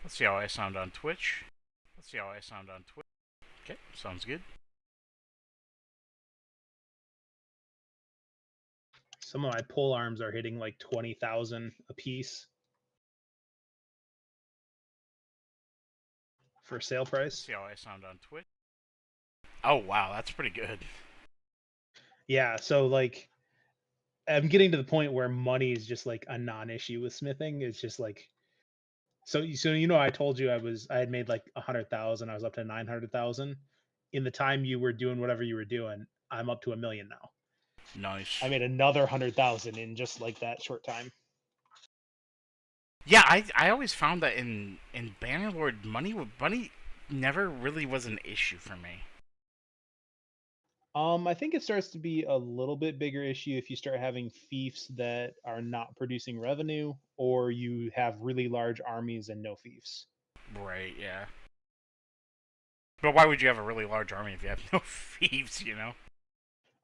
Let's see how I sound on Twitch. Okay, sounds good. Some of my pole arms are hitting like 20,000 a piece for sale price. Let's see how I sound on Twitch. Oh wow, that's pretty good. Yeah, so like I'm getting to the point where money is just like a non-issue with smithing. It's just like so I told you I had made like 100,000. I was up to 900,000. In the time you were doing whatever you were doing, I'm up to 1 million now. Nice. I made another 100,000 in just like that short time. Yeah, I always found that in Bannerlord, money never really was an issue for me. I think it starts to be a little bit bigger issue if you start having fiefs that are not producing revenue, or you have really large armies and no fiefs. Right, yeah. But why would you have a really large army if you have no thieves, you know?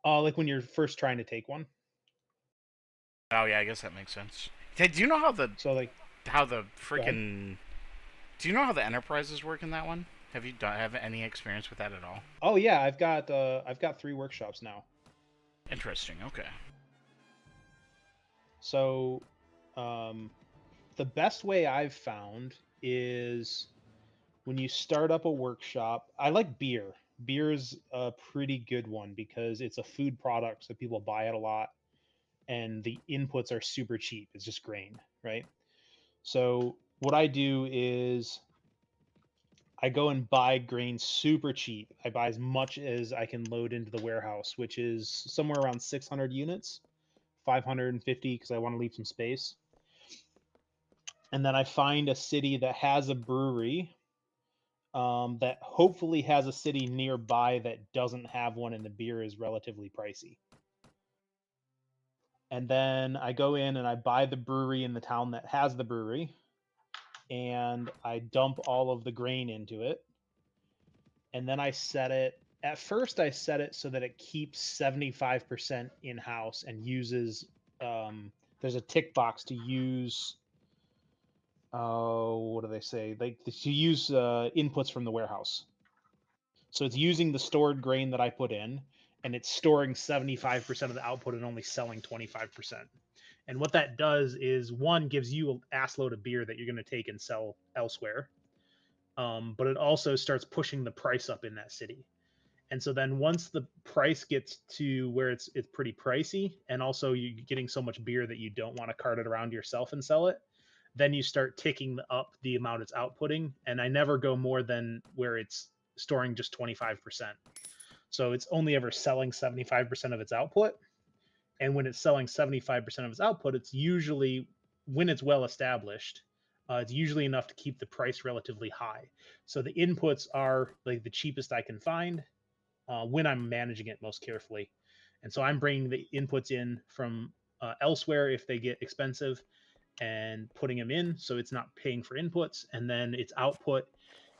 Like when you're first trying to take one. Oh yeah, I guess that makes sense. Hey, do you know how the freaking do you know how the enterprises work in that one? Have you have any experience with that at all? Oh yeah, I've got 3 workshops now. Interesting. Okay. So, the best way I've found is when you start up a workshop. I like beer. Beer is a pretty good one because it's a food product, so people buy it a lot, and the inputs are super cheap. It's just grain, right? So what I do is I go and buy grain super cheap. I buy as much as I can load into the warehouse, which is somewhere around 600 units, 550 because I want to leave some space. And then I find a city that has a brewery, that hopefully has a city nearby that doesn't have one, and the beer is relatively pricey. And then I go in and I buy the brewery in the town that has the brewery, and I dump all of the grain into it. And then I set it. At first, I set it so that it keeps 75% in house and uses. There's a tick box to use. Oh, what do they say? Like to use inputs from the warehouse. So it's using the stored grain that I put in, and it's storing 75% of the output and only selling 25%. And what that does is, one, gives you an ass load of beer that you're going to take and sell elsewhere. But it also starts pushing the price up in that city. And so then once the price gets to where it's pretty pricey, and also you're getting so much beer that you don't want to cart it around yourself and sell it, then you start ticking up the amount it's outputting. And I never go more than where it's storing just 25%. So it's only ever selling 75% of its output. And when it's selling 75% of its output, it's usually, when it's well established, it's usually enough to keep the price relatively high. So the inputs are like the cheapest I can find when I'm managing it most carefully. And so I'm bringing the inputs in from elsewhere if they get expensive, and putting them in so it's not paying for inputs. And then its output,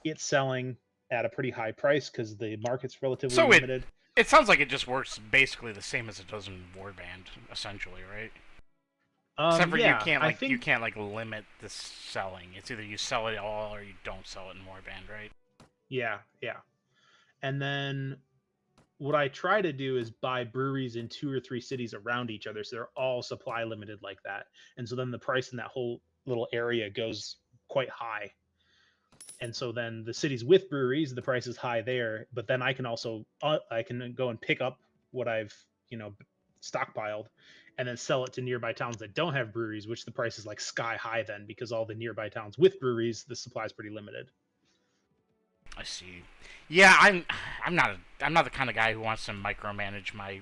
it's selling at a pretty high price because the market's relatively So limited. it sounds like it just works basically the same as it does in Warband, essentially, right? Except for Yeah, you can't like limit the selling. It's either you sell it all or you don't sell it in Warband, right? yeah, yeah. And then what I try to do is buy breweries in 2 or 3 cities around each other, so they're all supply limited like that. And so then the price in that whole little area goes quite high. And so then the cities with breweries, the price is high there, but then I can also I can go and pick up what I've, stockpiled, and then sell it to nearby towns that don't have breweries, which the price is like sky high then, because all the nearby towns with breweries, the supply is pretty limited. I see. Yeah, I'm not the kind of guy who wants to micromanage my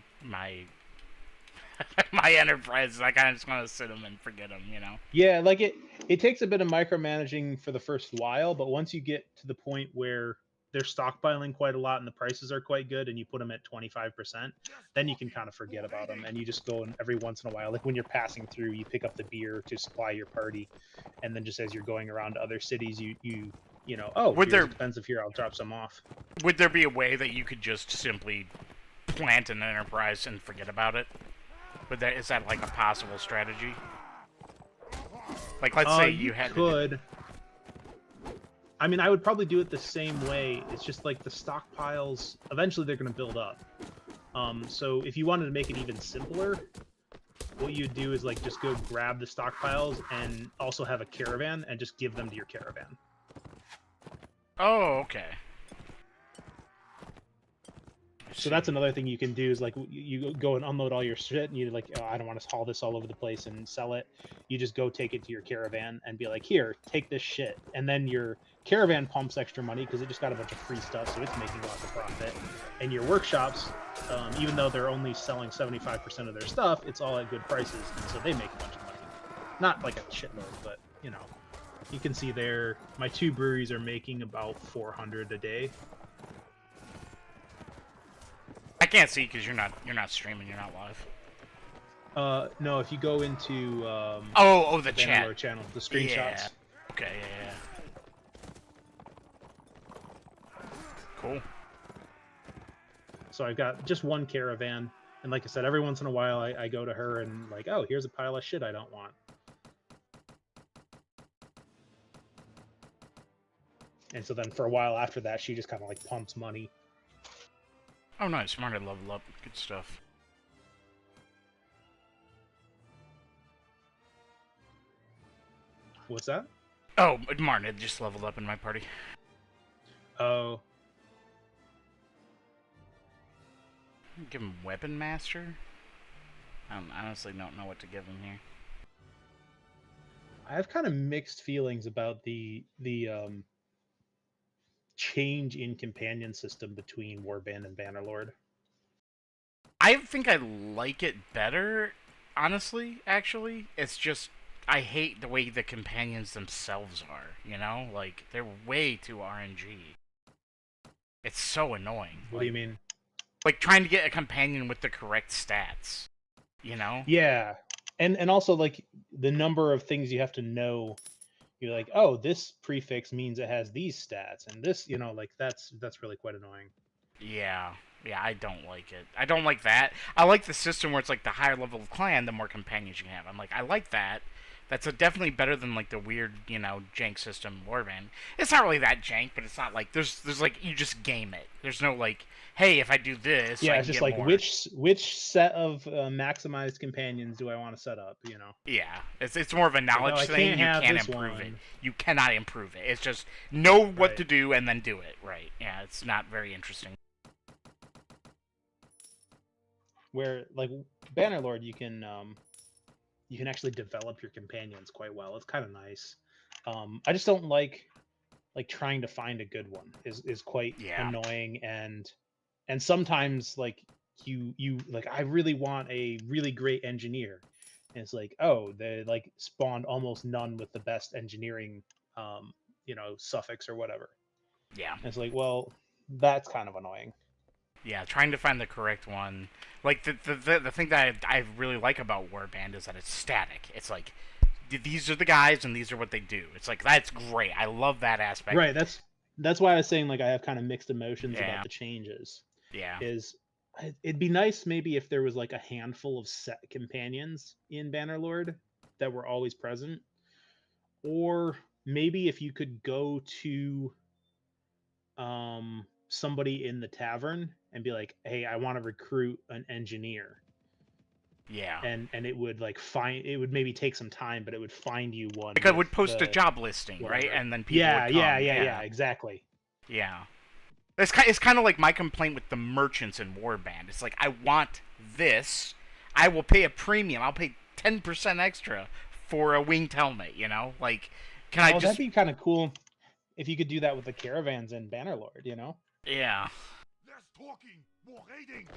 my enterprise. I kind of just want to sit them and forget them, you know. Yeah, like it takes a bit of micromanaging for the first while, but once you get to the point where they're stockpiling quite a lot and the prices are quite good, and you put them at 25%, then you can kind of forget about them, and you just go, and every once in a while, like when you're passing through, you pick up the beer to supply your party, and then just as you're going around to other cities, oh, beer's expensive here, I'll drop some off. Would there be a way that you could just simply plant an enterprise and forget about it? Is that like a possible strategy? Like, let's say you had could. I mean, I would probably do it the same way. It's just like the stockpiles, eventually they're going to build up. So if you wanted to make it even simpler, what you'd do is like just go grab the stockpiles and also have a caravan and just give them to your caravan. Oh, okay. So that's another thing you can do is like you go and unload all your shit and you're like, oh, I don't want to haul this all over the place and sell it. You just go take it to your caravan and be like, here, take this shit. And then your caravan pumps extra money because it just got a bunch of free stuff, so it's making lots of profit. And your workshops, even though they're only selling 75% of their stuff, it's all at good prices, and so they make a bunch of money. Not like a shitload, but you know, you can see there, my 2 breweries are making about 400 a day. I can't see because you're not streaming. You're not live. No, if you go into the chat channel, the screenshots. Yeah. Okay, yeah. Cool. So I've got just one caravan, and like I said, every once in a while I go to her and like, oh, here's a pile of shit I don't want. And so then for a while after that, she just kind of like pumps money. Oh, nice. Martin level up. Good stuff. What's that? Oh, Martin had just leveled up in my party. Oh. Give him Weapon Master? I honestly don't know what to give him here. I have kind of mixed feelings about the change in companion system between Warband and Bannerlord. I think I like it better, honestly, actually. It's just, I hate the way the companions themselves are, you know? Like, they're way too RNG. It's so annoying. What do you mean? Like, trying to get a companion with the correct stats, you know? Yeah. And also, like, the number of things you have to know. You're like, oh, this prefix means it has these stats, and this, you know, like that's really quite annoying. Yeah, I don't like it. I don't like that. I like the system where it's like the higher level of clan, the more companions you can have. I'm like, I like that. That's definitely better than like the weird, you know, jank system Warband. It's not really that jank, but it's not like there's like you just game it. There's no like, hey, if I do this, yeah, I it's can just get like more. which set of maximized companions do I want to set up? You know. Yeah, it's more of a knowledge like, no, thing. You can't improve it. You cannot improve it. It's just know what to do and then do it. Right? Yeah, it's not very interesting. Where like Bannerlord, you can actually develop your companions quite well. It's kind of nice. I just don't like trying to find a good one is quite annoying, and sometimes like you like, I really want a really great engineer, and it's like, oh, they like spawned almost none with the best engineering you know, suffix or whatever. Yeah, and it's like, well, that's kind of annoying. Yeah, trying to find the correct one. Like, the thing that I really like about Warband is that it's static. It's like, these are the guys and these are what they do. It's like, that's great. I love that aspect. Right, that's why I was saying, like, I have kind of mixed emotions about the changes. Yeah. It'd be nice maybe if there was like a handful of set companions in Bannerlord that were always present. Or maybe if you could go to somebody in the tavern and be like, hey, I want to recruit an engineer. Yeah. And it would like it would maybe take some time, but it would find you one. Like, I would post a job listing, right? And then people would come. Yeah, exactly. Yeah. It's kind of like my complaint with the merchants in Warband. It's like, I want this. I will pay a premium. I'll pay 10% extra for a winged helmet, you know? Like, can I just... that'd be kind of cool if you could do that with the caravans in Bannerlord, you know? Yeah. Less talking, more raiding.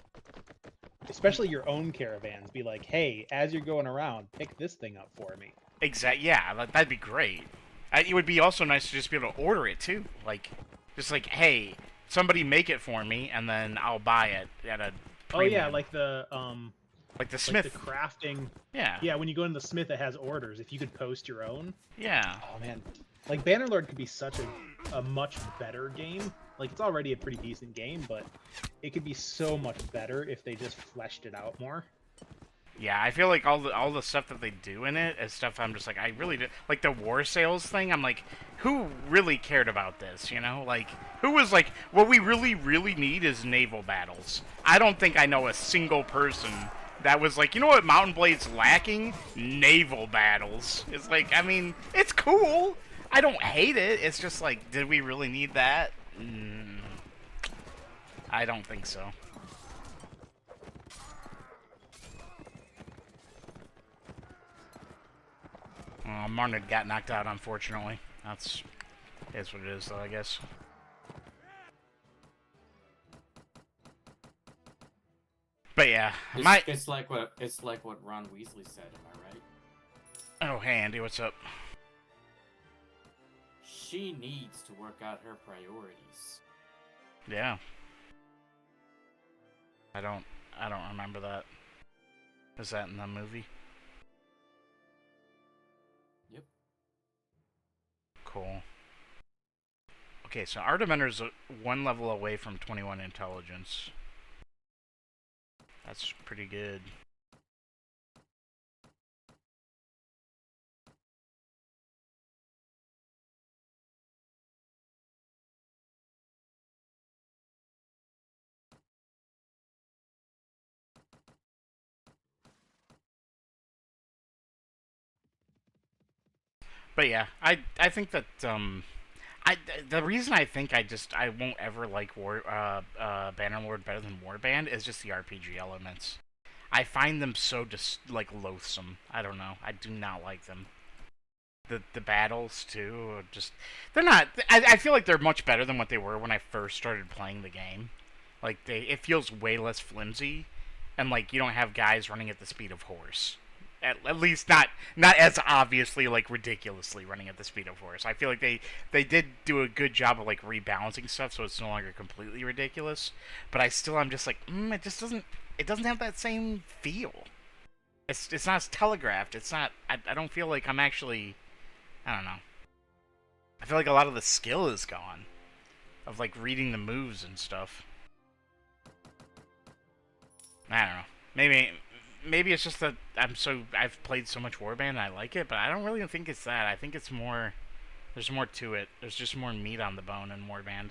Especially your own caravans. Be like, hey, as you're going around, pick this thing up for me. Exactly. Yeah, that'd be great. It would be also nice to just be able to order it, too. Like, just like, hey, somebody make it for me, and then I'll buy it at a premium. Oh, yeah, like the smith. Like the crafting. Yeah. Yeah, when you go into the smith, it has orders. If you could post your own. Yeah. Oh, man. Like, Bannerlord could be such a much better game. Like, it's already a pretty decent game, but it could be so much better if they just fleshed it out more. Yeah, I feel like all the stuff that they do in it is stuff I'm just like, I really do. Like the war sales thing, I'm like, who really cared about this, you know? Like, who was like, what we really, really need is naval battles. I don't think I know a single person that was like, you know what Mountain Blade's lacking? Naval battles. It's like, I mean, it's cool. I don't hate it. It's just like, did we really need that? I don't think so. Marnard got knocked out, unfortunately. That's what it is, though, I guess. But yeah, it's like what Ron Weasley said. Am I right? Oh, hey Andy, what's up? She needs to work out her priorities. Yeah. I don't remember that. Is that in the movie? Yep. Cool. Okay, so Artimenter's one level away from 21 intelligence. That's pretty good. But yeah, I think that the reason I think I won't ever like Bannerlord better than Warband is just the RPG elements. I find them so like loathsome. I don't know. I do not like them. The battles too are just they're not. I feel like they're much better than what they were when I first started playing the game. Like it feels way less flimsy, and like you don't have guys running at the speed of horse. At least not as obviously like ridiculously running at the speed of horse. I feel like they did do a good job of like rebalancing stuff so it's no longer completely ridiculous. But I'm just like it doesn't have that same feel. It's not as telegraphed. It's not. I don't feel like I'm actually. I don't know. I feel like a lot of the skill is gone of like reading the moves and stuff. I don't know. Maybe it's just that I've played so much Warband and I like it, but I don't really think it's that. I think it's more. There's more to it. There's just more meat on the bone in Warband.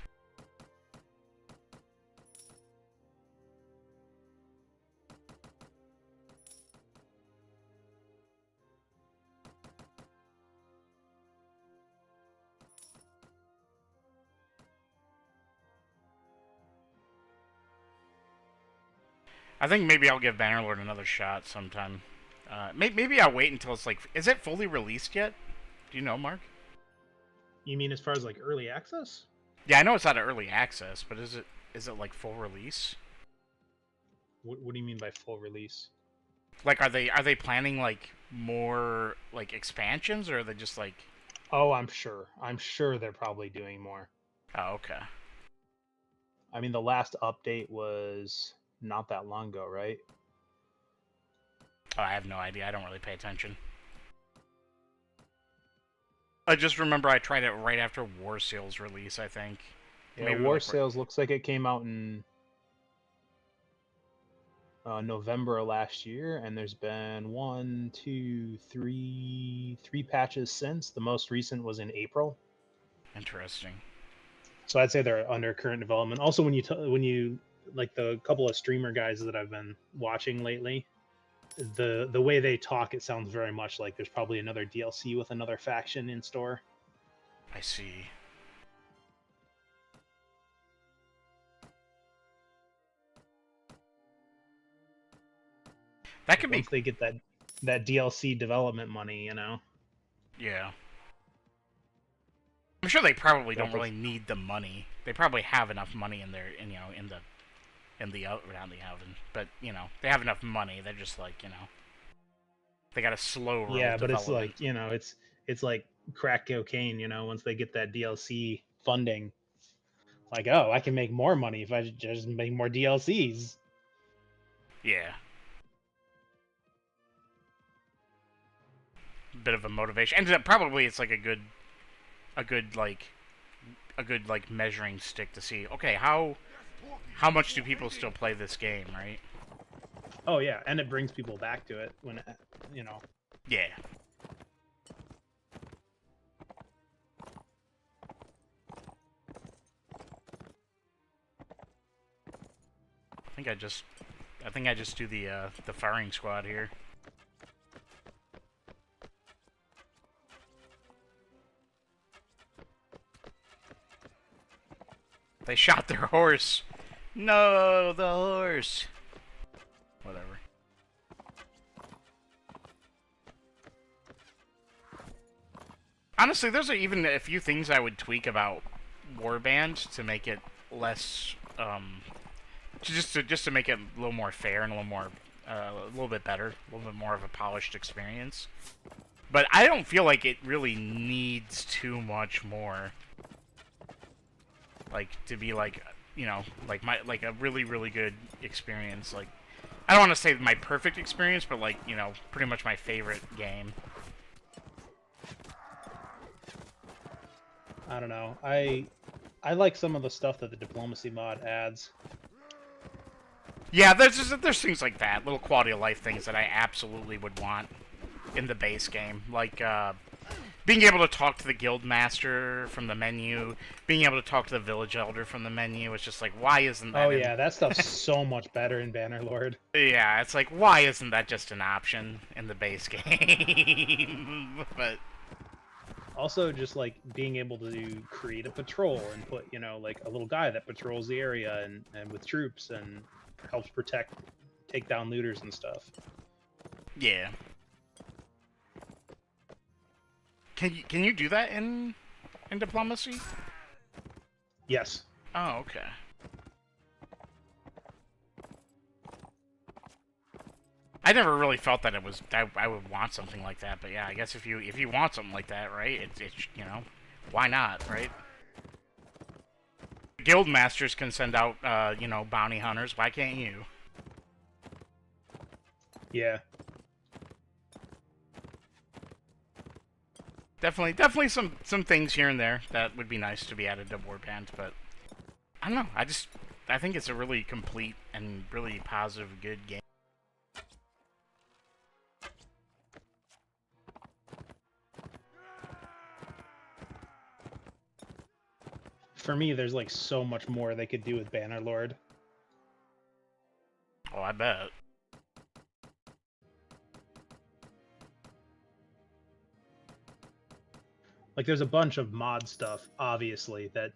I think maybe I'll give Bannerlord another shot sometime. Maybe I'll wait until it's like... Is it fully released yet? Do you know, Mark? You mean as far as like early access? Yeah, I know it's not early access, but is it like full release? What do you mean by full release? Like, are they planning like more like expansions, or are they just like? Oh, I'm sure. I'm sure they're probably doing more. Oh, okay. I mean, the last update was not that long ago, right? Oh, I have no idea. I don't really pay attention. I just remember I tried it right after War Sales release, I think. Yeah, Maybe War like, Sales looks like it came out in November of last year, and there's been three patches since. The most recent was in April. Interesting. So I'd say they're under current development. Also, when you like the couple of streamer guys that I've been watching lately, the way they talk, it sounds very much like there's probably another DLC with another faction in store. I see. That could Once be. they get that DLC development money, you know. Yeah. I'm sure they probably don't really need the money. They probably have enough money in their, in the around the oven. But they have enough money. They're just like, they got a slow roll. Yeah, but it's like it's like crack cocaine. Once they get that DLC funding, like, oh, I can make more money if I just make more DLCs. Yeah. Bit of a motivation, and probably it's like a good measuring stick to see. Okay, how much do people still play this game, right? Oh yeah, and it brings people back to it when you know. Yeah. I think I just do the firing squad here. They shot their horse. No, the horse. Whatever. Honestly, there's even a few things I would tweak about Warband to make it less, just to make it a little more fair and a little bit better, a little bit more of a polished experience. But I don't feel like it really needs too much more. Like, to be like, you know, like a really, really good experience. Like, I don't want to say my perfect experience, but like, you know, pretty much my favorite game. I don't know. I like some of the stuff that the diplomacy mod adds. Yeah, there's things like that, little quality of life things that I absolutely would want in the base game, like being able to talk to the guild master from the menu, being able to talk to the village elder from the menu. It's just like, why isn't that? Oh yeah, that stuff's so much better in Bannerlord. Yeah, it's like, why isn't that just an option in the base game? But also, just like being able to create a patrol and put, you know, like a little guy that patrols the area and with troops and helps take down looters and stuff. yeah. Can you do that in diplomacy? Yes. Oh, okay. I never really felt that it was I would want something like that, but yeah, I guess if you want something like that, right? It's you know, why not, right? Guild masters can send out you know, bounty hunters. Why can't you? Yeah. Definitely some things here and there that would be nice to be added to Warband, but I don't know. I think it's a really complete and really positive, good game. For me, there's like so much more they could do with Bannerlord. Oh, I bet. Like there's a bunch of mod stuff, obviously, that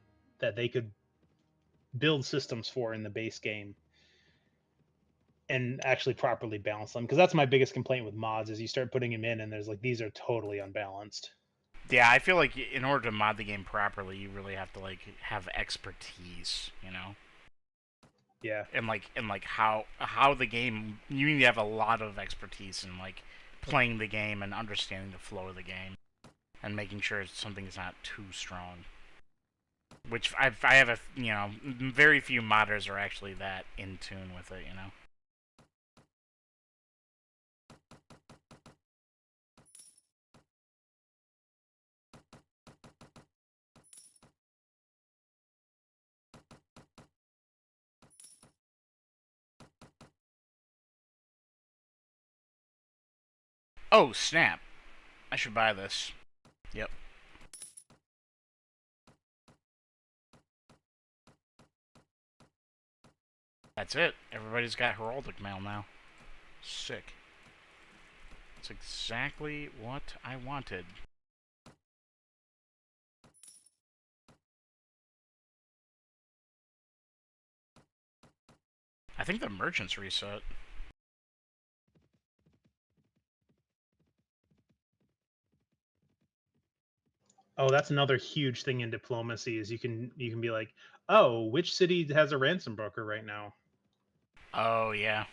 they could build systems for in the base game and actually properly balance them. Because that's my biggest complaint with mods is you start putting them in and there's like these are totally unbalanced. Yeah, I feel like in order to mod the game properly, you really have to like have expertise, you know. Yeah. And like how the game, you need to have a lot of expertise in like playing the game and understanding the flow of the game and making sure something's not too strong. Which I have a, you know, very few modders are actually that in tune with it, you know. Oh, snap. I should buy this. Yep. That's it. Everybody's got heraldic mail now. Sick. That's exactly what I wanted. I think the merchants reset. Oh, that's another huge thing in diplomacy is you can be like, oh, which city has a ransom broker right now? Oh, yeah.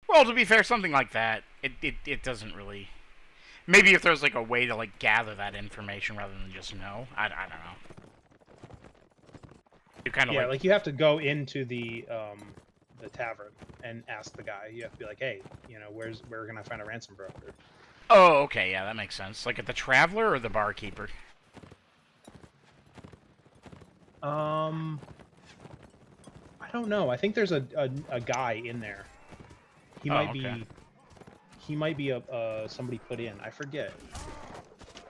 Well, to be fair, something like that, it doesn't really... Maybe if there's like a way to like gather that information rather than just know. I don't know. You kind of Like you have to go into the tavern and ask the guy. You have to be like, hey, you know, where can I find a ransom broker? Oh, okay, yeah, that makes sense. Like at the Traveler or the Barkeeper? I I don't know. I think there's a guy in there. He might okay. be. He might be a somebody put in. I forget.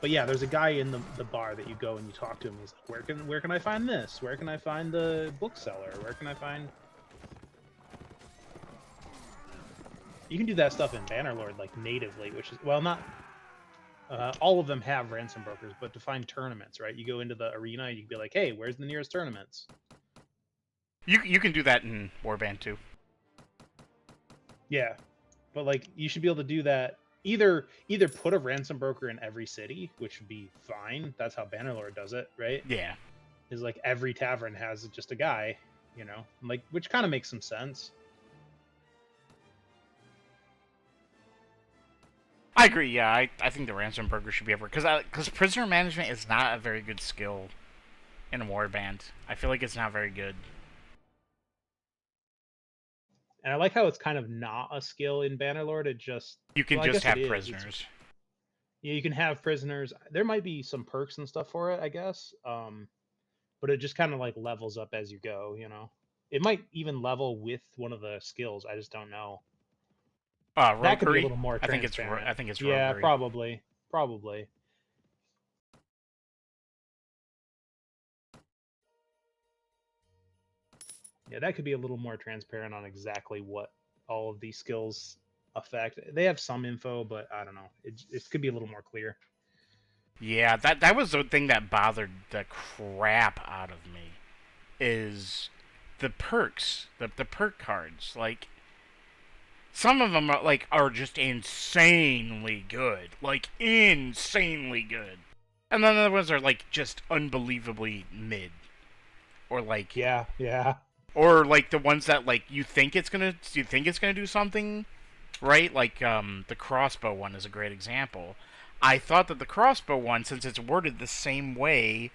But yeah, there's a guy in the bar that you go and you talk to him. He's like, where can I find this? Where can I find the bookseller? Where can I find? You can do that stuff in Bannerlord like natively, which is well not. All of them have ransom brokers, but to find tournaments, right? You go into the arena, you can be like, hey, where's the nearest tournaments? You can do that in Warband too. Yeah, but like you should be able to do that. Either put a ransom broker in every city, which would be fine. That's how Bannerlord does it, right? Yeah. Is like every tavern has just a guy, you know, like which kind of makes some sense. I agree. Yeah, I think the ransom broker should be everywhere because prisoner management is not a very good skill in Warband. I feel like it's not very good. And I like how it's kind of not a skill in Bannerlord. It just You can well, I just guess have it is. prisoners. Yeah, you can have prisoners. There might be some perks and stuff for it, I guess. But it just kind of like levels up as you go. You know, it might even level with one of the skills. I just don't know. That could be a Roguery. little more I think it's transparent. roguery. Yeah, probably. Yeah, that could be a little more transparent on exactly what all of these skills affect. They have some info, but I don't know. It could be a little more clear. Yeah, that was the thing that bothered the crap out of me. Is the perks, the perk cards. Like some of them are just insanely good, like insanely good, and then other ones are like just unbelievably mid, or like Yeah. or like the ones that like you think it's gonna do something, right? Like the crossbow one is a great example. I thought that the crossbow one, since it's worded the same way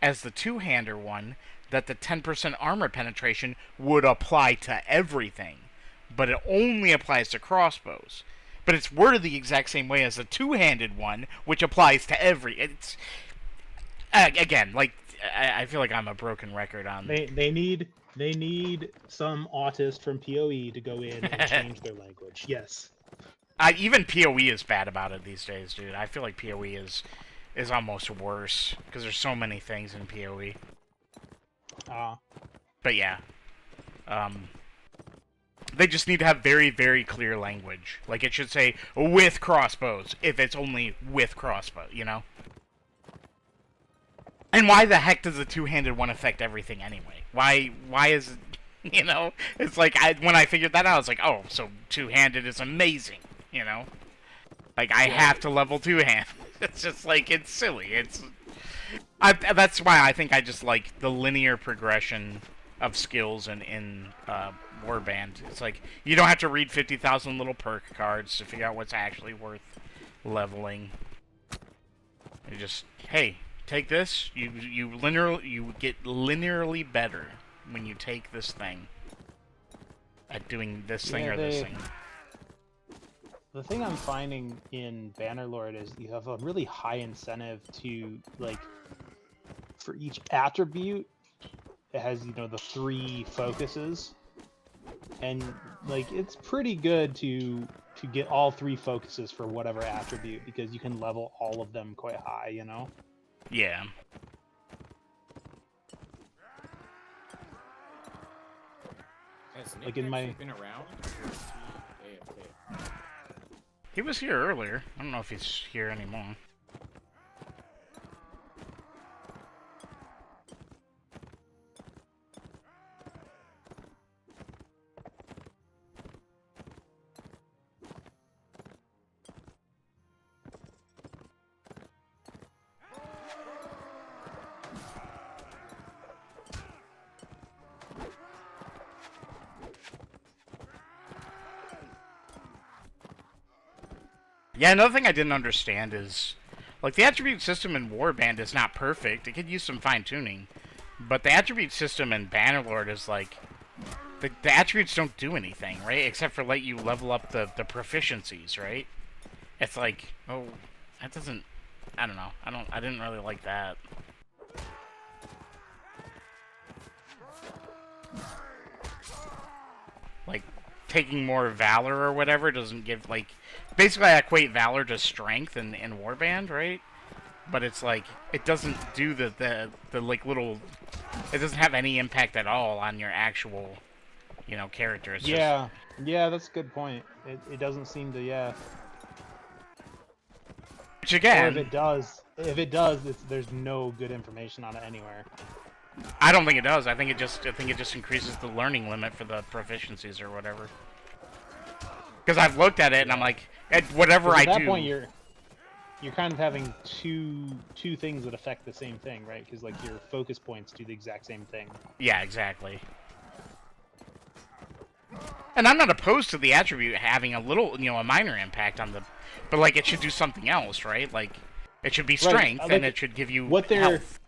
as the two-hander one, that the 10% armor penetration would apply to everything, but it only applies to crossbows. But it's worded the exact same way as the two-handed one, which applies to every. It's again like I feel like I'm a broken record on. They need some autist from PoE to go in and change their language. Yes. Even PoE is bad about it these days, dude. I feel like PoE is almost worse because there's so many things in PoE. But yeah, they just need to have very, very clear language. Like it should say with crossbows if it's only with crossbow, you know. And why the heck does the two-handed one affect everything anyway? Why is it, you know? It's like when I figured that out, I was like, oh, so two-handed is amazing, you know? Like I have to level two-hand. It's just like it's silly. That's why I think I just like the linear progression of skills in Warband. It's like you don't have to read 50,000 little perk cards to figure out what's actually worth leveling. You just hey. Take this. You get linearly better when you take this thing at doing this thing or this thing. The thing I'm finding in Bannerlord is you have a really high incentive to like for each attribute it has the 3 focuses, and like it's pretty good to get all 3 focuses for whatever attribute because you can level all of them quite high. Yeah. Like in my been around. He was here earlier. I don't know if he's here anymore. Yeah, another thing I didn't understand is, like, the attribute system in Warband is not perfect. It could use some fine-tuning. But the attribute system in Bannerlord is, like, the attributes don't do anything, right? Except for let you level up the proficiencies, right? It's like, oh, that doesn't, I don't know. I didn't really like that. taking more valor or whatever doesn't give like. Basically, I equate valor to strength in Warband, right? But it's like it doesn't do the like little. It doesn't have any impact at all on your actual, character. It's Yeah, yeah, that's a good point. It doesn't seem to, yeah. Which again, Or if it does, there's no good information on it anywhere. I don't think it does. I think it just increases the learning limit for the proficiencies or whatever. Because I've looked at it and I'm like, whatever I do. At that point, you're kind of having two things that affect the same thing, right? Because like your focus points do the exact same thing. Yeah, exactly. And I'm not opposed to the attribute having a little, a minor impact on the, but like it should do something else, right? Like it should be strength, Like, and it should give you what they're health.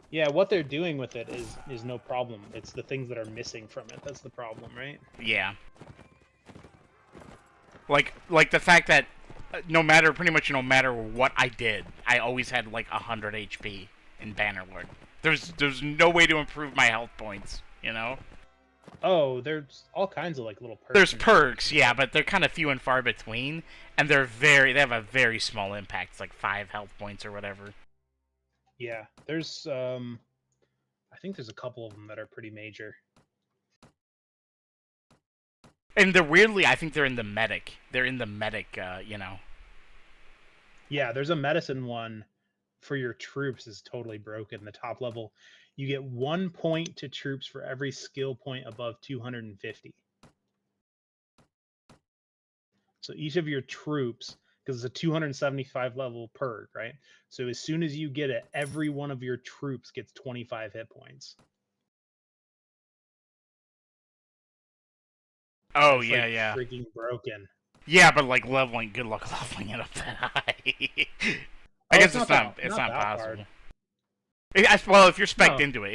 Yeah, what they're doing with it is no problem. It's the things that are missing from it that's the problem, right? Yeah. Like the fact that pretty much no matter what I did, I always had like 100 HP in Bannerlord. There's no way to improve my health points, Oh, there's all kinds of like little perks. There's perks, yeah, but they're kind of few and far between, and they have a very small impact. It's like 5 health points or whatever. Yeah, there's I think there's a couple of them that are pretty major. And they're weirdly, I think they're in the medic. They're in the medic, Yeah, there's a medicine one for your troops is totally broken. The top level, you get 1 point to troops for every skill point above 250. So each of your troops, because it's a 275 level perk, right? So as soon as you get it, every one of your troops gets 25 hit points. Oh, That's, yeah, like, yeah. freaking broken. Yeah, but like good luck leveling it up that high. I guess it's not possible. Well, if you're spec'd into it,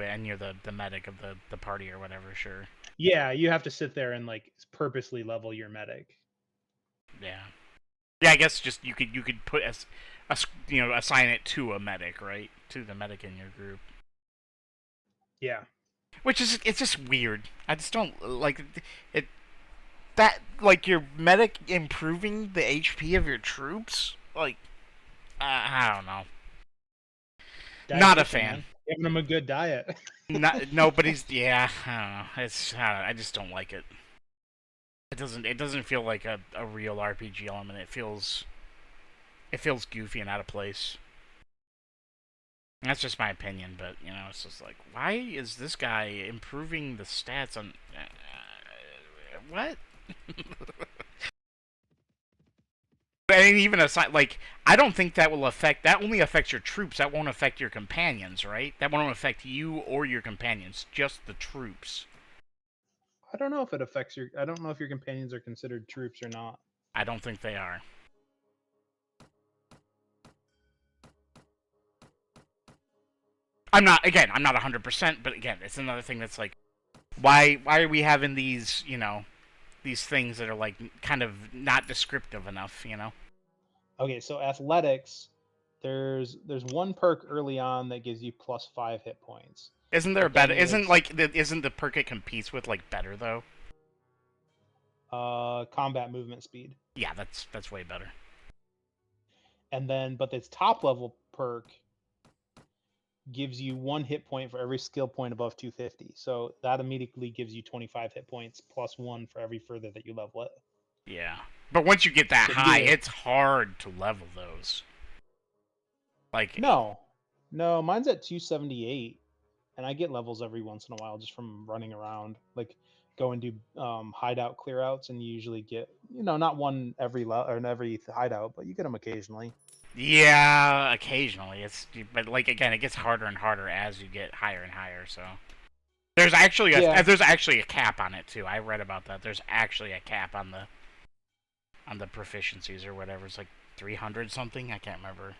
and you're the medic of the party or whatever, sure. Yeah, you have to sit there and like purposely level your medic. Yeah. Yeah, I guess just you could put assign it to a medic, right? To the medic in your group. Yeah. Which is it's just weird. I just don't like it. That like your medic improving the HP of your troops, like I don't know. Not a fan. Man. Giving them a good diet. Nobody's. Yeah, I don't know. I just don't like it. It doesn't feel like a real RPG element. It feels goofy and out of place. That's just my opinion, but it's just like, why is this guy improving the stats on what? And even aside, like, I don't think that will affect. That only affects your troops. That won't affect your companions, right? That won't affect you or your companions. Just the troops. I don't know if it affects your. I don't know if your companions are considered troops or not. I don't think they are. I'm not 100%, but again, it's another thing that's like, why are we having these, these things that are like kind of not descriptive enough, Okay, so athletics, there's one perk early on that gives you +5 hit points. Isn't there a better? Isn't the perk it competes with like better though? Combat movement speed. Yeah, that's way better. And then, but this top level perk gives you 1 hit point for every skill point above 250. So that immediately gives you 25 hit points +1 for every further that you level it. Yeah, but once you get that high, it's hard to level those. Like no, mine's at 278, and I get levels every once in a while just from running around. Like go and do hideout clearouts, and you usually get not one every every hideout, but you get them occasionally. Yeah, occasionally. But like again, it gets harder and harder as you get higher and higher. So there's actually a cap on it too. I read about that. There's actually a cap on the proficiencies or whatever. It's like 300 something. I can't remember.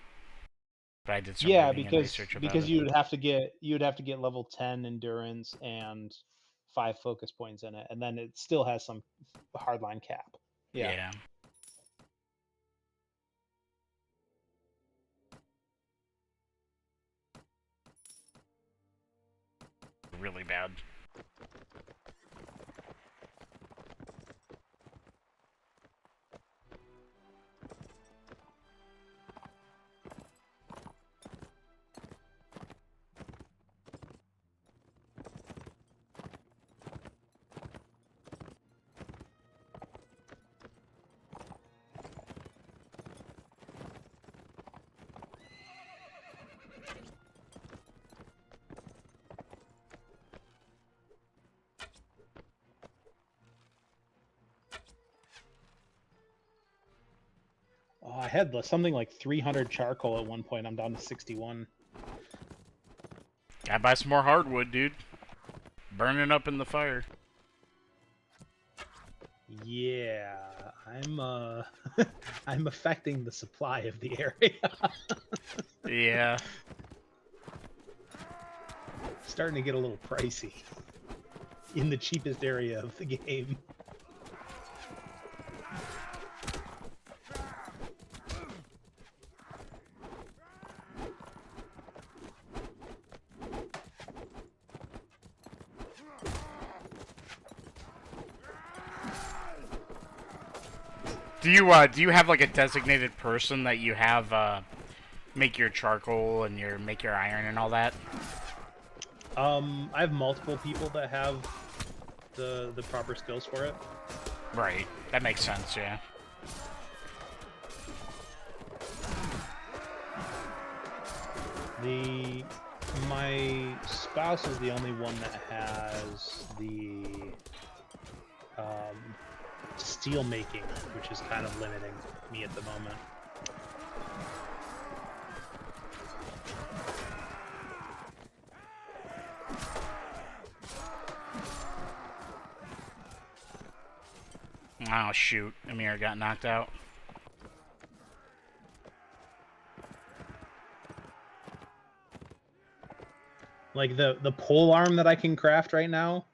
But I did some research about because it. you would have to get level 10 endurance and 5 focus points in it, and then it still has some hardline cap. Yeah. Really bad. I had something like 300 charcoal at one point. I'm down to 61. Gotta buy some more hardwood, dude. Burning up in the fire. Yeah, I'm I'm affecting the supply of the area. Yeah. Starting to get a little pricey in the cheapest area of the game. Do you have like a designated person that you have make your charcoal and make your iron and all that? I have multiple people that have the proper skills for it. Right. That makes sense, yeah. My spouse is the only one that has the steel making, which is kind of limiting me at the moment. Oh shoot, Amir got knocked out. Like the pole arm that I can craft right now,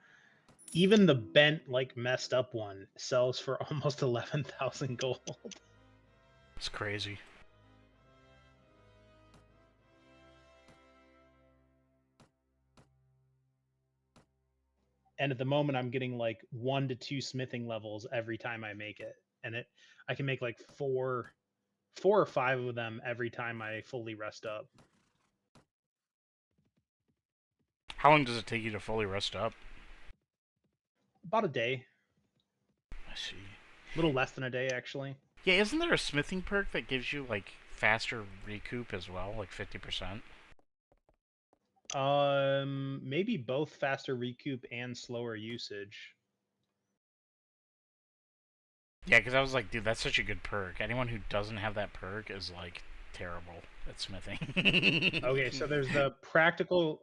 even the bent, like messed up one sells for almost 11,000 gold. It's crazy. And at the moment I'm getting like 1 to 2 smithing levels every time I make it. And I can make like four or five of them every time I fully rest up. How long does it take you to fully rest up? About a day. I see. A little less than a day, actually. Yeah, isn't there a smithing perk that gives you like faster recoup as well, like 50%? Maybe both faster recoup and slower usage. Yeah, because I was like, dude, that's such a good perk. Anyone who doesn't have that perk is like terrible at smithing. Okay, so there's the practical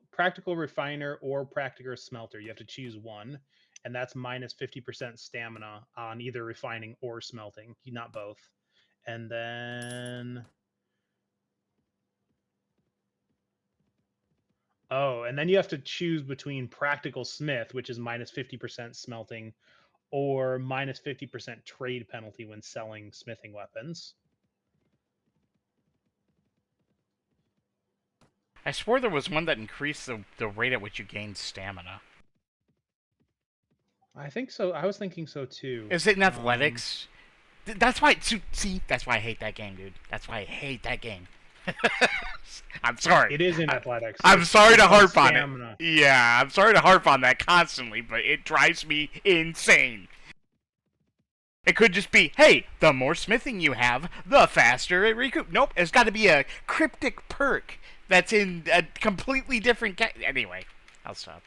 refiner or practical smelter. You have to choose one, and that's minus 50% stamina on either refining or smelting, not both. And then and then you have to choose between practical smith, which is minus 50% smelting, or minus 50% trade penalty when selling smithing weapons. I swore there was one that increased the rate at which you gain stamina. I think so. I was thinking so too. Is it in athletics? That's why. See, that's why I hate that game, dude. That's why I hate that game. I'm sorry. It is in athletics. I'm sorry to harp on stamina. it. Yeah, I'm sorry to harp on that constantly, but it drives me insane. It could just be, hey, the more smithing you have, the faster it recoup. Nope, it's got to be a cryptic perk that's in a completely different anyway, I'll stop.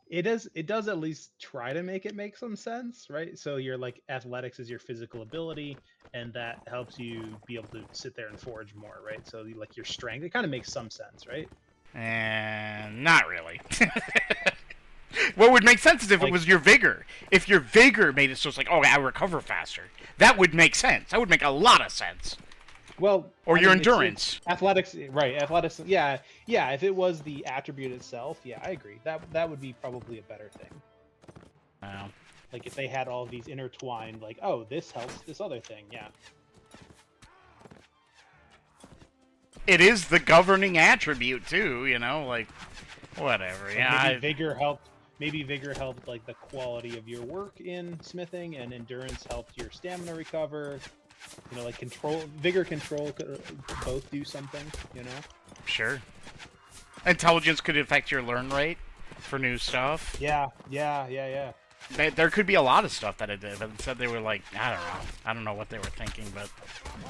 It does at least try to make it make some sense, right? So your like athletics is your physical ability, and that helps you be able to sit there and forge more, right? So you, like your strength, it kind of makes some sense, right? And not really. What would make sense is if like, it was your vigor. If your vigor made it so it's like, oh, I recover faster. That would make sense. That would make a lot of sense. Well, or your endurance. Athletics, right? Athletics, yeah. If it was the attribute itself, yeah, I agree. That would be probably a better thing. Like if they had all of these intertwined, like, oh, this helps this other thing, yeah. It is the governing attribute too, you know, like whatever. So yeah. Maybe vigor helped like the quality of your work in smithing, and endurance helped your stamina recover. You know, like vigor control could both do something, you know? Sure. Intelligence could affect your learn rate for new stuff. Yeah. There could be a lot of stuff that it did, but instead they were like, I don't know. I don't know what they were thinking, but...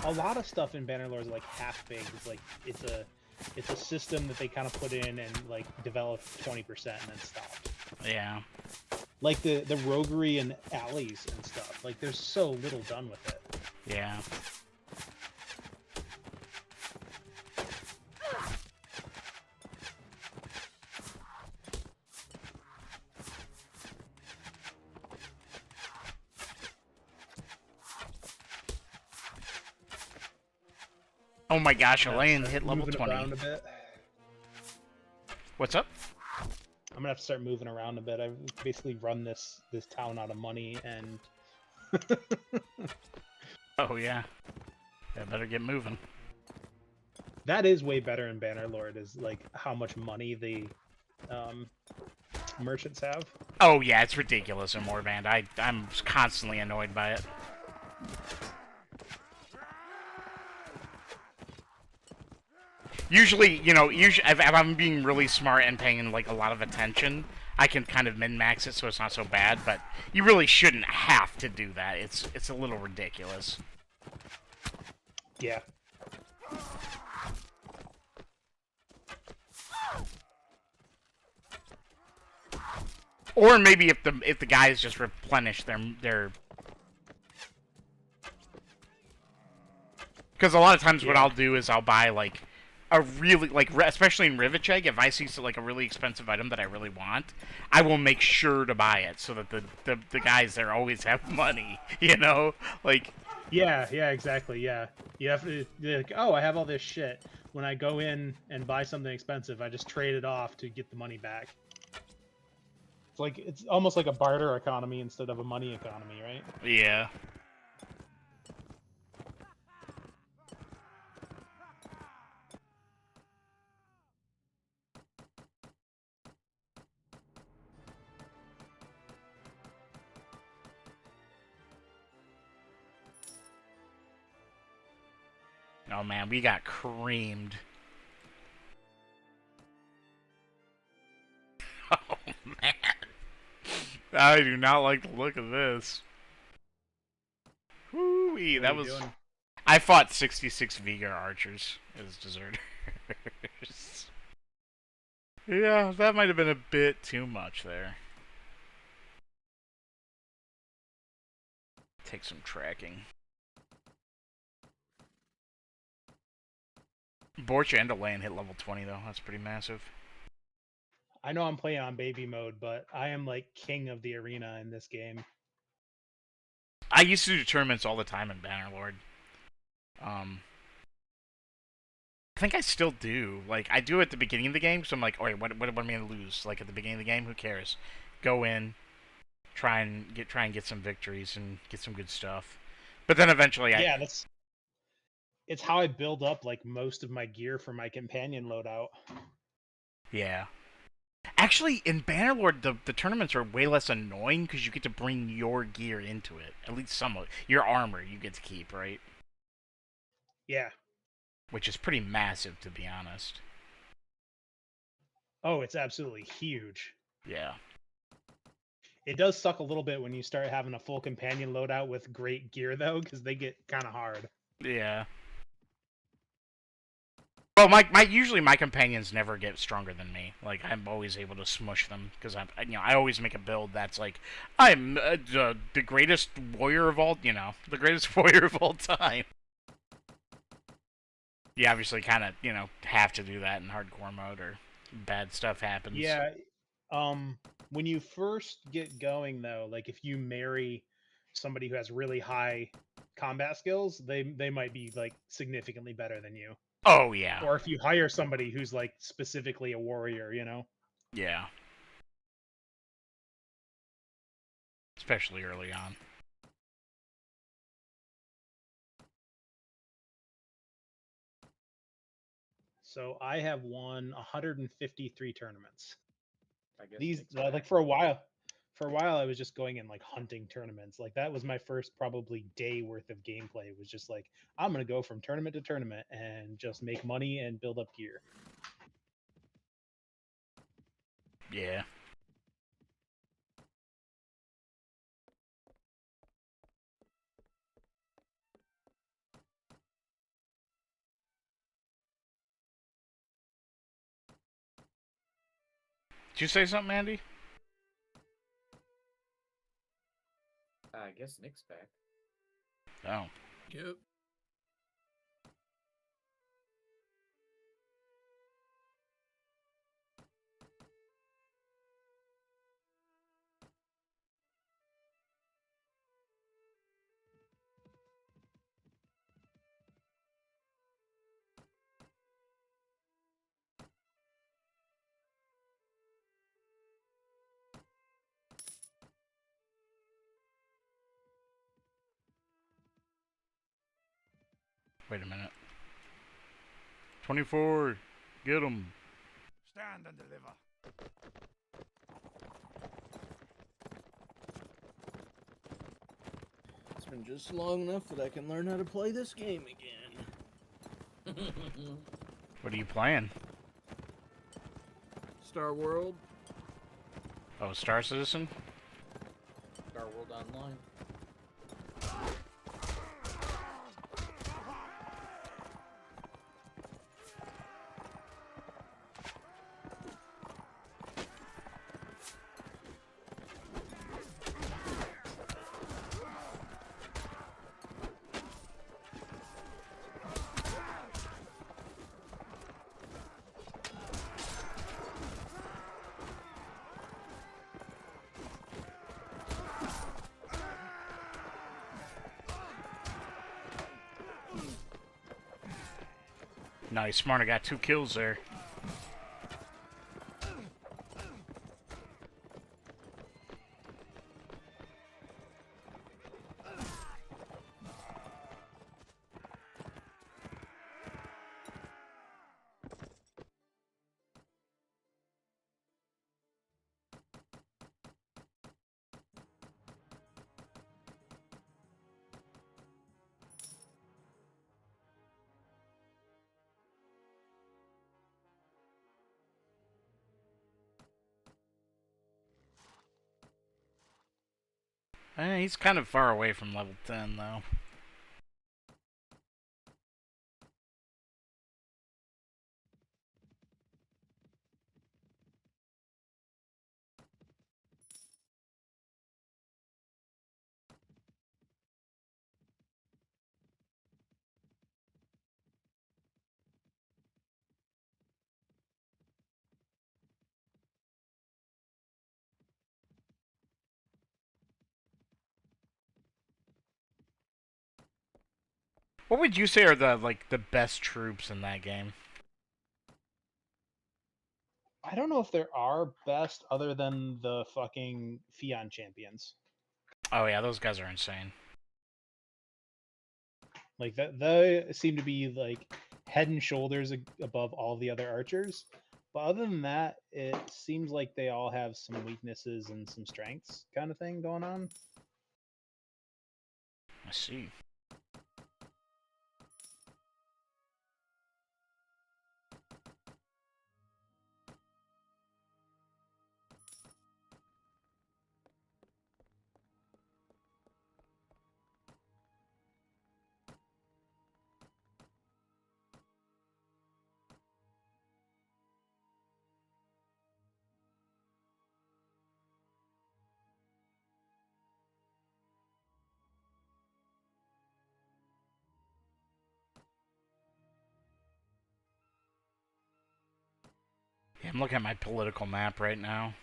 A lot of stuff in Bannerlore is like half-baked. It's like, it's a system that they kind of put in and like developed 20% and then stopped. Yeah. Like the roguery and alleys and stuff. Like there's so little done with it. Yeah. Oh my gosh, I'm gonna Elaine start hit level moving 20. around a bit. What's up? I'm gonna have to start moving around a bit. I've basically run this town out of money, and Oh yeah. Yeah, better get moving. that is way better in Bannerlord. Is like how much money the merchants have. Oh yeah, it's ridiculous in Warband. I'm constantly annoyed by it. Usually, you know, if I'm being really smart and paying like a lot of attention, I can kind of min-max it so it's not so bad. But you really shouldn't have to do that. It's a little ridiculous. Yeah. Or maybe if the guys just replenish their because a lot of times what I'll do is I'll buy like a really like especially in Rivacheg, if I see like a really expensive item that I really want, I will make sure to buy it so that the guys there always have money, you know? Like Yeah, exactly. Yeah, you have to like, oh, I have all this shit. When I go in and buy something expensive, I just trade it off to get the money back. It's like it's almost like a barter economy instead of a money economy, right? yeah. Oh man, we got creamed. Oh man. I do not like the look of this. Whoo-wee, that was... Doing? I fought 66 Vigar archers as deserters. Yeah, that might have been a bit too much there. Take some tracking. Borch and Elaine hit level 20 though. That's pretty massive. I know I'm playing on baby mode, but I am like king of the arena in this game. I used to do tournaments all the time in Bannerlord. I think I still do. Like, I do it at the beginning of the game, so I'm like, alright, what am I gonna lose? Like, at the beginning of the game, who cares? Go in, try and get some victories and get some good stuff. But then eventually Yeah, it's how I build up like most of my gear for my companion loadout. Yeah. Actually, in Bannerlord, the tournaments are way less annoying because you get to bring your gear into it. At least some of it. Your armor you get to keep, right? Yeah. Which is pretty massive, to be honest. Oh, it's absolutely huge. Yeah. It does suck a little bit when you start having a full companion loadout with great gear, though, because they get kind of hard. Yeah. Well, usually my companions never get stronger than me. Like I'm always able to smush them because I always make a build that's like I'm the greatest warrior of all the greatest warrior of all time. You obviously kind of have to do that in hardcore mode or bad stuff happens. Yeah. When you first get going, though, like if you marry somebody who has really high combat skills, they might be like significantly better than you. Oh yeah. Or if you hire somebody who's like specifically a warrior, you know? Yeah. Especially early on. So I have won 153 tournaments. I guess These Nick's back. like for a while. For a while, I was just going in like hunting tournaments. Like that was my first probably day worth of gameplay. It was just like I'm gonna go from tournament to tournament and just make money and build up gear. Yeah. Did you say something, Andy? I guess Nick's back. Oh. Yep. Wait a minute. 24. Get him. Stand and deliver. It's been just long enough that I can learn how to play this game again. What are you playing? Star World. Oh, Star Citizen? Star World Online. Nice, Smarter got 2 kills there. He's kind of far away from level 10, though. What would you say are the best troops in that game? I don't know if there are best other than the fucking Fion champions. Oh yeah, those guys are insane. Like that, they seem to be like head and shoulders above all the other archers. But other than that, it seems like they all have some weaknesses and some strengths, kind of thing going on. I see. Yeah, I'm looking at my political map right now.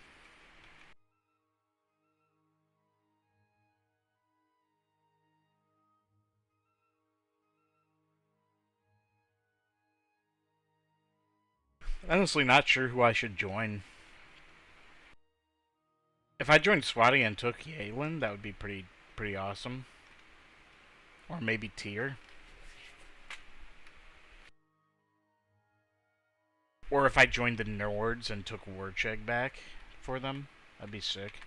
Honestly, not sure who I should join. If I joined Swati and took Yalen, that would be pretty awesome. Or maybe Tyr. Or if I joined the Nords and took Warcheg back for them, that'd be sick.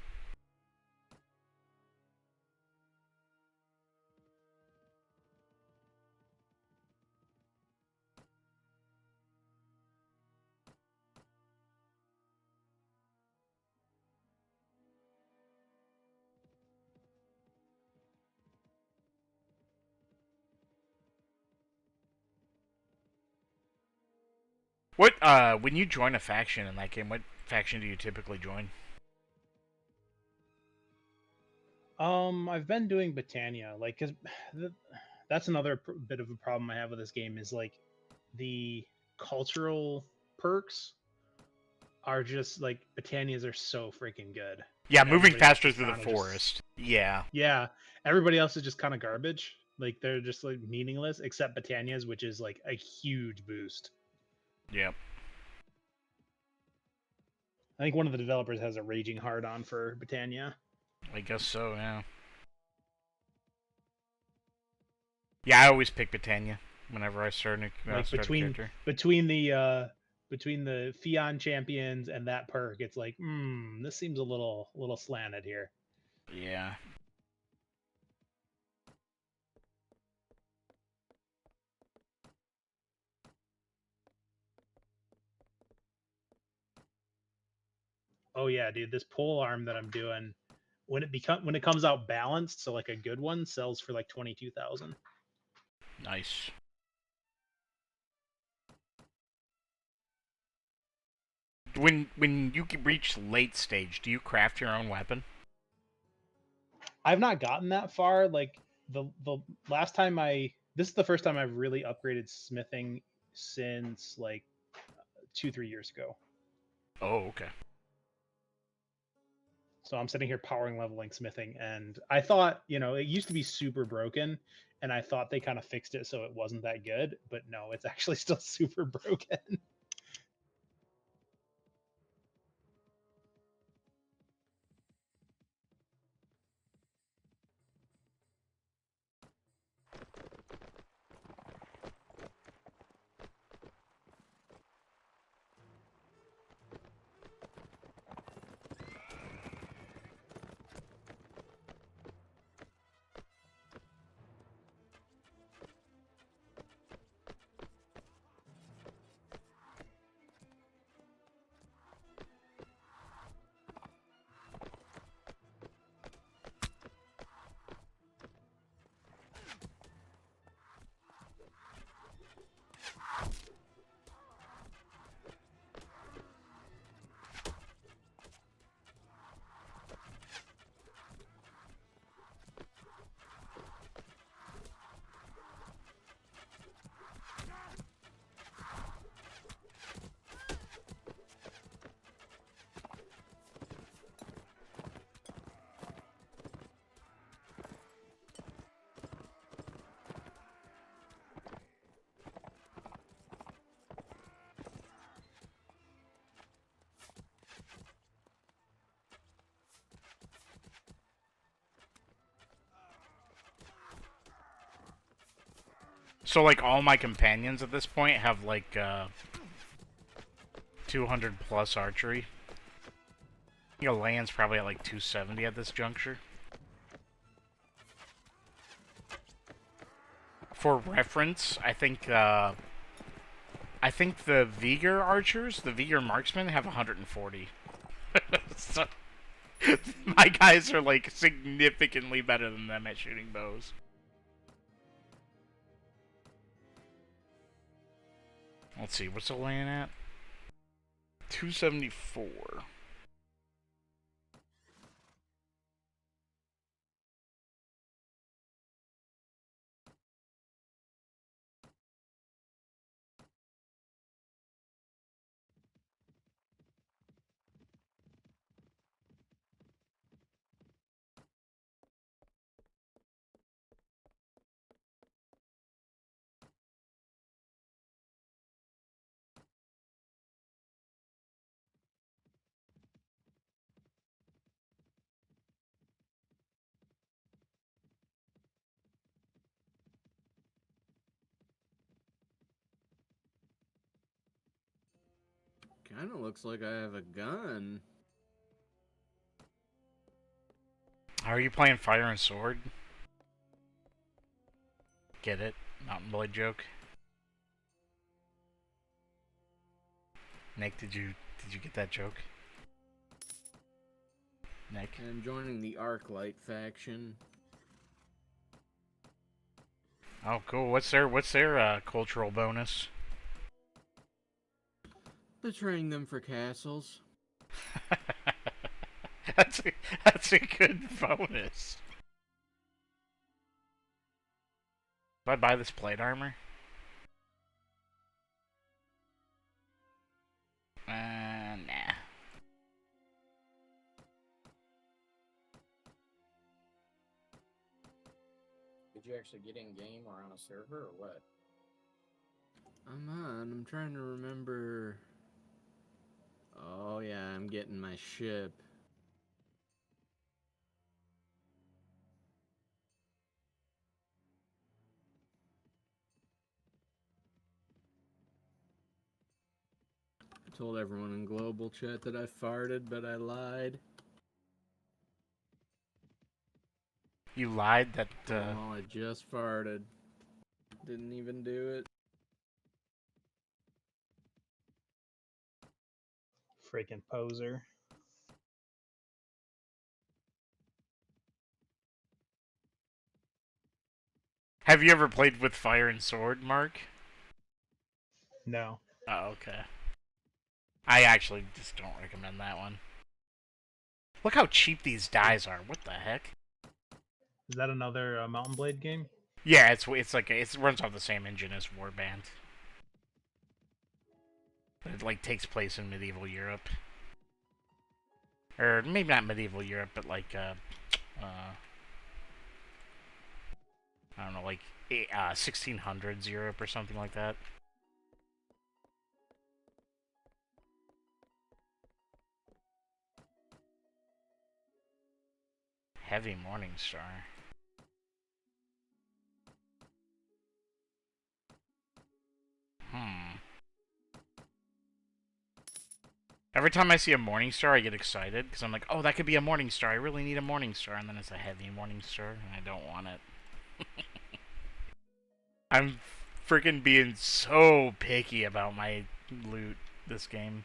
What, when you join a faction in that game, what faction do you typically join? I've been doing Britannia, like, cause that's another bit of a problem I have with this game is like the cultural perks are just like Britannias are so freaking good. Yeah, And moving everybody else faster is through the kinda just- forest. Yeah. Yeah, everybody else is just kind of garbage. Like they're just like meaningless, except Britannia's, which is like a huge boost. Yep. I think one of the developers has a raging hard on for Britannia. I guess so, yeah. Yeah, I always pick Britannia. whenever I start a Like start a character. between the Fion champions and that perk, it's like, this seems a little slanted here. Yeah. Oh yeah, dude, this pole arm that I'm doing, when it comes out balanced, so like a good one sells for like 22,000. Nice. When you reach late stage, do you craft your own weapon? I've not gotten that far. Like the last time this is the first time I've really upgraded smithing since like 2-3 years ago. Oh, okay. So I'm sitting here powering leveling smithing, and I thought, it used to be super broken, and I thought they kind of fixed it so it wasn't that good, but no, it's actually still super broken. So like all my companions at this point have like 200 plus archery. I think Elaine's probably at like 270 at this juncture. For reference, I think the Vigor archers, the Vigor marksmen, have 140. So my guys are like significantly better than them at shooting bows. Let's see, what's Elaine at? 274. Kind of looks like I have a gun. How are you playing Fire and Sword? Get it? Mountain Blade joke. Nick, did you get that joke? Nick? I'm joining the Arclight faction. Oh, cool. What's their cultural bonus? Betraying them for castles. that's a good bonus. Do I buy this plate armor? Nah. Did you actually get in game or on a server or what? I'm on. I'm trying to remember. Oh yeah, I'm getting my ship. told everyone in global chat that I farted, but I lied. You lied that. Oh, I just farted. Didn't even do it. Freaking poser. Have you ever played with Fire and Sword, Mark? No. Oh, okay. I actually just don't recommend that one. Look how cheap these dies are. What the heck? Is that another Mountain Blade game? Yeah, it's like it runs off the same engine as Warband. It like takes place in medieval Europe, or maybe not medieval Europe, but like I don't know, like 1600s Europe or something like that. Heavy Morning Star. Every time I see a Morning Star, I get excited, because I'm like, oh, that could be a Morning Star. I really need a Morning Star. And then it's a Heavy Morning Star, and I don't want it. I'm freaking being so picky about my loot this game.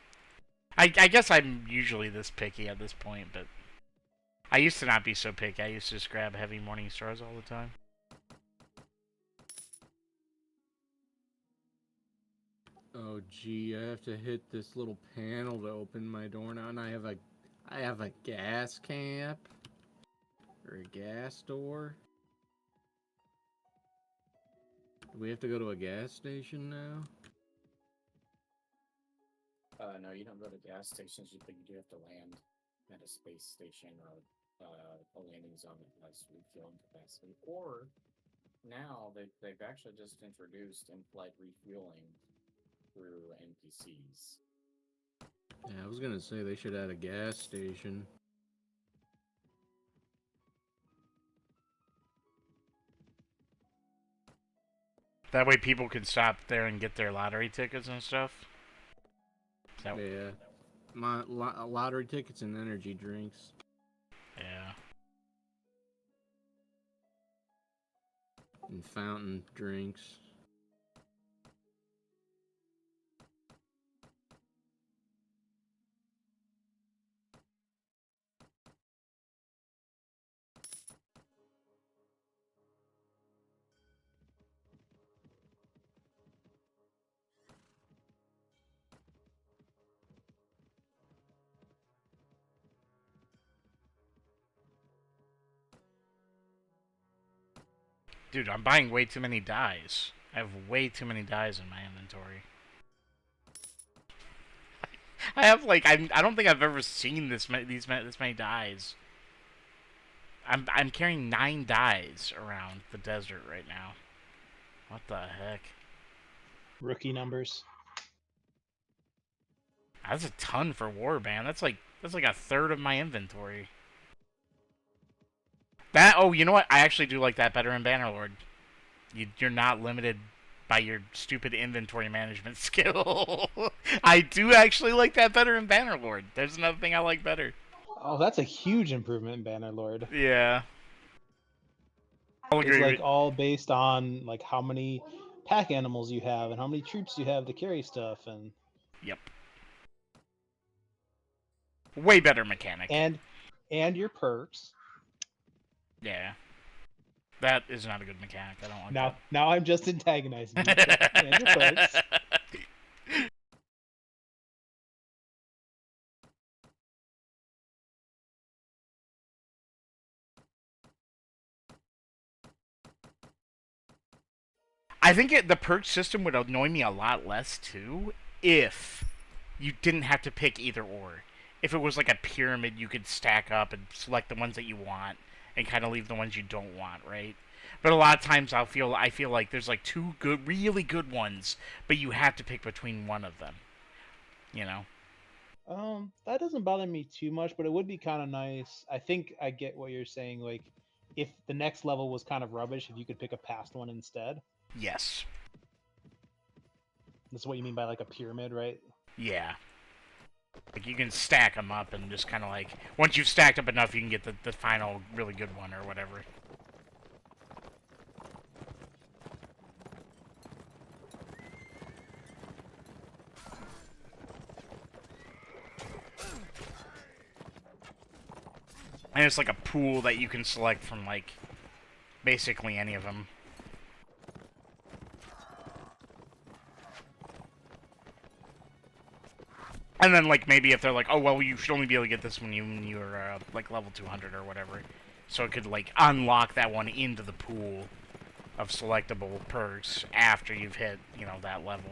I guess I'm usually this picky at this point, but I used to not be so picky. I used to just grab Heavy Morning Stars all the time. Oh gee, I have to hit this little panel to open my door now, and I have a gas cap or a gas door. Do we have to go to a gas station now? No, you don't go to gas stations, but you do have to land at a space station or a landing zone that has refueling capacity. Or now they've actually just introduced in-flight refueling through NPCs. Yeah, I was gonna say they should add a gas station. That way people can stop there and get their lottery tickets and stuff. Yeah. My lottery tickets and energy drinks. Yeah. And fountain drinks. Dude, I'm buying way too many dyes. I have way too many dyes in my inventory. I have like I don't think I've ever seen this many dyes. I'm carrying 9 dyes around the desert right now. What the heck? Rookie numbers. That's a ton for Warband. That's like a third of my inventory. You know what? I actually do like that better in Bannerlord. You're not limited by your stupid inventory management skill. I do actually like that better in Bannerlord. There's another thing I like better. Oh, that's a huge improvement in Bannerlord. Yeah. I'll It's agree like with... all based on like how many pack animals you have and how many troops you have to carry stuff and Yep. Way better mechanic. and your perks. Yeah. That is not a good mechanic. I don't like that. Now I'm just antagonizing you. And your perks. I think the perk system would annoy me a lot less too if you didn't have to pick either or. If it was like a pyramid, you could stack up and select the ones that you want and kind of leave the ones you don't want, right? But a lot of times I feel like there's like 2 really good ones, but you have to pick between one of them. You know? That doesn't bother me too much, but it would be kind of nice. I think I get what you're saying. Like, if the next level was kind of rubbish, if you could pick a past one instead. Yes. That's what you mean by like a pyramid, right? Yeah. Like, you can stack them up and just kind of like, once you've stacked up enough, you can get the final really good one or whatever. And it's like a pool that you can select from, like, basically any of them. And then, like, maybe if they're like, oh, well, you should only be able to get this when you're, like, level 200 or whatever. So it could, like, unlock that one into the pool of selectable perks after you've hit, you know, that level.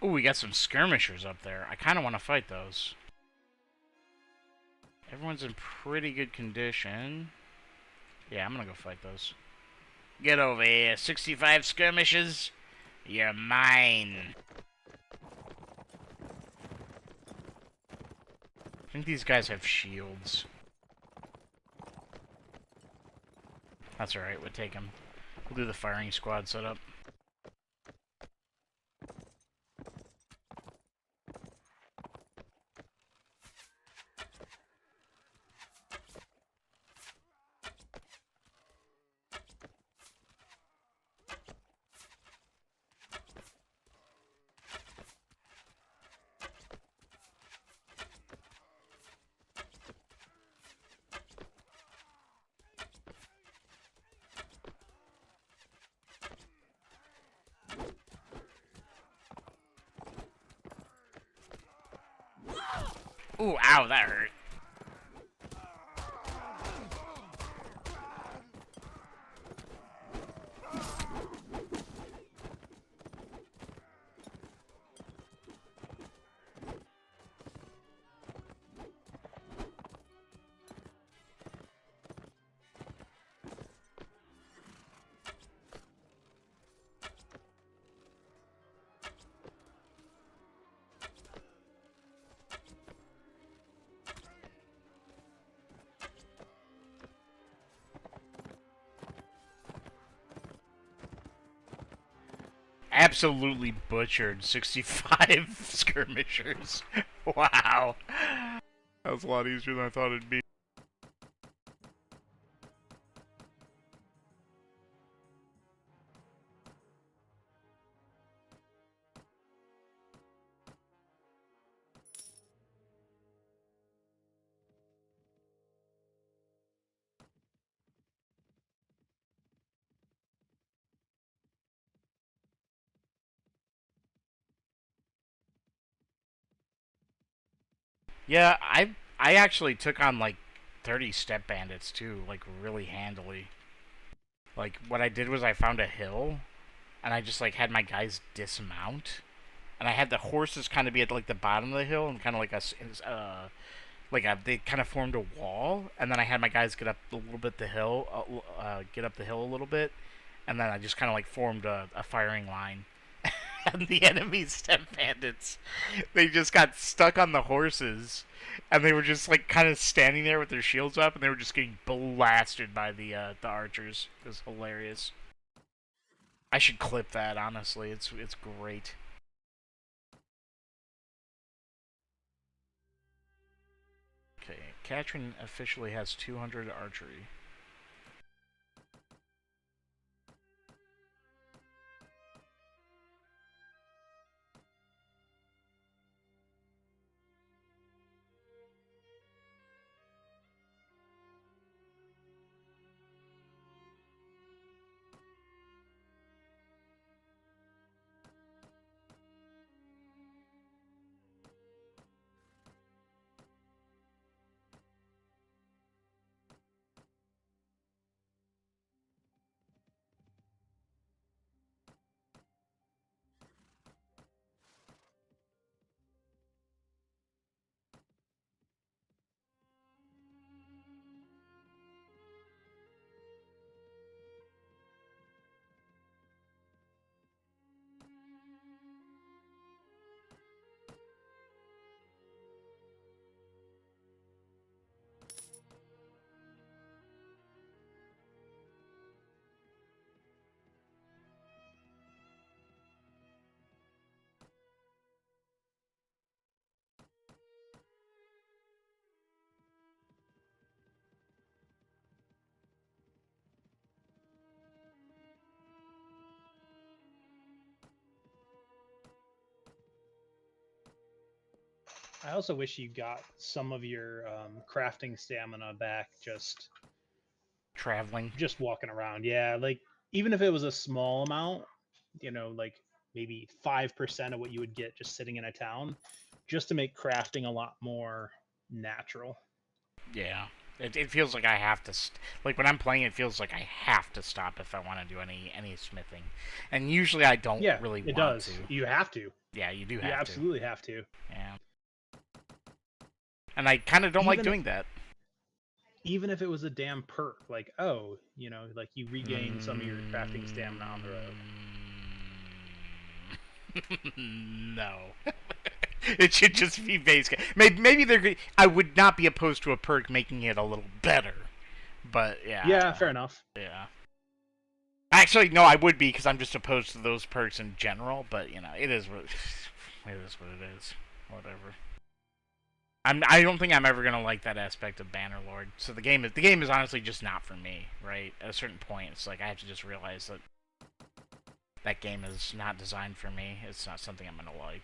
Ooh, we got some skirmishers up there. I kind of want to fight those. Everyone's in pretty good condition. Yeah, I'm gonna go fight those. Get over here, 65 skirmishers. You're mine. I think these guys have shields. That's alright, we'll take them. We'll do the firing squad setup. Ooh, ow, that hurt. Absolutely butchered 65 skirmishers. Wow. That was a lot easier than I thought it'd be. Yeah, I actually took on like 30 step bandits too, like really handily. Like what I did was I found a hill and I just like had my guys dismount and I had the horses kind of be at like the bottom of the hill and kind of like they kind of formed a wall, and then I had my guys get up a little bit the hill, get up the hill a little bit, and then I just kind of like formed a firing line. And the enemy step bandits, they just got stuck on the horses, and they were just like kind of standing there with their shields up, and they were just getting blasted by the archers. It was hilarious. I should clip that, honestly. It's great. Okay, Katrin officially has 200 archery. I also wish you got some of your crafting stamina back Traveling. just walking around. Yeah, like even if it was a small amount, like maybe 5% of what you would get just sitting in a town, just to make crafting a lot more natural. Yeah. It feels like I have to... like, when I'm playing, it feels like I have to stop if I want to do any smithing. And usually I don't Yeah, really it want does. to. You have to. Yeah, you do You have to. absolutely have to. Yeah. And I kind of don't like Even doing that. even if it was a damn perk, like like you regain some of your crafting stamina on the road. No. It should just be base. Maybe they're. I would not be opposed to a perk making it a little better, but yeah. Yeah, fair enough. Yeah. Actually, no, I would be because I'm just opposed to those perks in general. But it is what it is. What it is. Whatever. I don't think I'm ever gonna like that aspect of Bannerlord. So the game is honestly just not for me. Right. At a certain point, it's like I have to just realize that that game is not designed for me. It's not something I'm gonna like.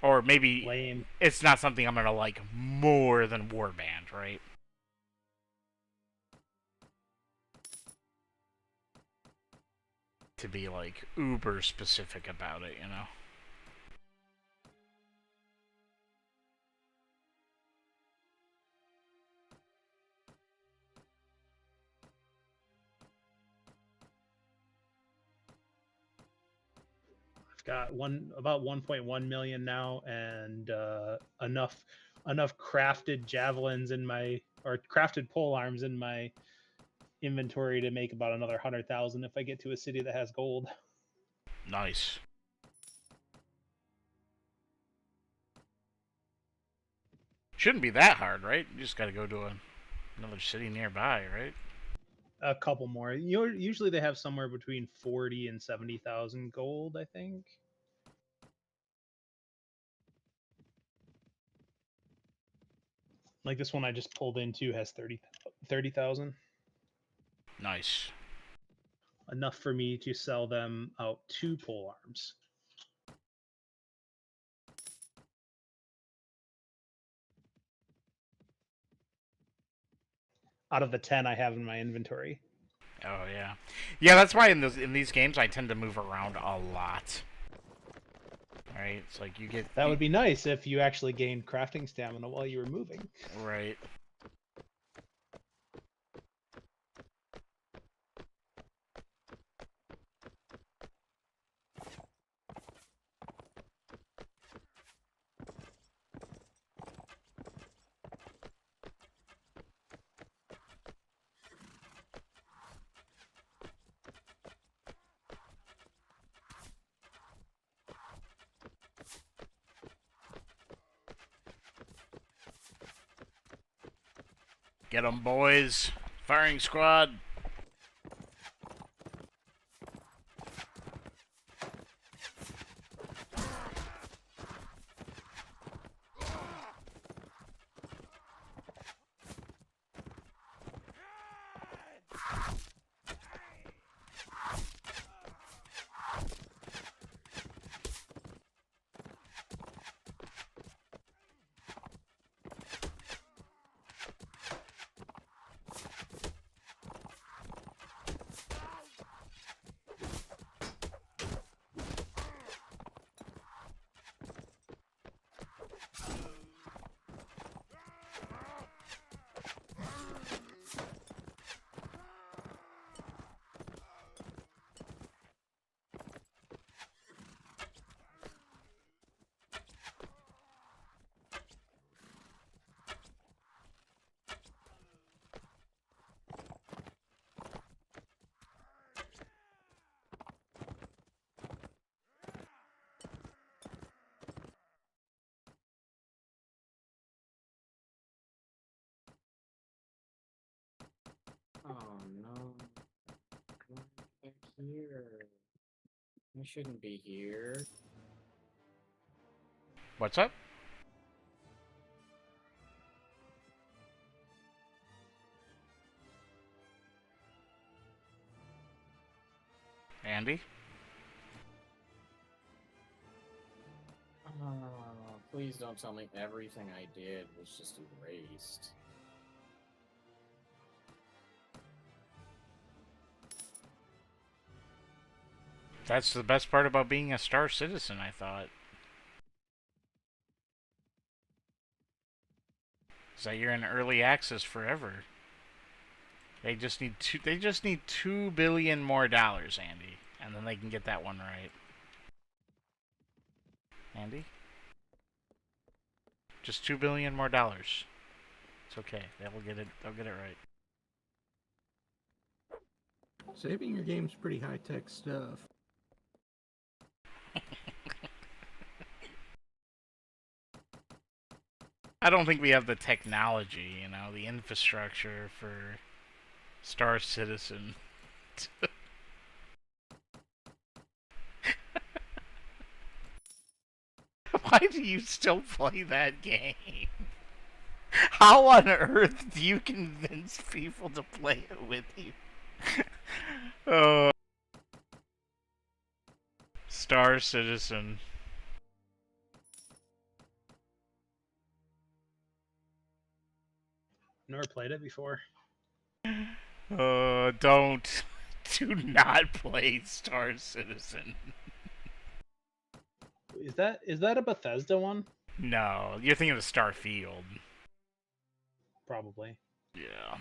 Or maybe Lame. it's not something I'm gonna like more than Warband, right? To be like uber specific about it. I've got about 1.1 million now, and enough crafted javelins or crafted pole arms in my inventory to make about another 100,000 if I get to a city that has gold. Nice. Shouldn't be that hard, right? You just gotta go to another city nearby, right? A couple more. Usually they have somewhere between 40 and 70,000 gold, I think. Like this one I just pulled into has 30,000. Nice. Enough for me to sell them out 2 pole arms. Out of the 10 I have in my inventory. Oh yeah, yeah. That's why in these games I tend to move around a lot. Right? It's like you get That would be nice if you actually gained crafting stamina while you were moving. right. Get 'em, boys! Firing squad! Oh no. Come back here. I shouldn't be here. What's up? Andy? Oh. Please don't tell me everything I did was just erased. That's the best part about being a Star Citizen, I thought. Is that you're in early access forever. They just need $2 billion more, Andy, and then they can get that one right. Andy? Just $2 billion more. It's okay. They'll get it right. Saving your game's pretty high-tech stuff. I don't think we have the technology, the infrastructure for Star Citizen. Why do you still play that game? How on earth do you convince people to play it with you? Oh. Star Citizen. Never played it before. Don't. Do not play Star Citizen. Is that a Bethesda one? No, you're thinking of Starfield. Probably. Yeah.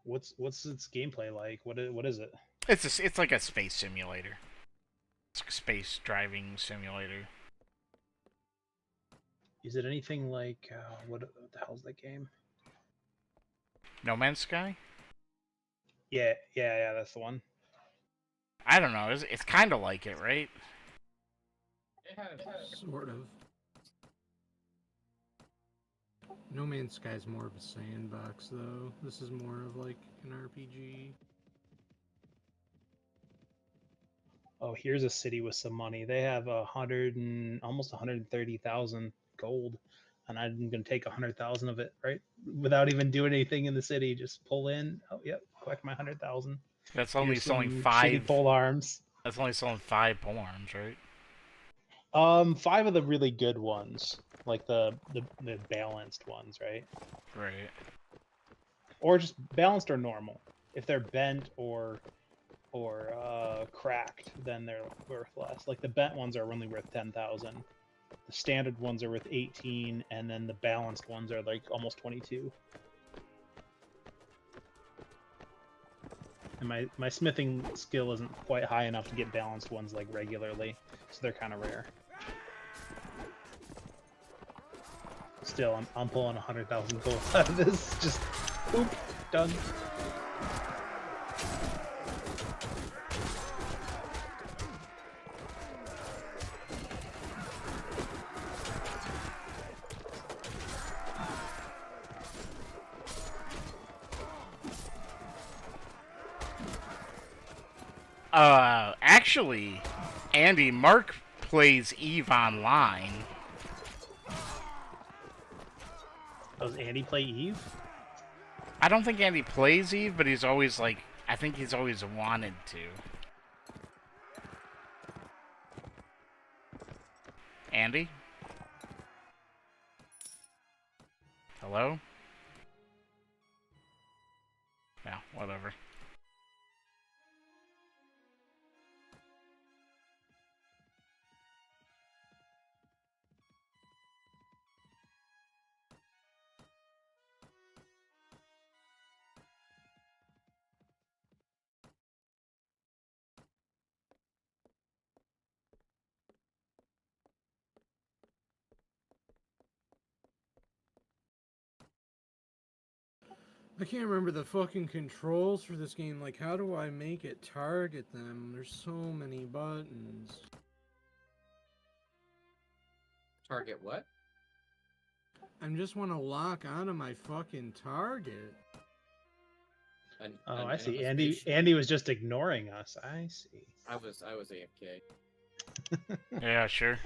What's its gameplay like? What is it? It's like a space simulator. It's a space driving simulator. Is it anything like what the hell's that game? No Man's Sky? Yeah, that's the one. I don't know. It's kind of like it, right? Sort of. No Man's Sky is more of a sandbox, though. This is more of like an RPG. Oh, here's a city with some money. They have almost 130,000 gold, and I'm gonna take 100,000 of it, right? Without even doing anything in the city, just pull in. Oh, yep, collect my 100,000. That's only Here's selling some 5 shitty pole arms. That's only selling 5 polearms, right? 5 of the really good ones, like the balanced ones, right? Right. Or just balanced or normal. If they're bent or cracked, then they're worth less. Like the bent ones are only worth 10,000. The standard ones are worth 18, and then the balanced ones are like almost 22. And my smithing skill isn't quite high enough to get balanced ones like regularly, so they're kind of rare. Still, I'm pulling 100,000 gold out of this. Just boop, done. Actually, Andy, Mark plays Eve online. Does Andy play Eve? I don't think Andy plays Eve, but he's always I think he's always wanted to. Andy? Hello? Yeah, whatever. I can't remember the fucking controls for this game. Like, how do I make it target them? There's so many buttons. Target what? I just want to lock onto my fucking target. I see. Andy was just ignoring us. I see. I was AFK. Yeah, sure.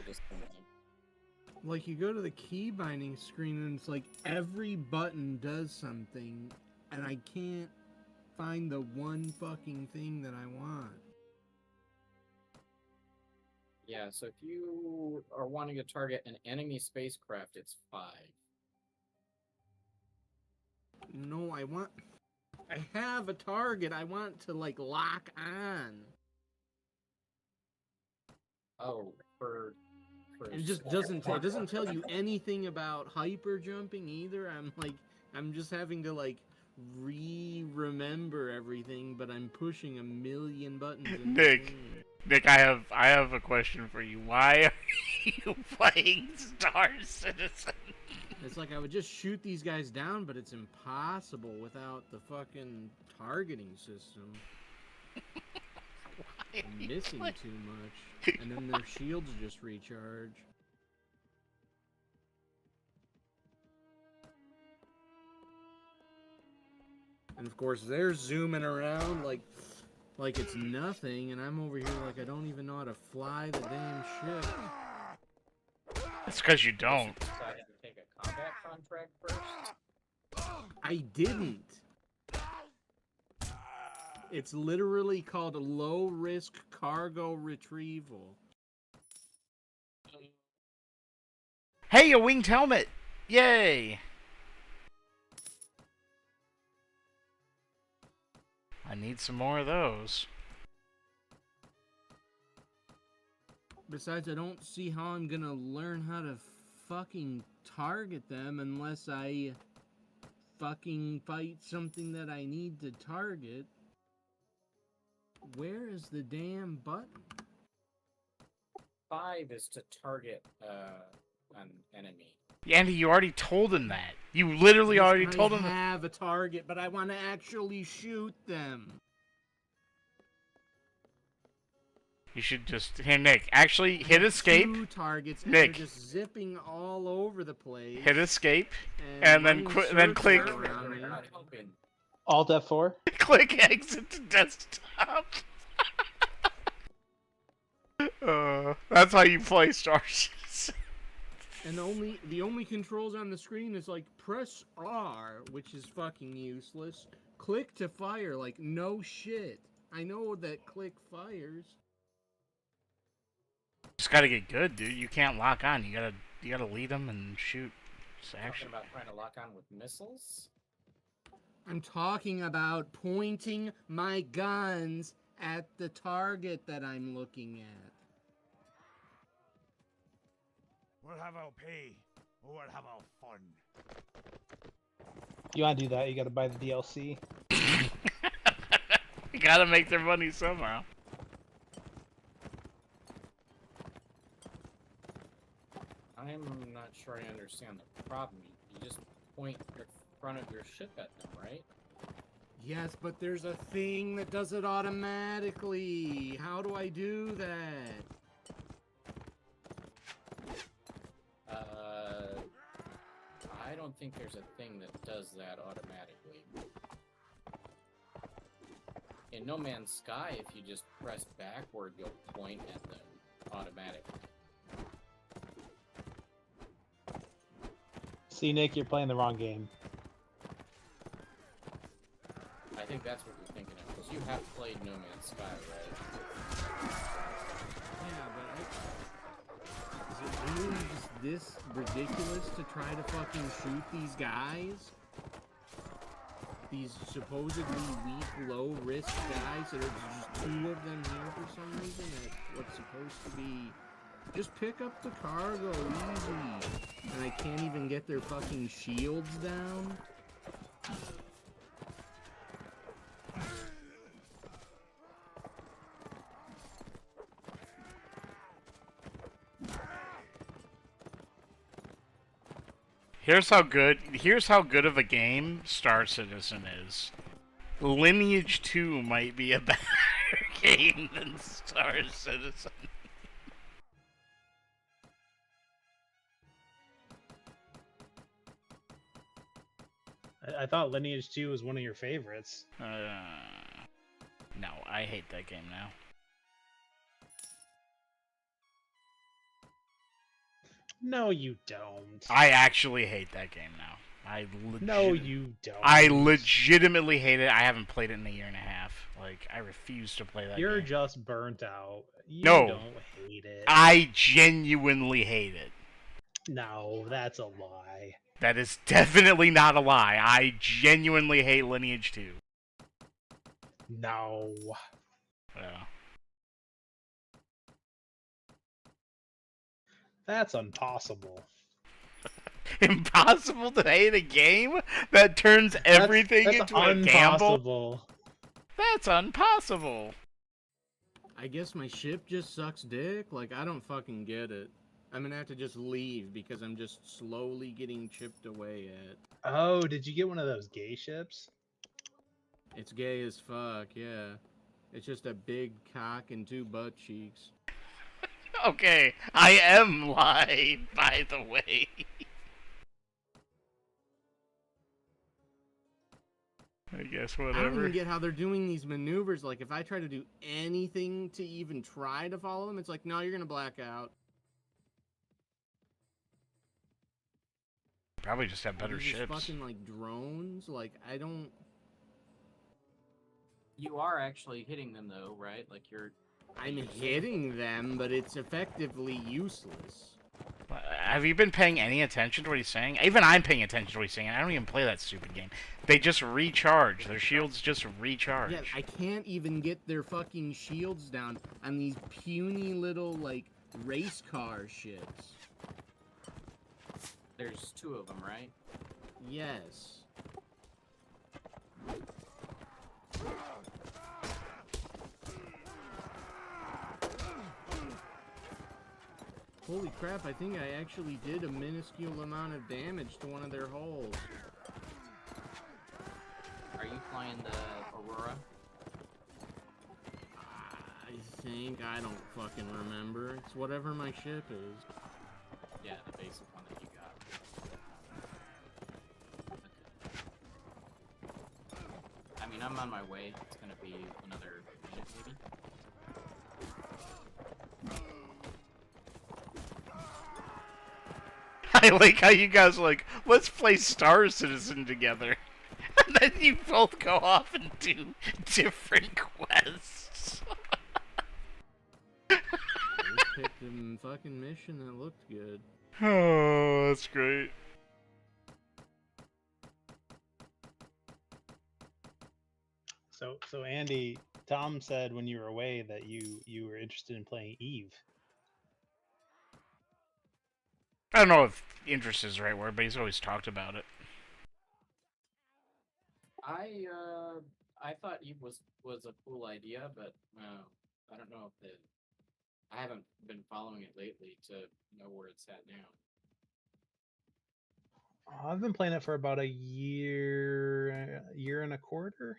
Like, you go to the key binding screen and it's like every button does something, and I can't find the one fucking thing that I want. Yeah, so if you are wanting to target an enemy spacecraft, it's 5. No, I have a target. I want to like lock on. Oh, for It just it doesn't tell you anything about hyper jumping either. I'm just having to like remember everything, but I'm pushing a million buttons. In Nick, I have a question for you. Why are you playing Star Citizen? It's like I would just shoot these guys down, but it's impossible without the fucking targeting system. I'm missing too much, and then their shields just recharge. And of course, they're zooming around like it's nothing, and I'm over here like I don't even know how to fly the damn ship. It's because you don't. decided to take a combat contract first. I didn't. It's literally called a low-risk cargo retrieval. Hey, a winged helmet! Yay! I need some more of those. Besides, I don't see how I'm gonna learn how to fucking target them unless I fucking fight something that I need to target. Where is the damn button? 5 is to target an enemy. Andy, you already told him that. You literally already told him I that. have a target, but I want to actually shoot them. You should just... Here, Nick, actually hit escape. 2 targets, and Nick. they're just zipping all over the place. Hit escape. And then click- Alt F4. Click exit to desktop. That's how you play Star Citizen. And the only controls on the screen is like press R, which is fucking useless. Click to fire, like no shit. I know that click fires. Just gotta get good, dude. You can't lock on. You gotta lead them and shoot. It's Talking actually... about trying to lock on with missiles? I'm talking about pointing my guns at the target that I'm looking at. We'll have our pay, or we'll have our fun. You want to do that? You got to buy the DLC. You gotta make their money somehow. I'm not sure I understand the problem. You just point the front of your ship at them, right? Yes, but there's a thing that does it automatically. How do I do that? I don't think there's a thing that does that automatically. In No Man's Sky, if you just press backward, you'll point at them automatically. See, Nick, you're playing the wrong game. I think that's what you're thinking of, because you have played No Man's Sky, right? Yeah, but is it really just this ridiculous to try to fucking shoot these guys? These supposedly weak, low-risk guys that are just 2 of them here for some reason at what's supposed to be... Just pick up the cargo, easy. And I can't even get their fucking shields down? Here's how good of a game Star Citizen is. Lineage 2 might be a better game than Star Citizen. I thought Lineage 2 was one of your favorites. No, I hate that game now. No, you don't. I actually hate that game now. No, you don't. I legitimately hate it. I haven't played it in a year and a half. Like, I refuse to play that You're game. just burnt out. You No. don't hate hate it. I genuinely hate it. No, that's a lie. That is definitely not a lie. I genuinely hate Lineage 2. No. Yeah. That's impossible. Impossible to hate a game that turns everything that's into a gamble? impossible. That's impossible. I guess my ship just sucks dick. Like, I don't fucking get it. I'm gonna have to just leave because I'm just slowly getting chipped away at. Oh, did you get one of those gay ships? It's gay as fuck, yeah. It's just a big cock and 2 butt cheeks. Okay, I am live, by the way. I guess whatever. I don't even get how they're doing these maneuvers. Like, if I try to do anything to even try to follow them, it's like, no, you're gonna black out. Probably just have better These ships. fucking, like, drones? Like, I don't... You are actually hitting them though, right? Like you're. I'm hitting them, but it's effectively useless. Have you been paying any attention to what he's saying? Even I'm paying attention to what he's saying. I don't even play that stupid game. They just recharge. Their shields just recharge. Yeah, I can't even get their fucking shields down on these puny little, like, race car shits. There's 2 of them, right? Yes. Holy crap, I think I actually did a minuscule amount of damage to one of their hulls. Are you flying the Aurora? I think, I don't fucking remember. It's whatever my ship is. Yeah, the basic one that you got. Okay. I mean, I'm on my way. It's gonna be another minute, maybe. I like how you guys are like, let's play Star Citizen together. And then you both go off and do different quests. I just picked a fucking mission that looked good. Oh, that's great. So Andy, Tom said when you were away that you were interested in playing Eve. I don't know if interest is the right word, but he's always talked about it. I thought Eve was a cool idea, but I don't know if I haven't been following it lately to know where it's at now. I've been playing it for about a year and a quarter.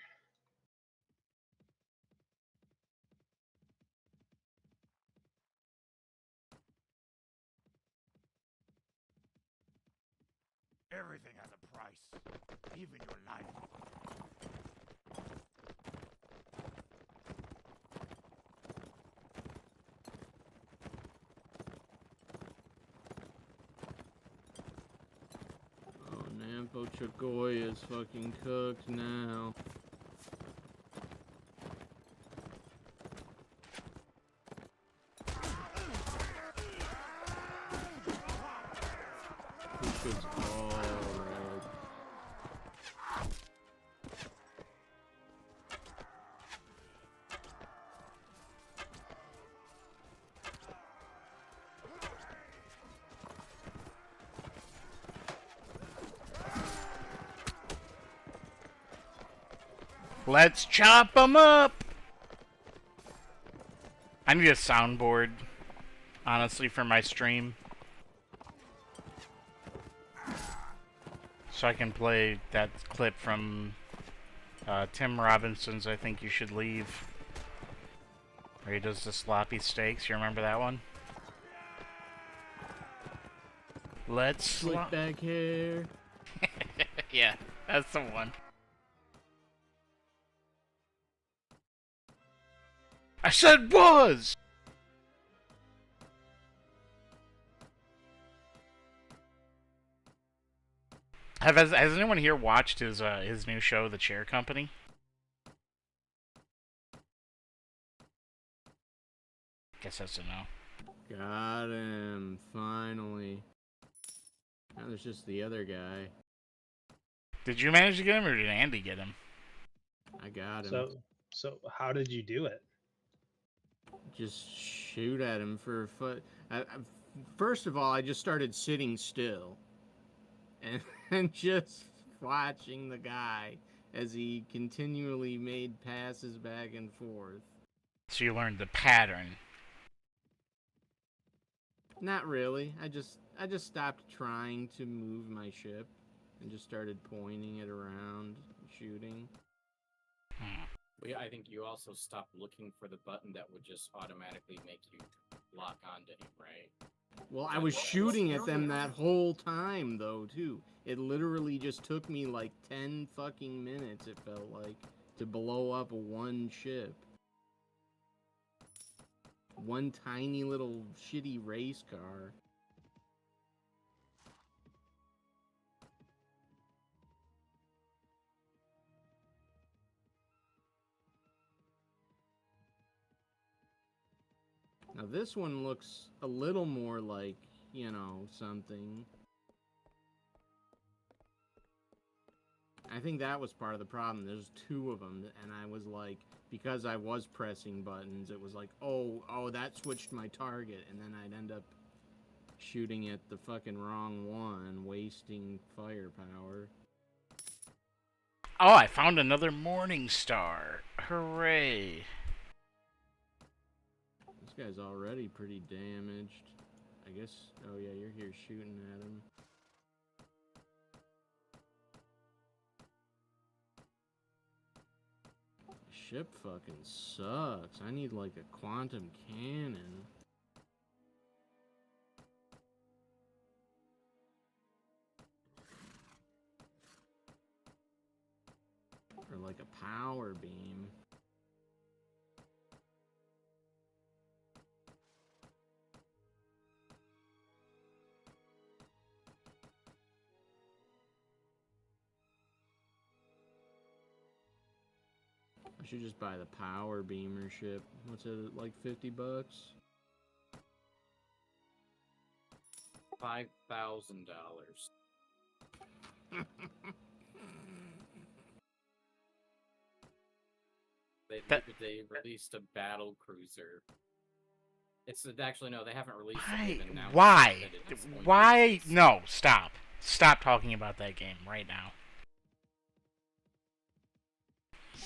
Everything has a price, even your life. Oh, Nampo Chagoy is fucking cooked now. This shit's all red. Let's chop them up! I need a soundboard, honestly, for my stream. So I can play that clip from Tim Robinson's I Think You Should Leave. Where he does the sloppy steaks. You remember that one? Let's Slick back hair. Yeah, that's the one. I said was! Has anyone here watched his new show, The Chair Company? Guess that's a no. Got him, finally. Now there's just the other guy. Did you manage to get him, or did Andy get him? I got him. So how did you do it? Just shoot at him for a foot. First of all, I just started sitting still. And just watching the guy as he continually made passes back and forth. So you learned the pattern. Not really. I just stopped trying to move my ship and just started pointing it around, shooting. Well, yeah, I think you also stopped looking for the button that would just automatically make you lock onto him, right? Well, I was shooting at them that whole time, though, too. It literally just took me like 10 fucking minutes, it felt like, to blow up one ship. One tiny little shitty race car. Now this one looks a little more like, you know, something. I think that was part of the problem. There's two of them, and I was like, because I was pressing buttons, it was like, oh, that switched my target, and then I'd end up shooting at the fucking wrong one, wasting firepower. Oh, I found another Morning Star. Hooray. This guy's already pretty damaged. I guess, oh yeah, you're here shooting at him. Ship fucking sucks. I need like a quantum cannon. Or like a power beam. I should just buy the power beamer ship. What's it, like $50? $5,000. They released a battle cruiser. It's actually no, they haven't released it even now. Why? Why? No, stop. Stop talking about that game right now.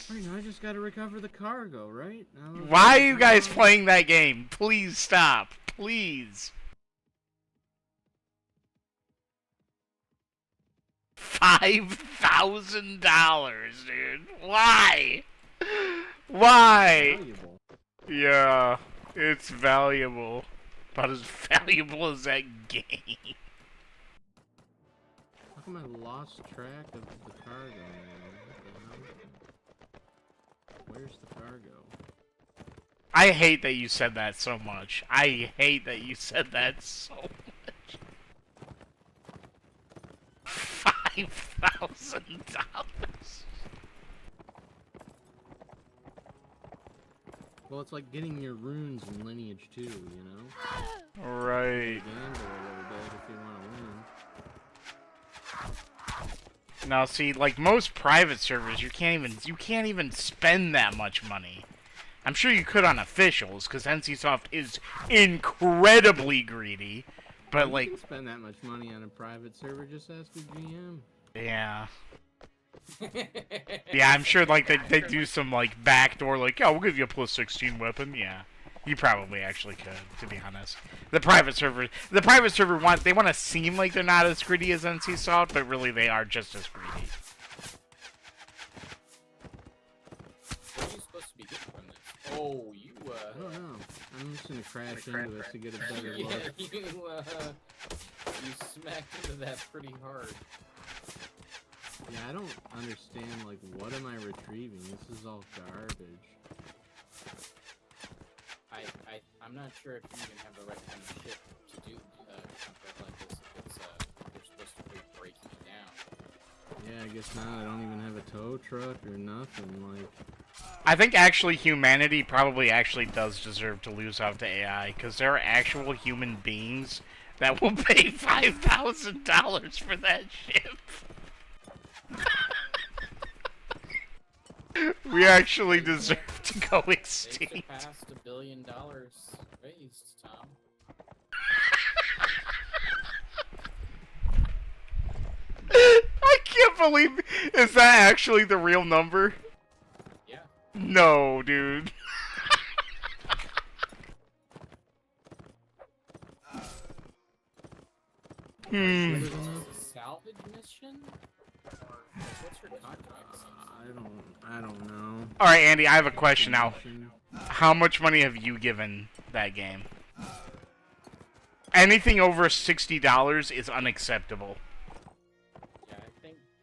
Right, now I just gotta recover the cargo, right? Why are you guys playing that game? Please stop. Please. $5,000, dude. Why? Why? Valuable. Yeah, it's valuable. About as valuable as that game. How come I lost track of the cargo now? What the hell? Where's the cargo? I hate that you said that so much. I hate that you said that so much. $5,000. Well, it's like getting your runes in Lineage 2, you know? Right. Gamble a little bit if you want to win. Now, see, like most private servers, you can't even spend that much money. I'm sure you could on officials, because NCSoft is incredibly greedy. But you like, can spend that much money on a private server, just ask the GM. yeah. Yeah, I'm sure like they do some like backdoor like, yeah, we'll give you a +16 weapon. Yeah, you probably actually could, to be honest. The private server want to seem like they're not as greedy as NCSoft, but really they are just as greedy. What are you supposed to be getting from this? Oh, you I don't know. I'm just gonna crash into it to get a better yeah, look. you smacked into that pretty hard. Yeah, I don't understand, like, what am I retrieving? This is all garbage. I'm not sure if you even have the right kind of ship to do something like this. It's you're supposed to be breaking it down. Yeah, I guess not. I don't even have a tow truck or nothing, like... I think actually humanity probably actually does deserve to lose out to AI, because there are actual human beings that will pay $5,000 for that ship. We actually deserve to go They extinct. surpassed $1 billion raised, Tom. I can't believe... Is that actually the real number? Yeah. No, dude. Hmm. Good enough? Salvage mission? What's your contract? I don't know. Alright, Andy, I have a question now. Mission. How much money have you given that game? Anything over $60 is unacceptable. Yeah,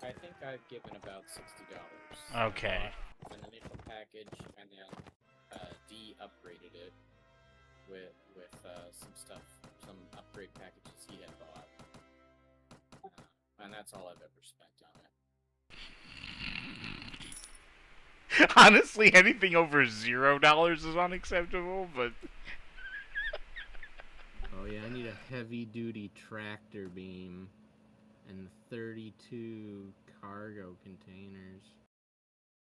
I think I've given about $60. Okay. I bought an initial package and then upgraded it with some stuff, some upgrade packages he had bought, and that's all I've ever spent on it. Honestly, anything over $0 is unacceptable, but... Oh yeah, I need a heavy-duty tractor beam and 32 cargo containers.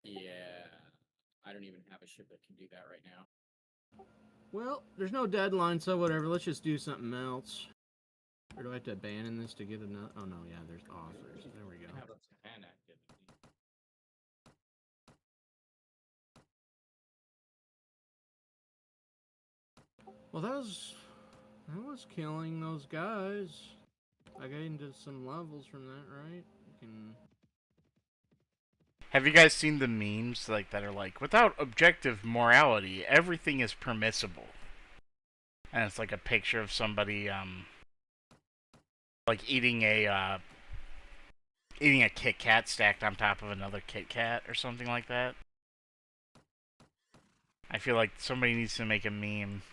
Yeah, I don't even have a ship that can do that right now. Well, there's no deadline, so whatever. Let's just do something else. Or do I have to abandon this to get another? Oh no, yeah, there's offers. There we go. I have a fan activity. Well, that was killing those guys. I got into some levels from that, right? You can. Have you guys seen the memes like that are like, without objective morality, everything is permissible? And it's like a picture of somebody, like eating a Kit Kat stacked on top of another Kit Kat or something like that. I feel like somebody needs to make a meme,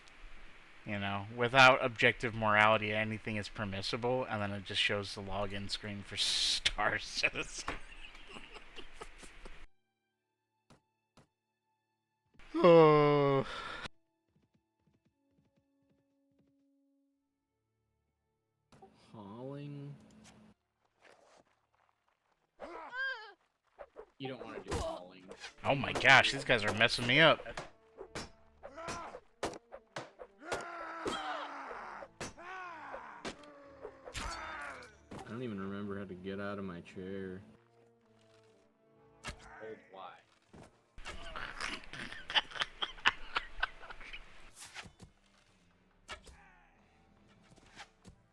you know, without objective morality, anything is permissible, and then it just shows the login screen for Star Citizen. Oh. Hauling. You don't want to do hauling. Oh my gosh, these guys are messing me up. I don't even remember how to get out of my chair. Hold Y.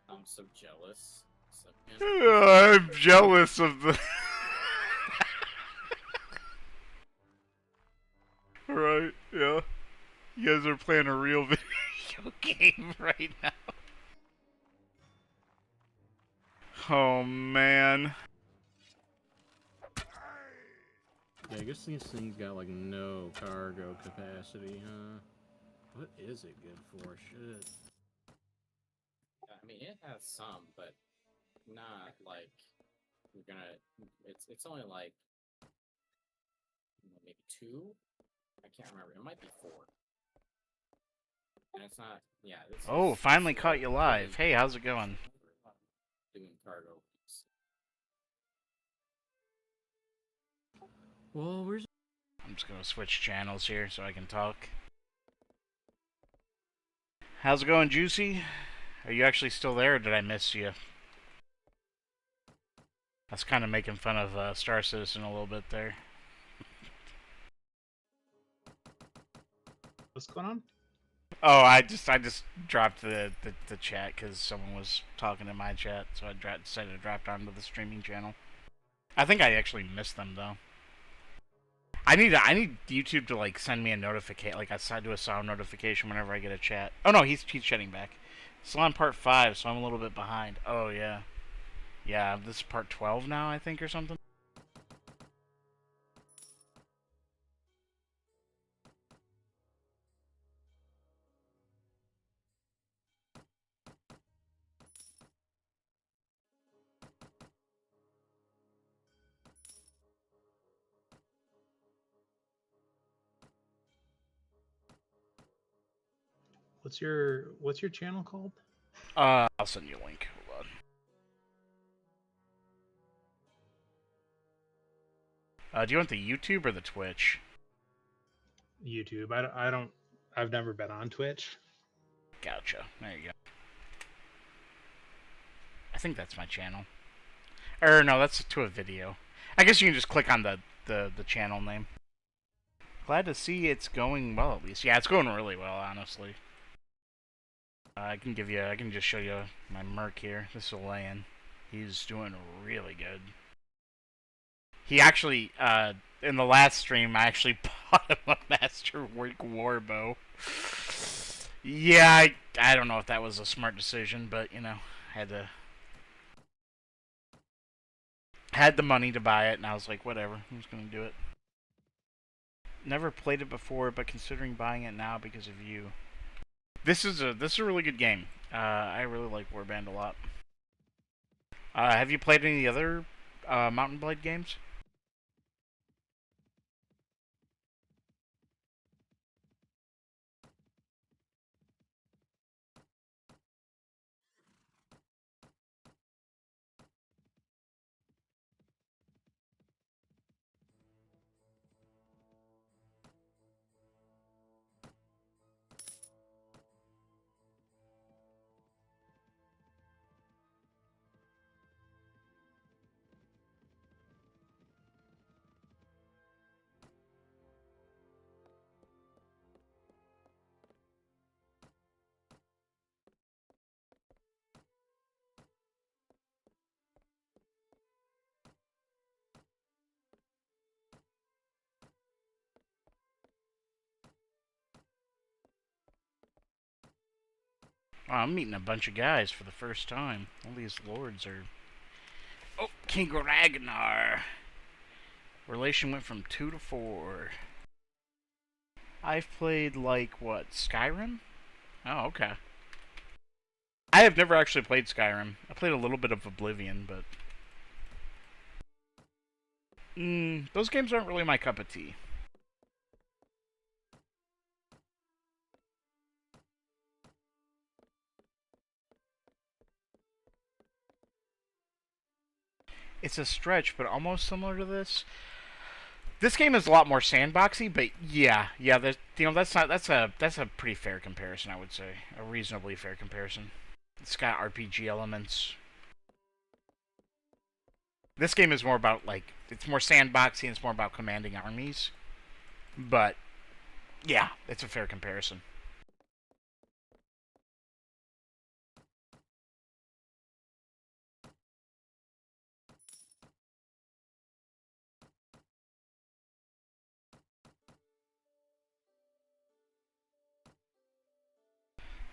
I'm so jealous. So, I'm jealous of the... Right, yeah. You guys are playing a real video game right now. Oh, man. Yeah, I guess these things got like no cargo capacity, huh? What is it good for? Shit. I mean, it has some, but not like we're gonna. It's only like maybe 2. I can't remember. It might be 4. And it's not. Yeah. Oh, finally caught you live. Hey, how's it going? Doing cargo. Well, where's... I'm just gonna switch channels here so I can talk. How's it going, Juicy? Are you actually still there, or did I miss you? I was kind of making fun of Star Citizen a little bit there. What's going on? Oh, I just dropped the chat because someone was talking in my chat, so I decided to drop down to the streaming channel. I think I actually missed them though. I need YouTube to like send me a notification, like I do a sound notification whenever I get a chat. Oh no, he's chatting back. Still on part 5, so I'm a little bit behind. Oh yeah, yeah. This is part 12 now, I think, or something. What's your channel called? I'll send you a link. Hold on. Do you want the YouTube or the Twitch? YouTube. I've never been on Twitch. Gotcha. There you go. I think that's my channel. Or no, that's to a video. I guess you can just click on the channel name. Glad to see it's going well, at least. Yeah, it's going really well, honestly. I can just show you my merc here. This is Layan. He's doing really good. He actually, in the last stream, I actually bought him a Masterwork Warbow. Yeah, I don't know if that was a smart decision, but, you know, had the money to buy it, and I was like, whatever, I'm just gonna do it. Never played it before, but considering buying it now because of you. This is a really good game. I really like Warband a lot. Have you played any other Mountain Blade games? Oh, I'm meeting a bunch of guys for the first time. All these lords are... Oh, King Ragnar! Relation went from 2 to 4. I've played, like, what, Skyrim? Oh, okay. I have never actually played Skyrim. I played a little bit of Oblivion, but... those games aren't really my cup of tea. It's a stretch, but almost similar to this. This game is a lot more sandboxy, but yeah, that's a pretty fair comparison, I would say, a reasonably fair comparison. It's got RPG elements. This game is more about, like, it's more sandboxy and it's more about commanding armies, but yeah, it's a fair comparison.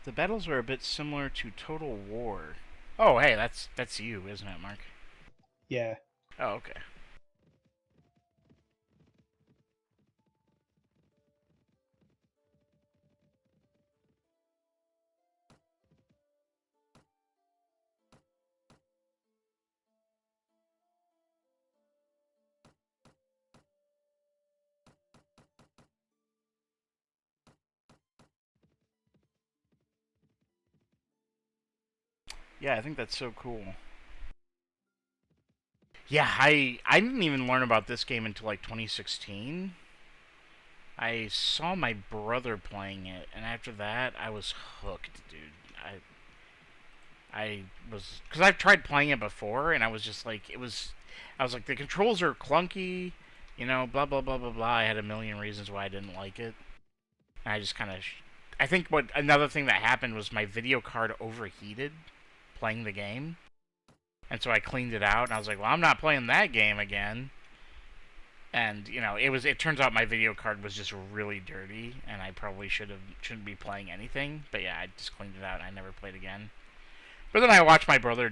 The battles are a bit similar to Total War. Oh, hey, that's you, isn't it, Mark? Yeah. Oh, okay. Yeah, I think that's so cool. Yeah, I didn't even learn about this game until like 2016. I saw my brother playing it, and after that, I was hooked, dude. I was, because I've tried playing it before, and I was just like, I was like, the controls are clunky, you know, blah blah blah blah blah. I had a million reasons why I didn't like it. And I just kind of, I think another thing that happened was my video card overheated playing the game. And so I cleaned it out, and I was like, well, I'm not playing that game again. And, you know, it turns out my video card was just really dirty, and I probably shouldn't be playing anything. But yeah, I just cleaned it out, and I never played again. But then I watched my brother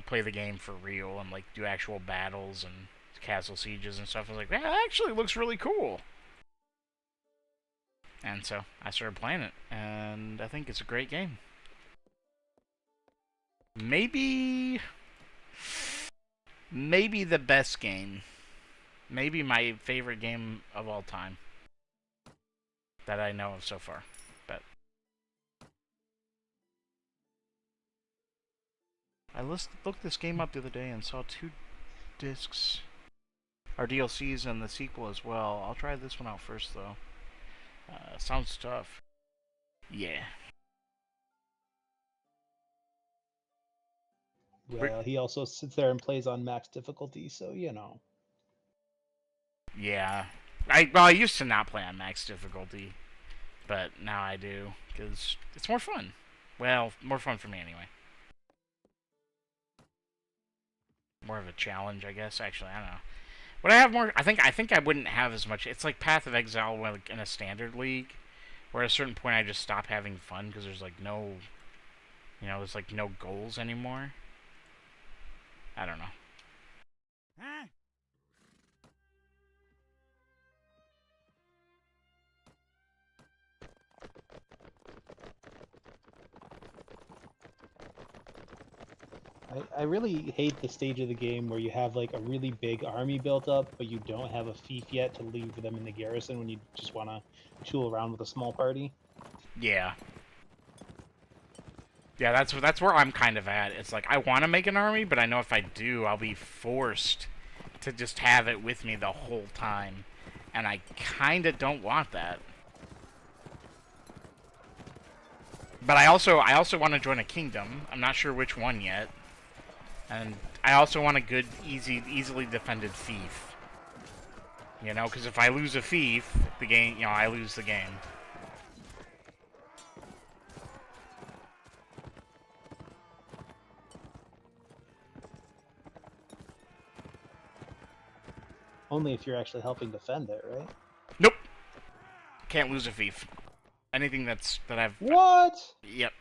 play the game for real, and, like, do actual battles and castle sieges and stuff. I was like, that actually looks really cool. And so I started playing it, and I think it's a great game. Maybe the best game. Maybe my favorite game of all time that I know of so far. But I looked this game up the other day and saw 2 discs, or DLCs, and the sequel as well. I'll try this one out first, though. Sounds tough. Yeah. Well, he also sits there and plays on max difficulty, so you know. Yeah. I used to not play on max difficulty, but now I do, because it's more fun. Well, more fun for me anyway. More of a challenge, I guess. Actually, I don't know. Would I have more? I think I wouldn't have as much. It's like Path of Exile, like in a standard league, where at a certain point I just stop having fun because there's like no, there's like no goals anymore. I don't know. Huh? I really hate the stage of the game where you have like a really big army built up, but you don't have a fief yet to leave them in the garrison when you just want to tool around with a small party. Yeah. Yeah, that's where I'm kind of at. It's like I want to make an army, but I know if I do, I'll be forced to just have it with me the whole time, and I kind of don't want that. But I also want to join a kingdom. I'm not sure which one yet. And I also want a good, easily defended fief. Because if I lose a fief, the game, I lose the game. Only if you're actually helping defend it, right? Nope. Can't lose a fief. Anything that I've... What? Yep.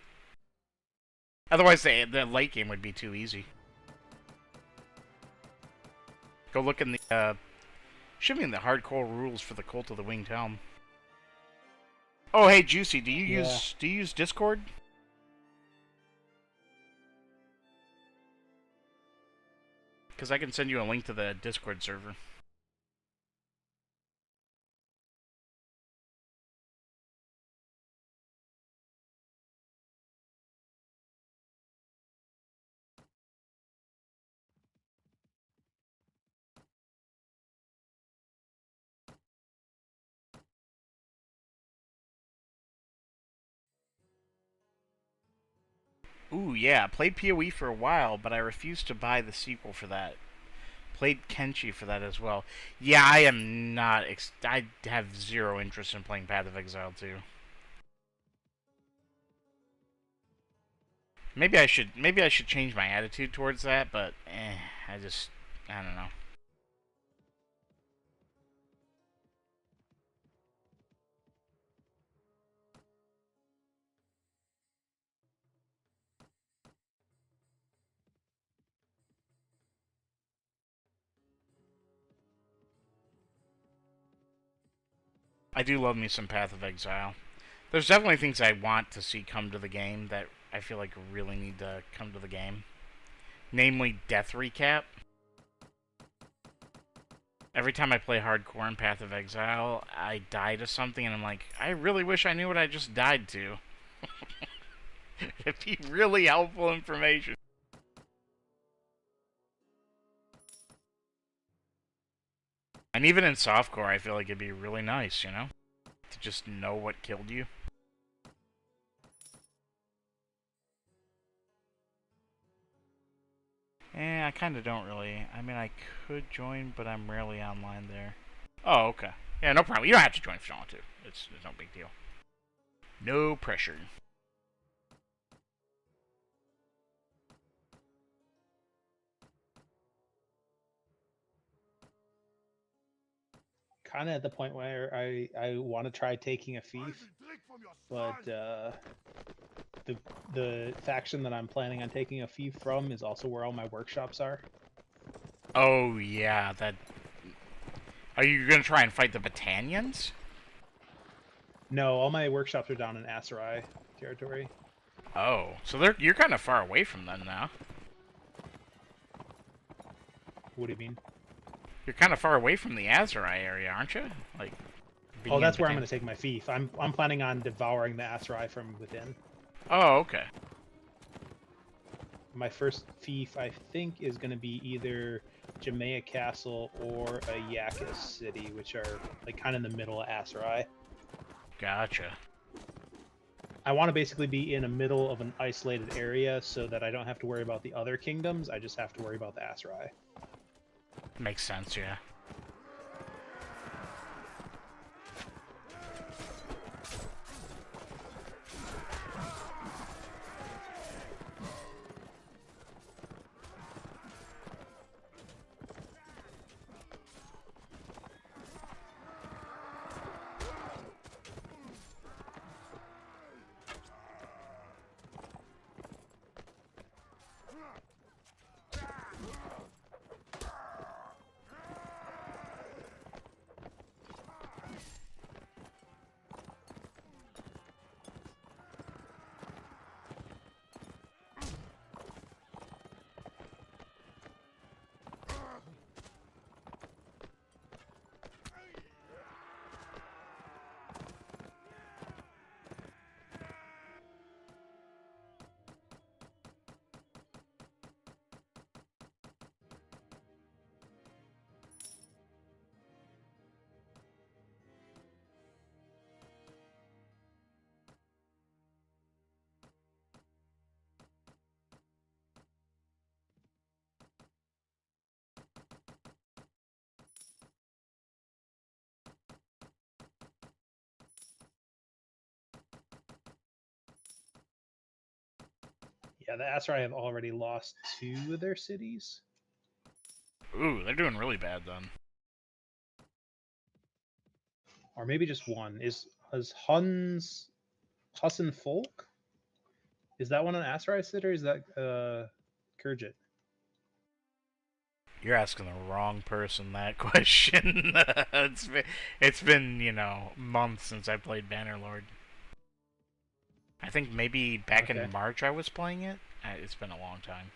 Otherwise, the late game would be too easy. Go look in the, should be in the hardcore rules for the Cult of the Winged Helm. Oh, hey, Juicy, do you use Discord? Because I can send you a link to the Discord server. Ooh, yeah, played PoE for a while, but I refused to buy the sequel for that. Played Kenshi for that as well. Yeah, I am not... I have zero interest in playing Path of Exile 2. Maybe I should change my attitude towards that, but I don't know. I do love me some Path of Exile. There's definitely things I want to see come to the game that I feel like really need to come to the game. Namely, Death Recap. Every time I play hardcore in Path of Exile, I die to something and I'm like, I really wish I knew what I just died to. It'd be really helpful information. And even in softcore, I feel like it'd be really nice, to just know what killed you. I kind of don't really. I mean, I could join, but I'm rarely online there. Oh, okay. Yeah, no problem. You don't have to join if you don't want to. It's no big deal. No pressure. Kind of at the point where I want to try taking a fief, but the faction that I'm planning on taking a fief from is also where all my workshops are. Oh yeah, that. Are you gonna try and fight the Battanians? No, all my workshops are down in Aserai territory. Oh, so you're kind of far away from them now. What do you mean? You're kind of far away from the Aserai area, aren't you? Like. Oh, that's where I'm going to take my fief. I'm planning on devouring the Aserai from within. Oh, okay. my first fief, I think, is going to be either Jamea Castle or a Yakis city, which are like kind of in the middle of Asarai. Gotcha. I want to basically be in the middle of an isolated area so that I don't have to worry about the other kingdoms. I just have to worry about the Asarai. Makes sense, yeah. Yeah, the Asarai have already lost 2 of their cities. Ooh, they're doing really bad then. Or maybe just 1. Is Hassan Folk? Is that one an Asarai city, or is that Kurjit? You're asking the wrong person that question. It's been, you know, months since I played Bannerlord. I think maybe back Okay. in March I was playing it. It's been a long time.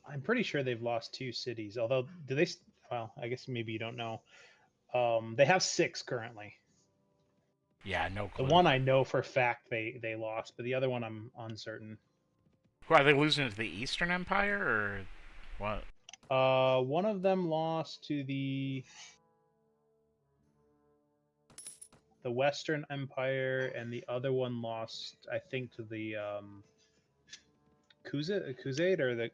I'm pretty sure they've lost 2 cities. Although, do they? Well, I guess maybe you don't know. They have 6 currently. Yeah, no The clue. one I know for a fact they lost, but the other one I'm uncertain. Who, are they losing to the Eastern Empire, or what? One of them lost to the Western Empire, and the other one lost, I think, to the Khuzait, or the,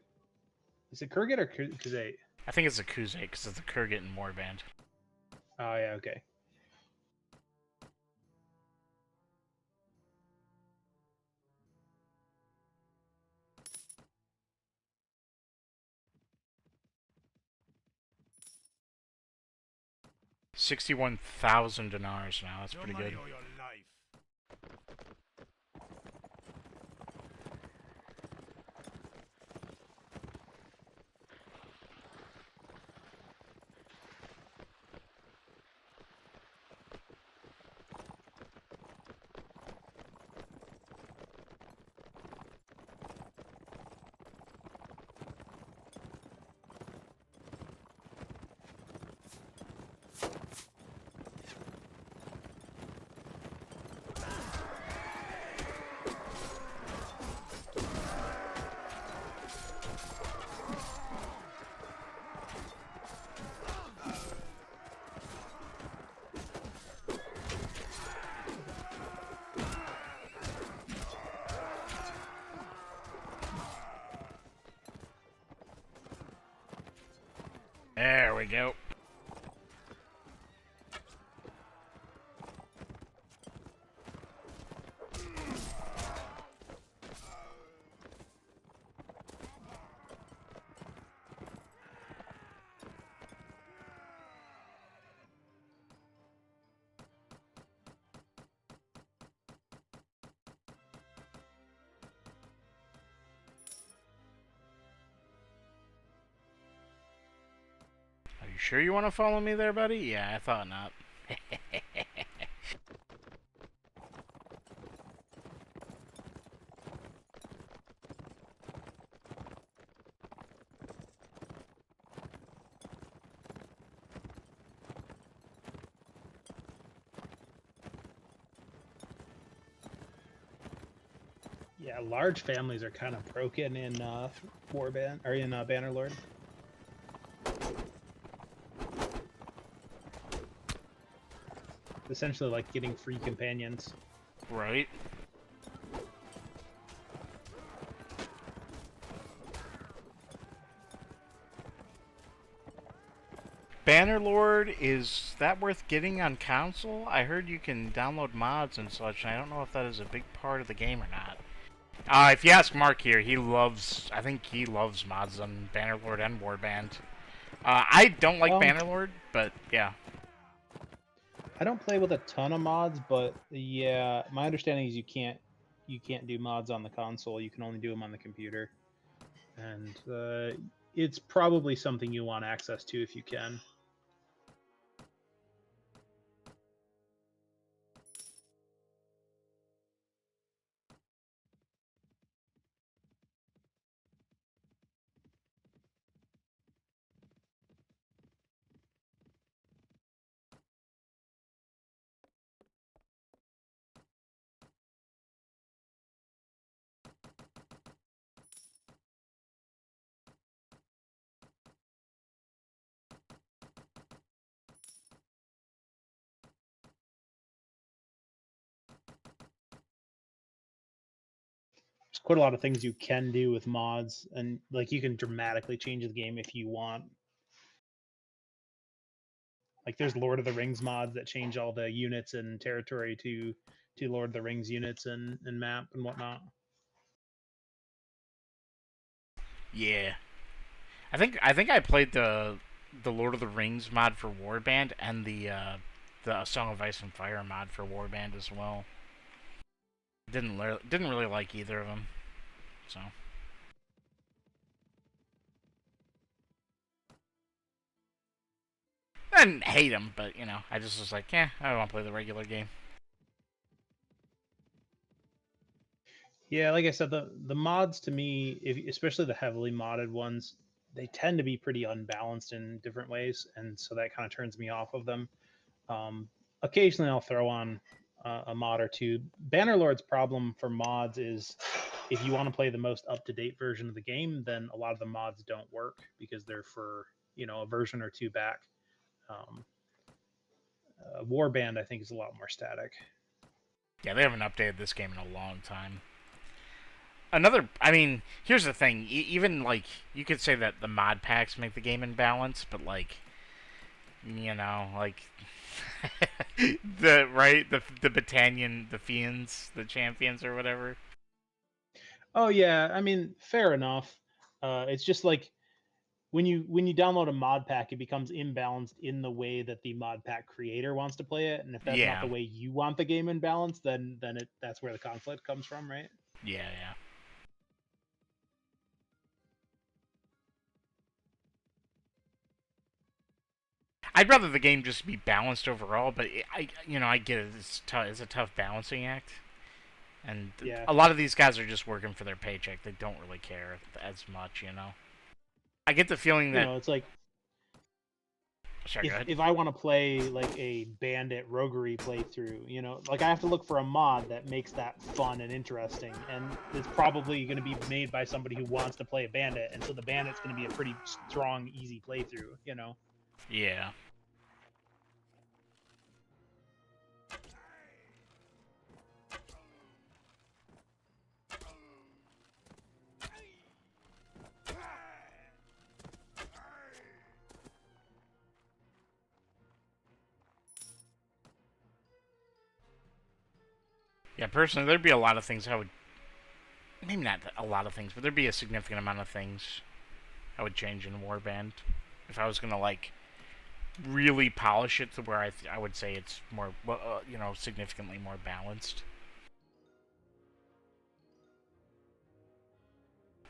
is it Kurgit or Khuzait? I think it's a Khuzait, because it's a Kurgit and Warband. Oh yeah, okay. $61,000 now. That's Your pretty money good. or your life. There we go. Are you sure you want to follow me there, buddy? Yeah, I thought not. Yeah, large families are kind of broken in Warband or in Bannerlord. Essentially, like getting free companions. Right. Bannerlord, is that worth getting on console? I heard you can download mods and such, and I don't know if that is a big part of the game or not. If you ask Mark here, I think he loves mods on Bannerlord and Warband. I don't like Bannerlord, but yeah. I don't play with a ton of mods, but yeah, my understanding is you can't do mods on the console. You can only do them on the computer, and it's probably something you want access to if you can. There's quite a lot of things you can do with mods, and like you can dramatically change the game if you want. Like there's Lord of the Rings mods that change all the units and territory to Lord of the Rings units and map and whatnot. Yeah. I think I played the Lord of the Rings mod for Warband and the Song of Ice and Fire mod for Warband as well. Didn't really like either of them. So I didn't hate them, but you know, I just was like, yeah, I don't want to play the regular game. Yeah, like I said, the mods to me, especially the heavily modded ones, they tend to be pretty unbalanced in different ways, and so that kind of turns me off of them. Occasionally, I'll throw on a mod or two. Bannerlord's problem for mods is if you want to play the most up-to-date version of the game, then a lot of the mods don't work because they're for a version or two back. Warband, I think, is a lot more static. Yeah, they haven't updated this game in a long time. Here's the thing. Even, like, you could say that the mod packs make the game imbalanced, but, like, you know, like, the Battanian, the Fiends, the Champions, or whatever. Oh, yeah, I mean, fair enough. It's just like, when you download a mod pack, it becomes imbalanced in the way that the mod pack creator wants to play it, and if that's not Yeah. the way you want the game imbalanced, then that's where the conflict comes from, right? Yeah, yeah. I'd rather the game just be balanced overall, but I get it. It's a tough balancing act, and Yeah. a lot of these guys are just working for their paycheck. They don't really care as much, you know. I get the feeling that It's like, sorry, go ahead. if I want to play like a bandit roguery playthrough, like I have to look for a mod that makes that fun and interesting, and it's probably going to be made by somebody who wants to play a bandit, and so the bandit's going to be a pretty strong, easy playthrough. Yeah. Yeah, personally, there'd be a lot of things I would... Maybe not a lot of things, but there'd be a significant amount of things I would change in Warband. If I was going to, like, really polish it to where I would say it's more, significantly more balanced.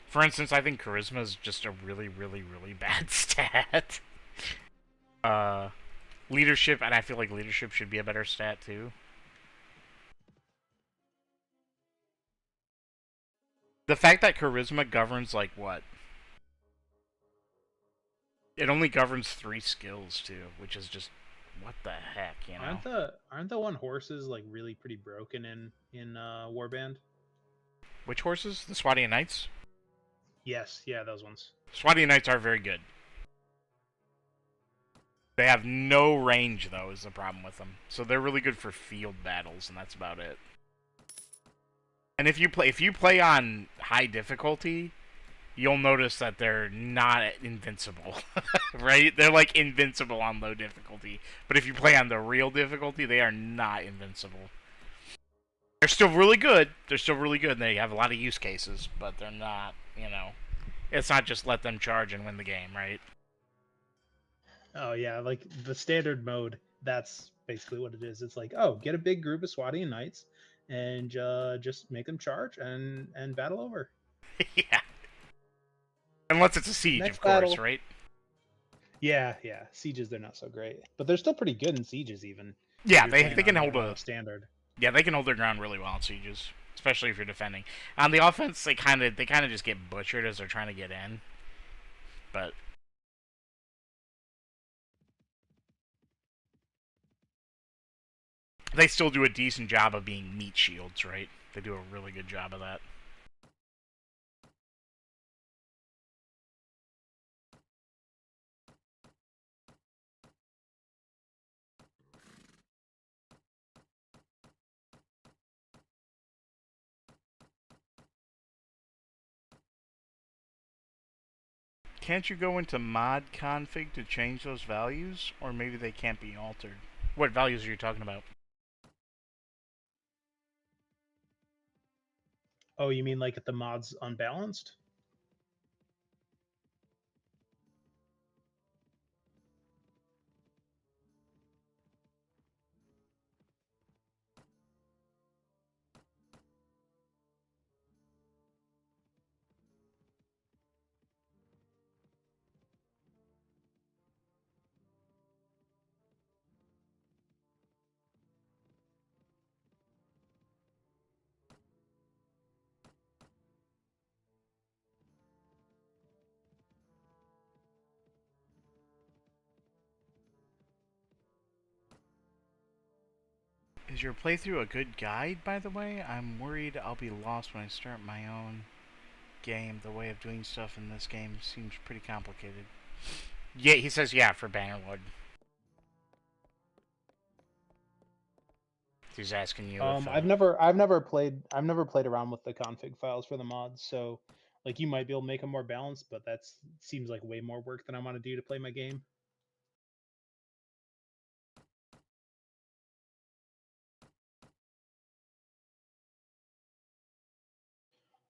For instance, I think Charisma is just a really, really, really bad stat. Leadership, and I feel like Leadership should be a better stat, too. The fact that Charisma governs, like, what? It only governs 3 skills, too, which is just... What the heck, you know? Aren't the one horses like really pretty broken in Warband? Which horses? The Swadian Knights? Yes, yeah, those ones. Swadian Knights are very good. They have no range, though, is the problem with them. So they're really good for field battles, and that's about it. And if you play on high difficulty, you'll notice that they're not invincible, right? They're like invincible on low difficulty. But if you play on the real difficulty, they are not invincible. They're still really good. They're still really good, and they have a lot of use cases, but they're not, it's not just let them charge and win the game, right? Oh yeah, like the standard mode. That's basically what it is. It's like, oh, get a big group of Swadian knights, and just make them charge and battle over. Yeah. Unless it's a siege, Next of course, battle. right? Yeah, yeah. Sieges, they're not so great, but they're still pretty good in sieges, even. Yeah, If they you're can playing hold on, a standard. Yeah, they can hold their ground really well in sieges, especially if you're defending. On the offense, they kind of just get butchered as they're trying to get in. But they still do a decent job of being meat shields, right? They do a really good job of that. Can't you go into mod config to change those values? Or maybe they can't be altered. What values are you talking about? Oh, you mean like if the mod's unbalanced? Is your playthrough a good guide, by the way? I'm worried I'll be lost when I start my own game. The way of doing stuff in this game seems pretty complicated. Yeah, he says yeah for Bannerlord. He's asking you if... I've never played around with the config files for the mods, so like you might be able to make them more balanced, but that seems like way more work than I want to do to play my game.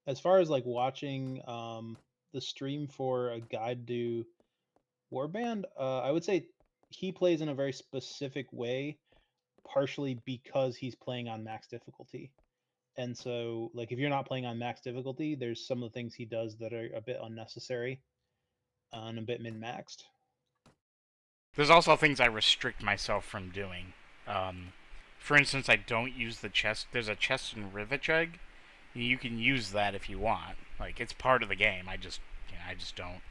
As far as like watching the stream for a guide to Warband, I would say he plays in a very specific way, partially because he's playing on max difficulty. And so, like, if you're not playing on max difficulty, there's some of the things he does that are a bit unnecessary and a bit min-maxed. There's also things I restrict myself from doing. For instance, I don't use the chest. There's a chest in Rivacheg. You can use that if you want. Like, it's part of the game. I just don't.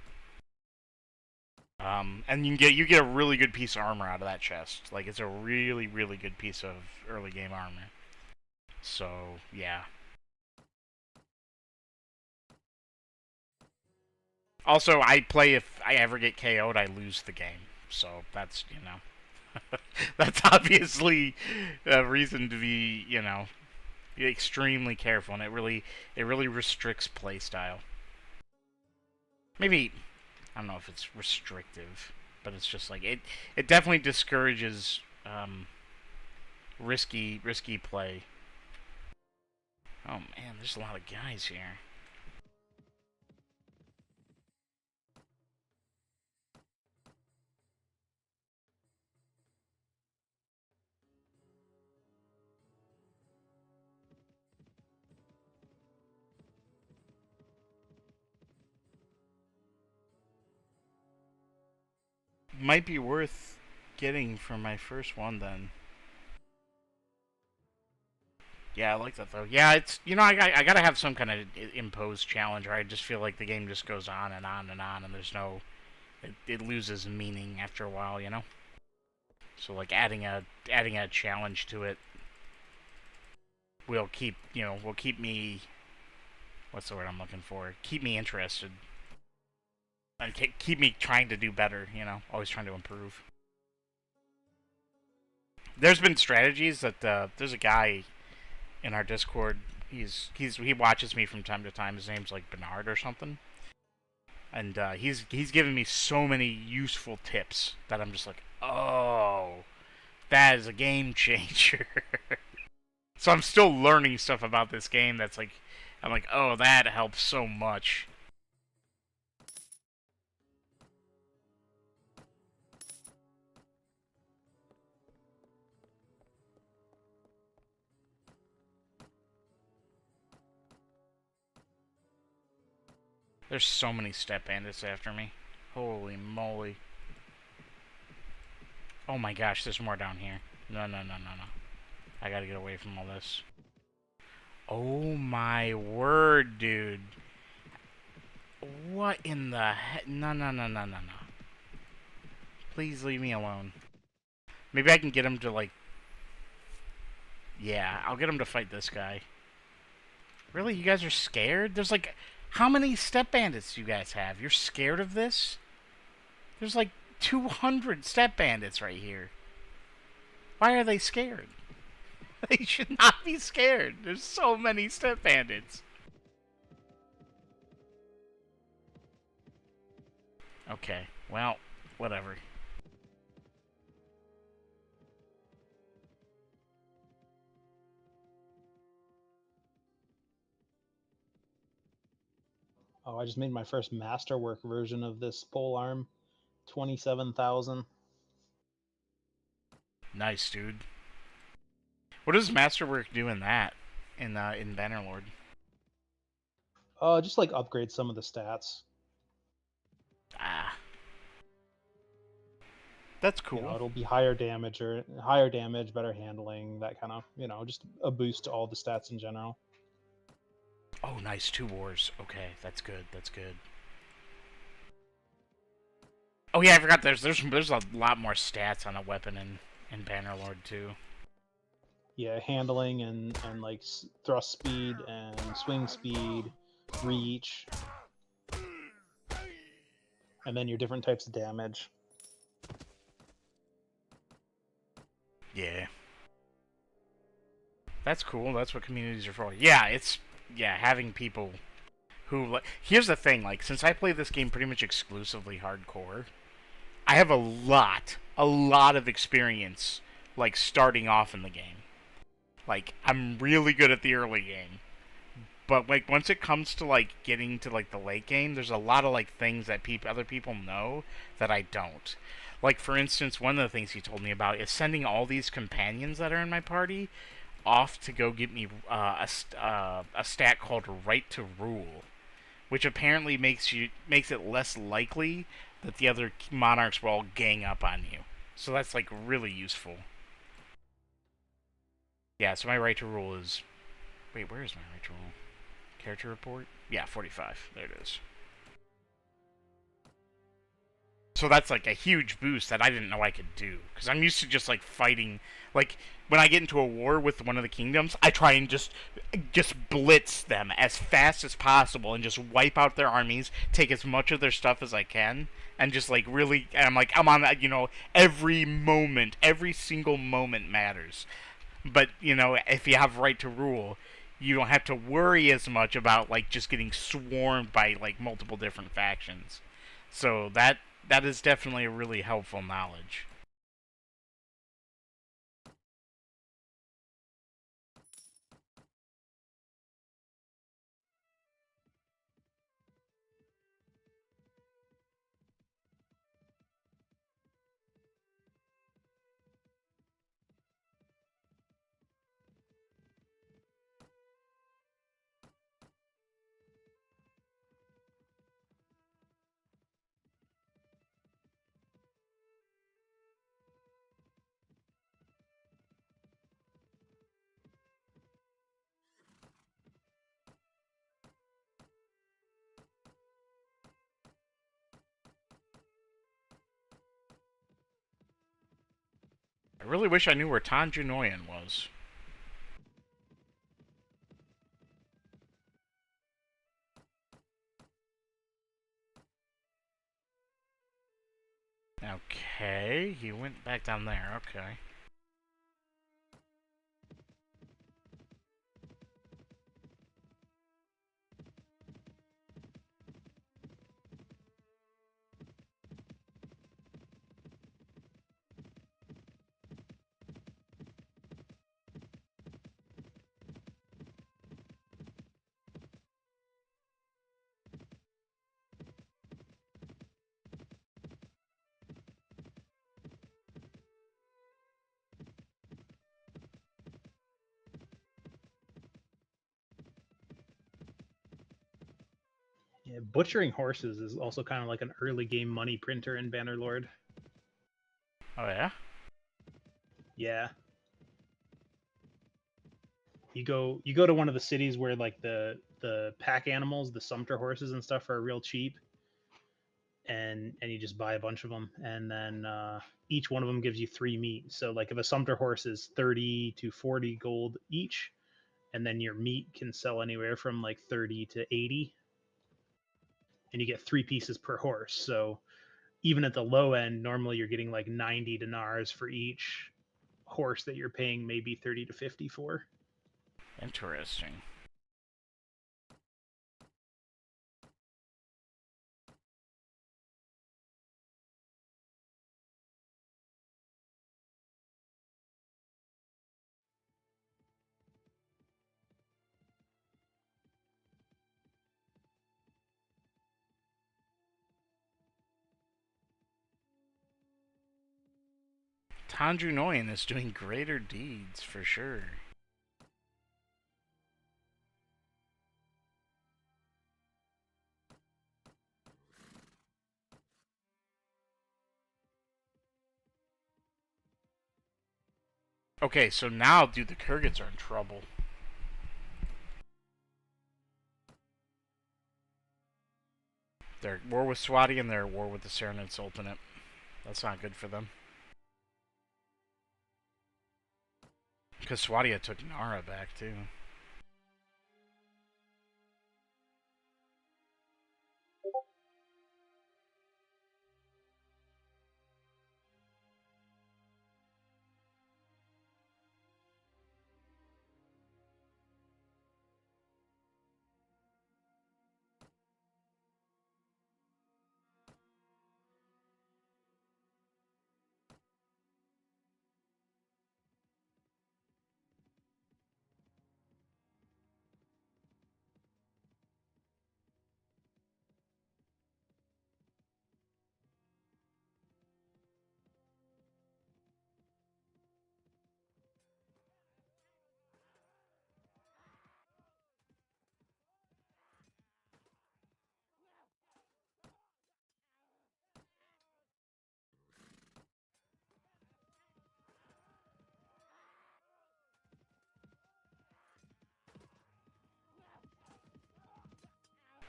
And you get a really good piece of armor out of that chest. Like, it's a really, really good piece of early game armor. So, yeah. Also, I play if I ever get KO'd, I lose the game. So, that's, that's obviously a reason to be, extremely careful, and it really restricts playstyle. Maybe, I don't know if it's restrictive, but it's just like, it definitely discourages, risky play. Oh man, there's a lot of guys here. Might be worth getting for my first one then. Yeah, I like that though. Yeah, it's I gotta have some kind of imposed challenge, or I just feel like the game just goes on and on and on, and there's no, it loses meaning after a while, So like adding a challenge to it will keep me what's the word I'm looking for? Keep me interested. And keep me trying to do better, you know? Always trying to improve. There's been strategies that, there's a guy in our Discord, he watches me from time to time, his name's like Bernard or something. And, he's given me so many useful tips that I'm just like, oh, that is a game changer. So I'm still learning stuff about this game that's like, I'm like, oh, that helps so much. There's so many step bandits after me. Holy moly. Oh my gosh, there's more down here. No. I gotta get away from all this. Oh my word, dude. What in the heck? No. Please leave me alone. Maybe I can get him to, like... Yeah, I'll get him to fight this guy. Really? You guys are scared? There's like... How many step bandits do you guys have? You're scared of this? There's like 200 step bandits right here. Why are they scared? They should not be scared. There's so many step bandits. Okay, well, whatever. Oh, I just made my first masterwork version of this pole arm. 27,000. Nice, dude. What does Masterwork do in that? In Bannerlord? Just like upgrade some of the stats. Ah. That's cool. You know, it'll be higher damage, better handling, that kind of, just a boost to all the stats in general. Oh, nice. 2 wars. Okay, that's good. That's good. Oh yeah, I forgot. There's a lot more stats on a weapon in Bannerlord too. Yeah, handling and like thrust speed and swing speed, reach, and then your different types of damage. Yeah. That's cool. That's what communities are for. Yeah, having people who... Here's the thing, like, since I play this game pretty much exclusively hardcore, I have a lot of experience, like, starting off in the game. Like, I'm really good at the early game. But, like, once it comes to, like, getting to, like, the late game, there's a lot of, like, things that other people know that I don't. Like, for instance, one of the things he told me about is sending all these companions that are in my party off to go get me a stat called Right to Rule, which apparently makes it less likely that the other monarchs will all gang up on you. So that's, like, really useful. Yeah, so my Right to Rule is... Wait, where is my Right to Rule? Character report? Yeah, 45. There it is. So that's, like, a huge boost that I didn't know I could do. Because I'm used to just, like, fighting... Like, when I get into a war with one of the kingdoms, I try and just blitz them as fast as possible and just wipe out their armies, take as much of their stuff as I can, and just, like, really... And I'm on that, every moment, every single moment matters. But, if you have Right to Rule, you don't have to worry as much about, like, just getting swarmed by, like, multiple different factions. So that is definitely a really helpful knowledge. I really wish I knew where Tanjunoyan was. Okay, he went back down there. Okay. Yeah, butchering horses is also kind of like an early game money printer in Bannerlord. Oh yeah. Yeah. You go to one of the cities where like the pack animals, the sumpter horses and stuff are real cheap, and you just buy a bunch of them, and then each one of them gives you 3 meat. So like if a sumpter horse is 30 to 40 gold each, and then your meat can sell anywhere from like 30 to 80, and you get 3 pieces per horse. So even at the low end, normally you're getting like 90 dinars for each horse that you're paying maybe 30 to 50 for. Interesting. Tanjunoyan is doing greater deeds for sure. Okay, so now, dude, the Kurgans are in trouble. They're at war with Swati and they're at war with the Serenade Sultanate. That's not good for them. Because Swadia took Nara back, too.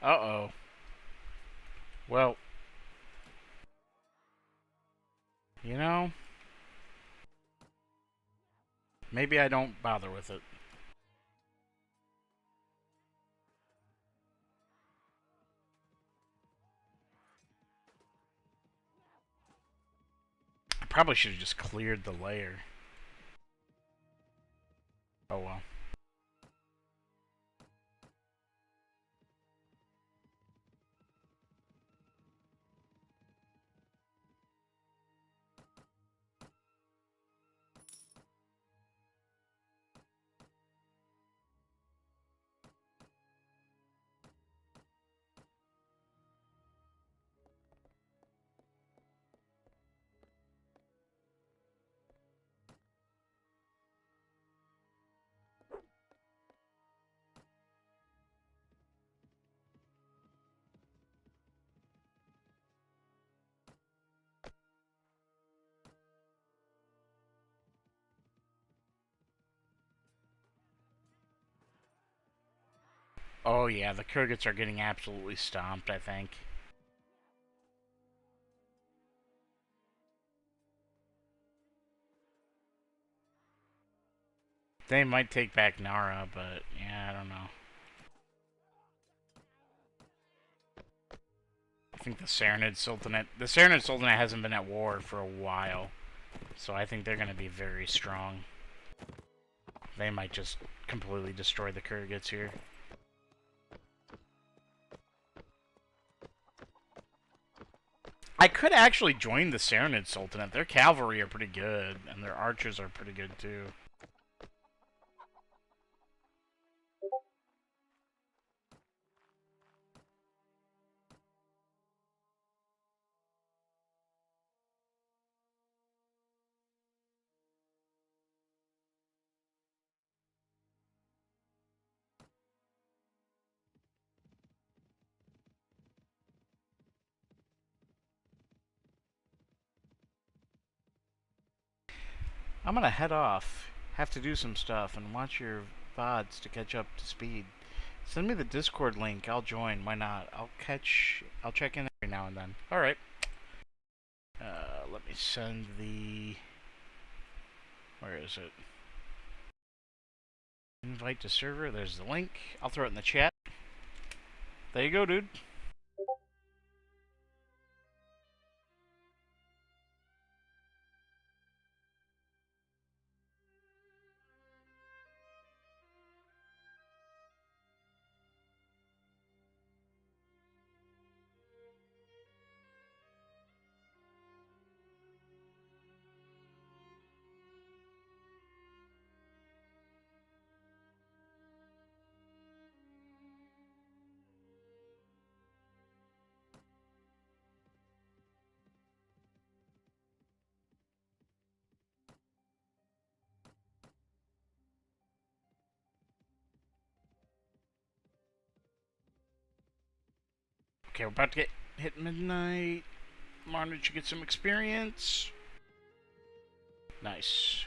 Uh-oh. Well, you know, maybe I don't bother with it. I probably should have just cleared the layer. Oh well. Oh yeah, the Kurgans are getting absolutely stomped, I think. They might take back Nara, but yeah, I don't know. think the Serenade Sultanate... The Serenade Sultanate hasn't been at war for a while. So I think they're going to be very strong. They might just completely destroy the Kurgats here. I could actually join the Serenade Sultanate. Their cavalry are pretty good, and their archers are pretty good too. I'm gonna head off, have to do some stuff, and watch your VODs to catch up to speed. Send me the Discord link, I'll join, why not? I'll check in every now and then. Alright. Let me send the... Where is it? Invite to server, there's the link. I'll throw it in the chat. There you go, dude. Okay, we're about to hit midnight. Martin should get some experience. Nice.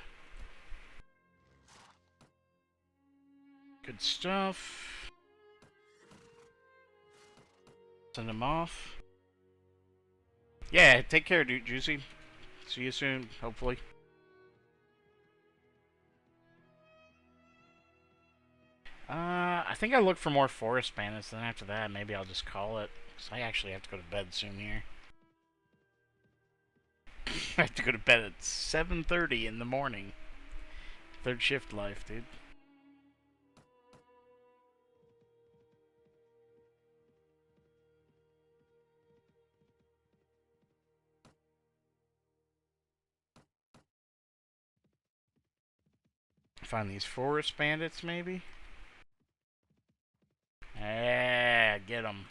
Good stuff. Send him off. Yeah, take care, dude. Juicy. See you soon, hopefully. I think I look for more forest bandits, then after that, maybe I'll just call it. Because I actually have to go to bed soon here. I have to go to bed at 7:30 in the morning. Third shift life, dude. Find these forest bandits, maybe? Yeah, get them.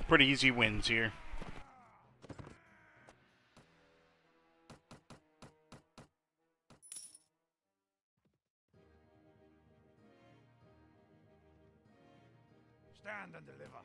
Pretty easy wins here. Stand and deliver.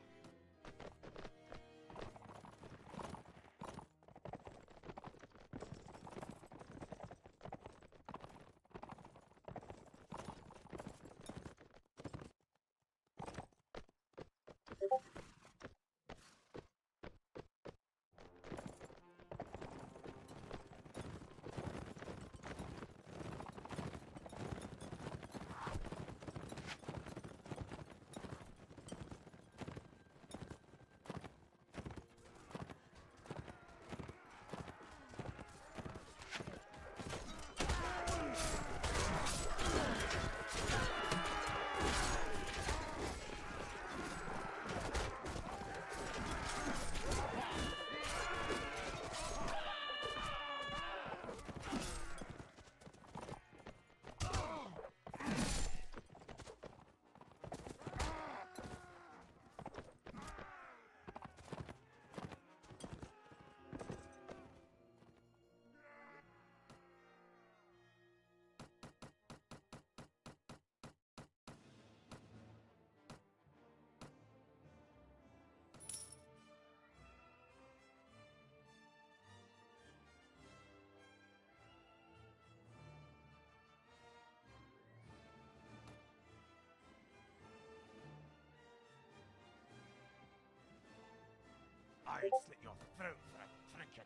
I'd slit your throat for a trinket.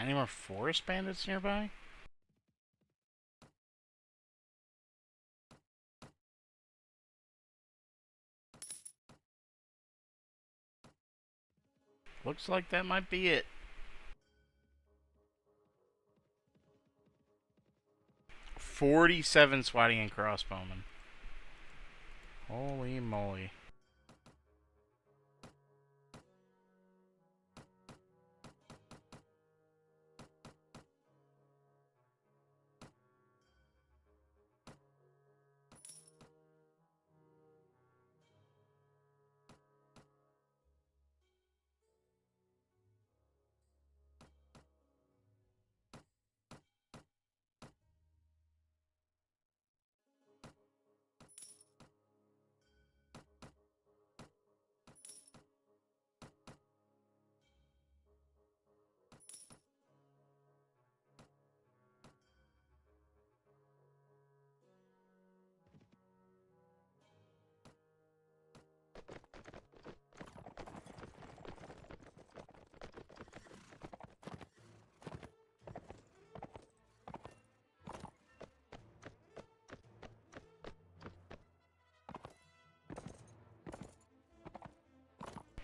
Any more forest bandits nearby? Looks like that might be it. "47 swatting and crossbowmen. Holy moly.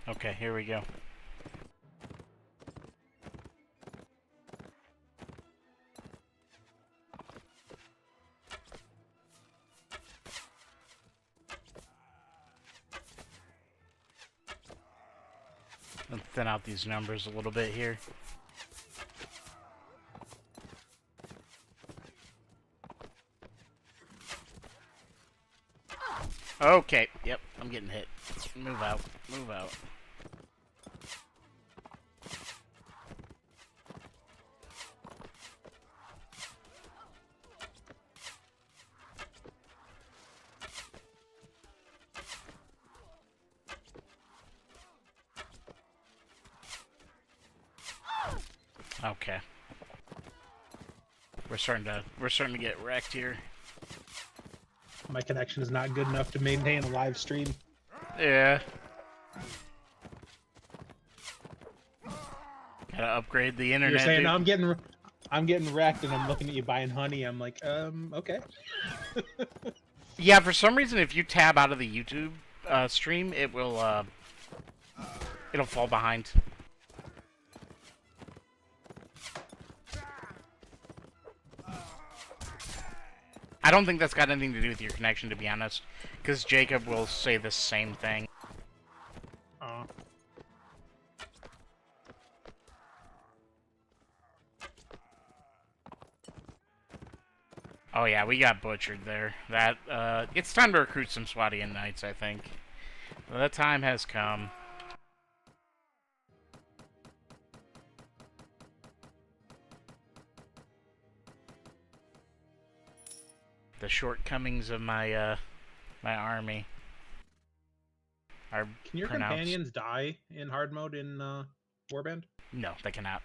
Okay, here we go. Let's thin out these numbers a little bit here. Okay, yep, I'm getting hit. Move out, move out. Okay. We're starting to get wrecked here. My connection is not good enough to maintain a live stream. Yeah. Gotta upgrade the internet. You're saying dude. I'm getting wrecked, and I'm looking at you buying honey. I'm like, okay. Yeah, for some reason, if you tab out of the YouTube stream, it will it'll fall behind. I don't think that's got anything to do with your connection, to be honest, because Jacob will say the same thing. Oh yeah, we got butchered there. That it's time to recruit some Swatian Knights, I think. The time has come. The shortcomings of my my army. are Can your pronounced. companions die in hard mode in Warband? No, they cannot.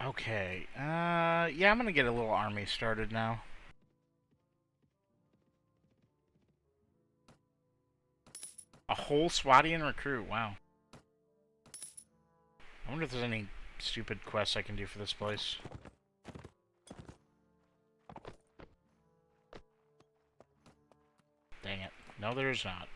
Okay. Yeah, I'm gonna get a little army started now. A whole Swadian recruit. Wow. I wonder if there's any stupid quests I can do for this place. Dang it. No, there's not.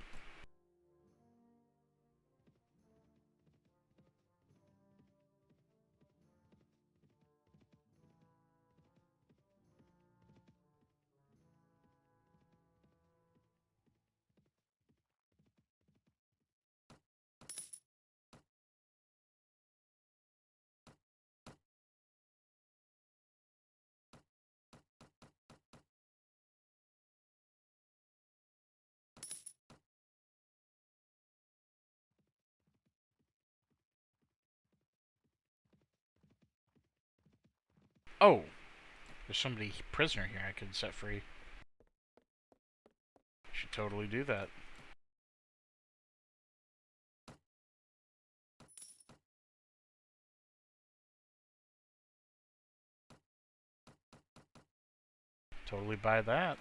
Oh! There's somebody prisoner here I could set free. Should totally do that. Totally buy that.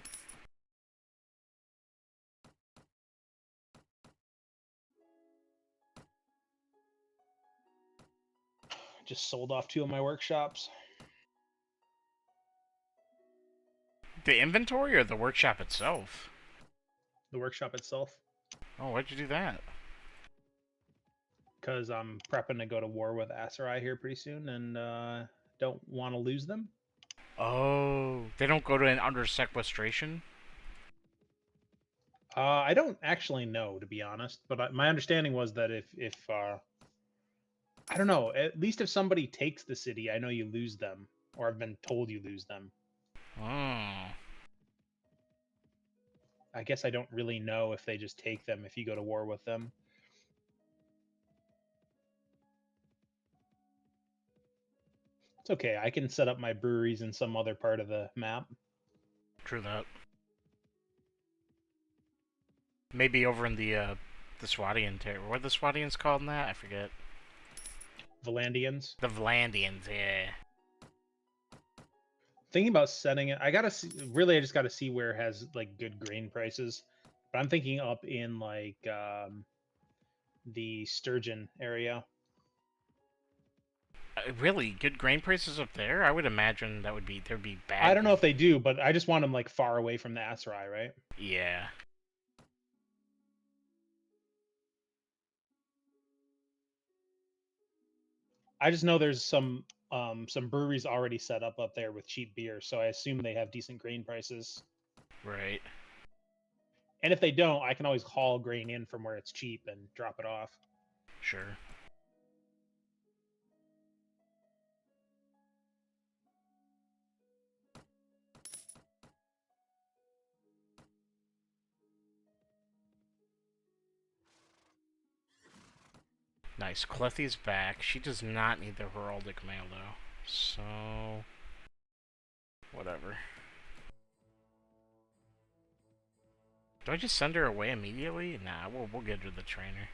Just sold off 2 of my workshops. The inventory or the workshop itself? The workshop itself. Oh, why'd you do that? Because I'm prepping to go to war with Aserai here pretty soon, and don't want to lose them. Oh, they don't go to an under sequestration? I don't actually know, to be honest, but my understanding was that if I don't know, at least if somebody takes the city, I know you lose them, or I've been told you lose them. Oh. I guess I don't really know if they just take them if you go to war with them. It's okay, I can set up my breweries in some other part of the map. True that. Maybe over in the Swadian territory. What are the Swadians called in that? I forget. Valandians. The Vlandians, yeah. Thinking about setting it, I gotta see. Really, I just gotta see where it has like good grain prices. But I'm thinking up in like the Sturgeon area. Really? Good grain prices up there? I would imagine there'd be bad. I don't know if they do, but I just want them like far away from the Aserai, right? Yeah. I just know there's some breweries already set up there with cheap beer, so I assume they have decent grain prices. Right. And if they don't, I can always haul grain in from where it's cheap and drop it off. Sure. Nice. Clethy's back. She does not need the heraldic mail, though. So... whatever. Do I just send her away immediately? Nah, we'll get her the trainer.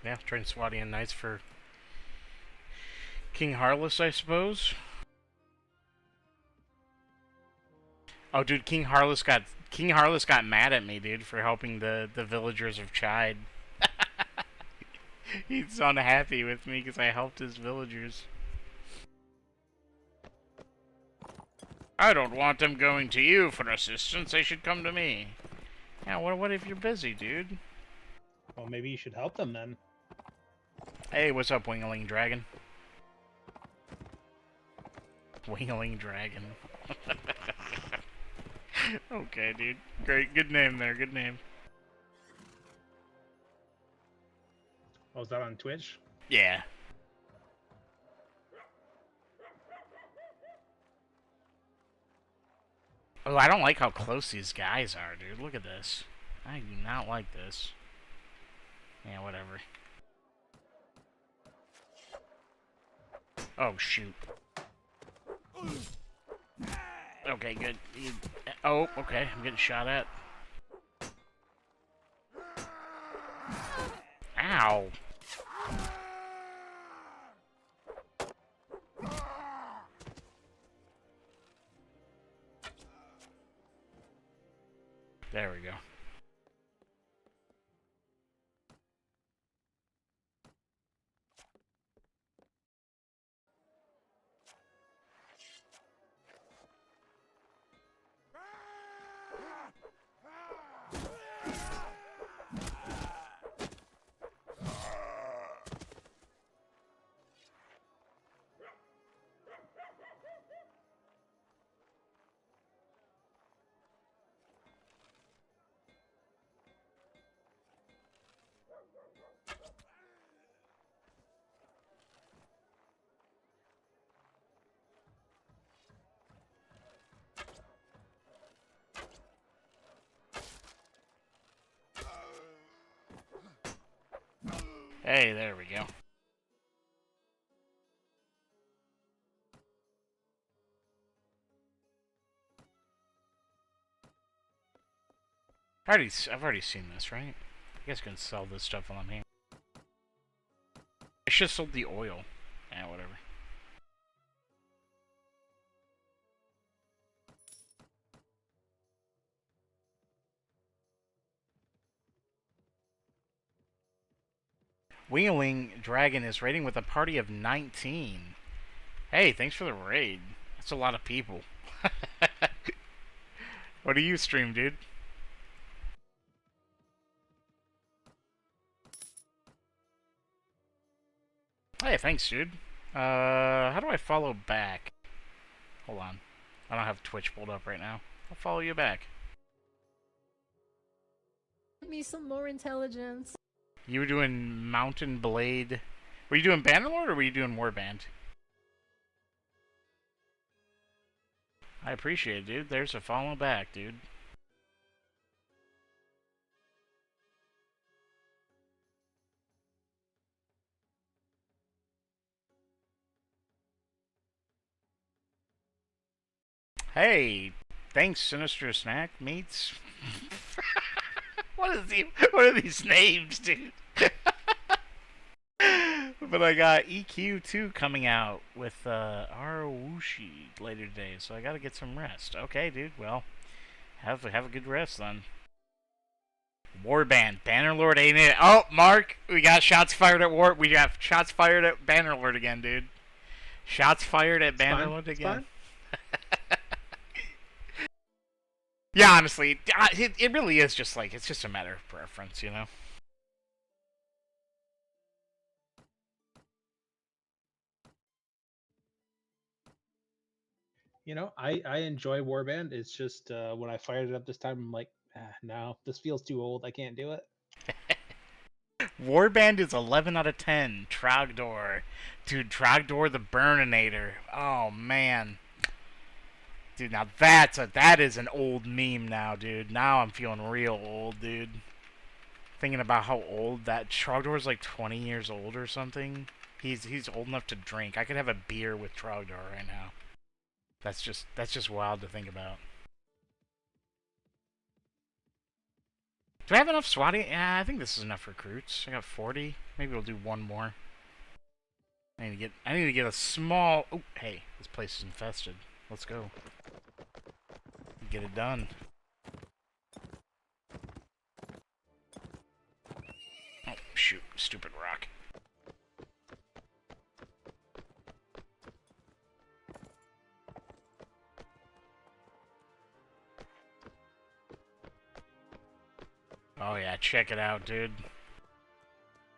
Yeah, train Swadian Knights for King Harless, I suppose. Oh, dude, King Harless got mad at me, dude, for helping the villagers of Chide. He's unhappy with me because I helped his villagers. I don't want them going to you for assistance. They should come to me. Yeah, what if you're busy, dude? Well, maybe you should help them then. Hey, what's up, Wingling Dragon? Wingling Dragon. Okay, dude. Great. Good name there. Good name. Oh, is that on Twitch? Yeah. Oh, I don't like how close these guys are, dude. Look at this. I do not like this. Yeah, whatever. Oh, shoot. Okay, good. Oh, okay. I'm getting shot at. Ow. There we go. Hey, there we go. I've already seen this, right? You guys can sell this stuff while I'm here. I should have sold the oil. Yeah, whatever. Wingling Dragon is raiding with a party of 19. Hey, thanks for the raid. That's a lot of people. What do you stream, dude? Hey, thanks, dude. How do I follow back? Hold on. I don't have Twitch pulled up right now. I'll follow you back. Give me some more intelligence. You were doing Mountain Blade. Were you doing Bannerlord or were you doing Warband? I appreciate it, dude. There's a follow back, dude. Hey, thanks, Sinister Snack Meats. What are these names, dude? But I got EQ2 coming out with Arawushi later today, so I gotta get some rest. Okay, dude. Well, have a good rest then. Warband, Bannerlord ain't it? Oh, Mark, we got shots fired at We got shots fired at Bannerlord again, dude. Shots fired at Bannerlord again. Yeah, honestly, it really is just like, it's just a matter of preference, you know? You know, I enjoy Warband. It's just when I fired it up this time, I'm like, no, this feels too old. I can't do it. Warband is 11 out of 10. Trogdor. Dude, Trogdor the Burninator. Oh, man. Dude, now that is an old meme now, dude. Now I'm feeling real old, dude. Thinking about how old that Trogdor is, like 20 years old or something. He's old enough to drink. I could have a beer with Trogdor right now. That's just wild to think about. Do I have enough SWAT? Yeah, I think this is enough recruits. I got 40. Maybe we'll do one more. I need to get a small. Oh, hey, this place is infested. Let's go. Get it done. Oh shoot! Stupid rock. Oh yeah, check it out, dude.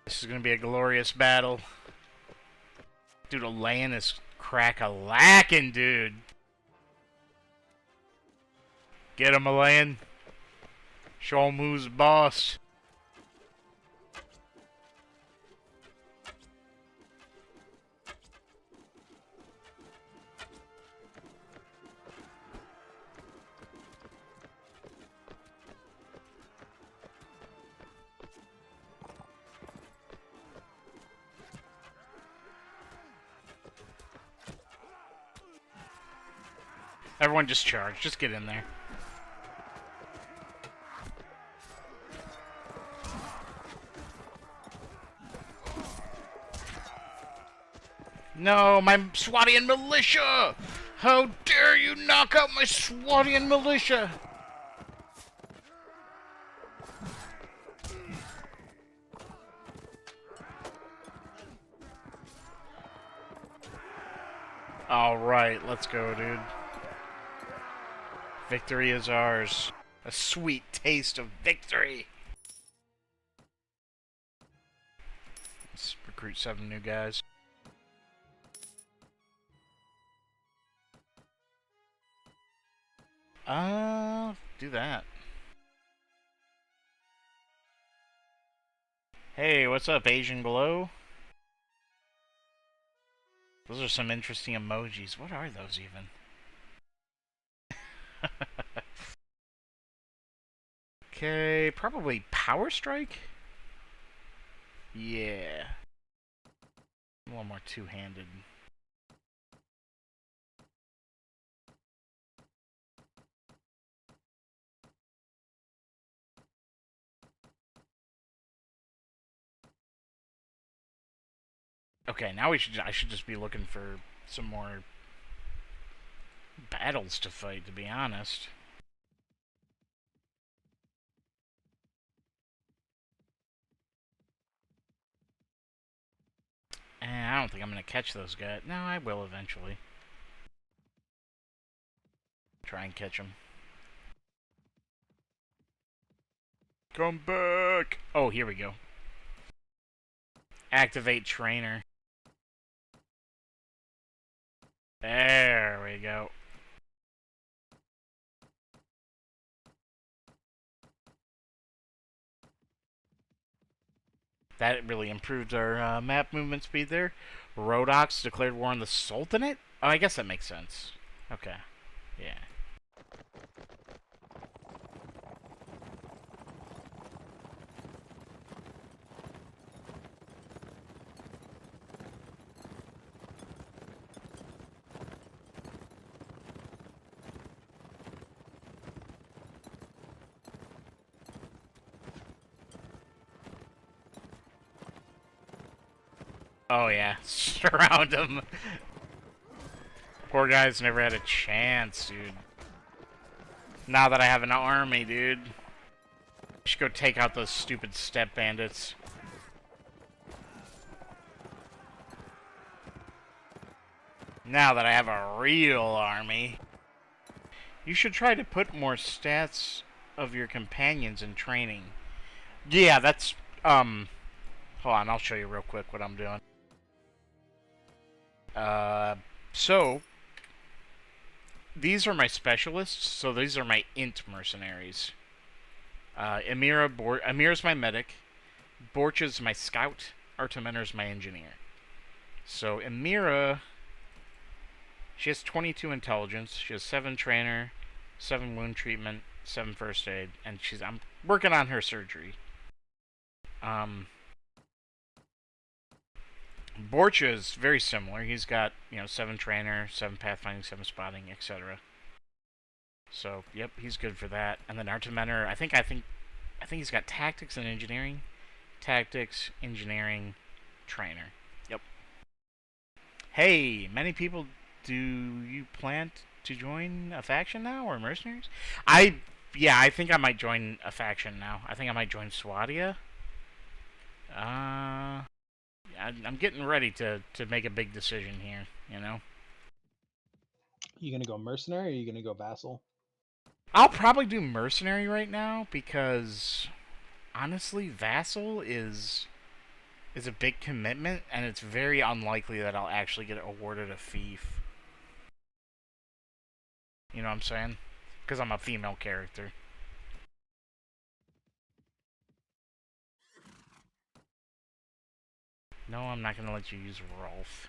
This is gonna be a glorious battle. Dude, Elaine is crack-a-lackin', dude. Get him, Elaine. Show him who's boss. Everyone just charge. Just get in there. No, my Swatian militia! How dare you knock out my Swatian militia! Alright, let's go, dude. Victory is ours. A sweet taste of victory! Let's recruit 7 new guys. Do that. Hey, what's up, Asian Glow? Those are some interesting emojis. What are those even? Okay, probably Power Strike? Yeah. A little more two-handed. Okay, now I should just be looking for some more battles to fight, to be honest. I don't think I'm gonna catch those guys. No, I will eventually. Try and catch them. Come back! Oh, here we go. Activate trainer. There we go. That really improved our map movement speed there. Rhodox declared war on the Sultanate? Oh, I guess that makes sense. Okay. Yeah. Oh yeah, surround him. Poor guy's never had a chance, dude. Now that I have an army, dude. I should go take out those stupid step bandits. Now that I have a real army. You should try to put more stats of your companions in training. Yeah, that's, hold on, I'll show you real quick what I'm doing. So, these are my specialists, so these are my int mercenaries. Amira's my medic, Borcha's my scout, Artemener's my engineer. So, Amira, she has 22 intelligence, she has 7 trainer, 7 wound treatment, 7 first aid, and I'm working on her surgery. Borcha is very similar. He's got, 7 trainer, 7 pathfinding, 7 spotting, etc. So, yep, he's good for that. And then Artemener, I think he's got tactics and engineering. Tactics, engineering, trainer. Yep. Hey, many people, do you plan to join a faction now, or mercenaries? Yeah, I think I might join a faction now. I think I might join Swadia. I'm getting ready to make a big decision here, You gonna go mercenary or you gonna go vassal? I'll probably do mercenary right now because Honestly, Vassal is a big commitment, and it's very unlikely that I'll actually get awarded a fief. You know what I'm saying? Because I'm a female character. No, I'm not gonna let you use Rolf.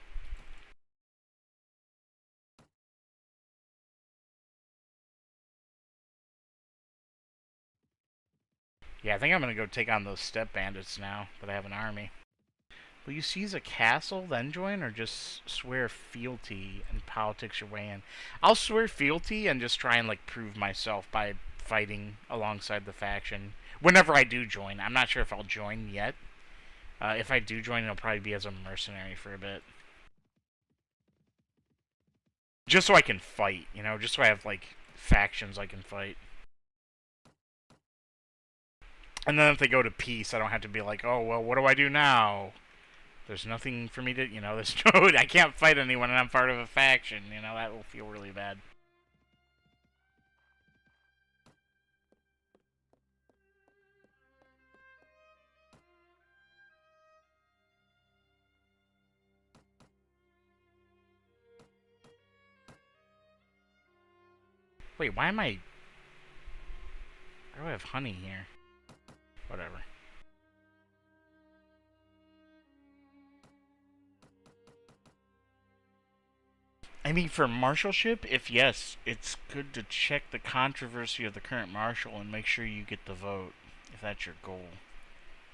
Yeah, I think I'm gonna go take on those step bandits now that I have an army. Will you seize a castle, then join, or just swear fealty and politics your way in? I'll swear fealty and just try and, like, prove myself by fighting alongside the faction. Whenever I do join. I'm not sure if I'll join yet. If I do join, it'll probably be as a mercenary for a bit. Just so I can fight, you know? Just so I have, like, factions I can fight. And then if they go to peace, I don't have to be like, oh, well, what do I do now? There's nothing for me to, you know, there's no, I can't fight anyone and I'm part of a faction, you know, that will feel really bad. Wait, why do I have honey here? Whatever. I mean, for marshalship, if yes, it's good to check the controversy of the current marshal and make sure you get the vote, if that's your goal.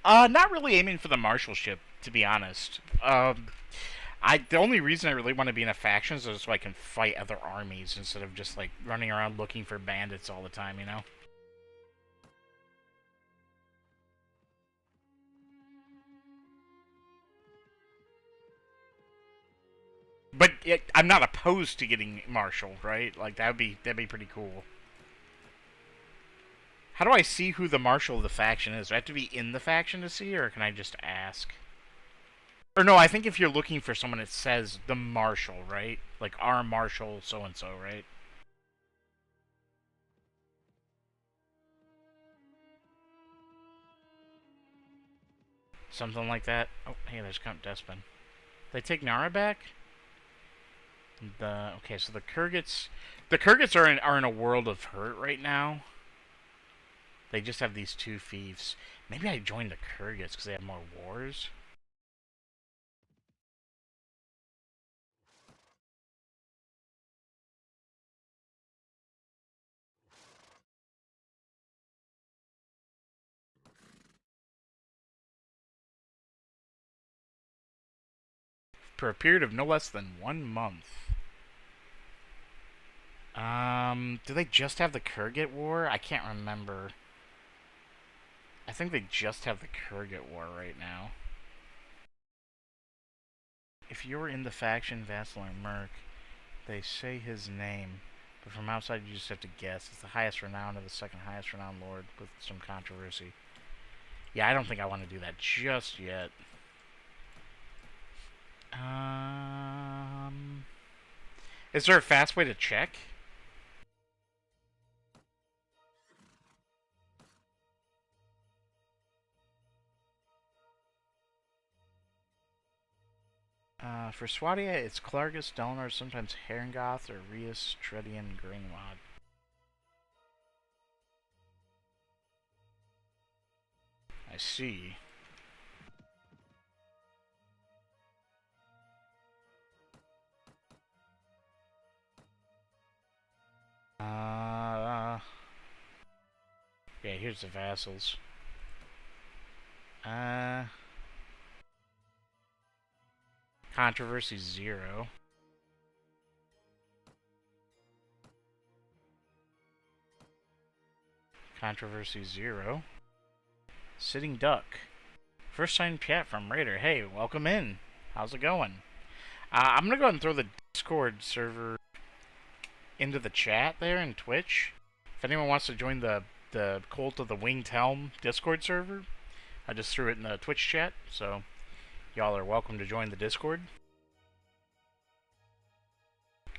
Not really aiming for the marshalship, to be honest. The only reason I really want to be in a faction is so I can fight other armies instead of just, like, running around looking for bandits all the time, you know? But I'm not opposed to getting marshal, right? Like, that'd be pretty cool. How do I see who the marshal of the faction is? Do I have to be in the faction to see, or can I just ask? Or no, I think if you're looking for someone, it says the marshal, right? Like, our marshal so-and-so, right? Something like that. Oh, hey, there's Count Despin. They take Nara back? Okay, so the Kurgits are in a world of hurt right now. They just have these two fiefs. Maybe I joined the Kurgits because they have more wars. For a period of no less than 1 month. Do they just have the Kurgit War? I can't remember. I think they just have the Kurgit War right now. If you're in the faction, Vassal or Merc, they say his name, but from outside you just have to guess. It's the highest renown or the second highest renowned lord with some controversy. Yeah, I don't think I want to do that just yet. Is there a fast way to check? For Swadia, it's Clargus, Delinar, sometimes Harengoth, or Rias, Tredian, Greenwad. I see. Yeah, here's the vassals. Controversy 0. Controversy 0. Sitting Duck. First time chat from Raider. Hey, welcome in. How's it going? I'm gonna go ahead and throw the Discord server into the chat there in Twitch. If anyone wants to join the Cult of the Winged Helm Discord server, I just threw it in the Twitch chat, so y'all are welcome to join the Discord.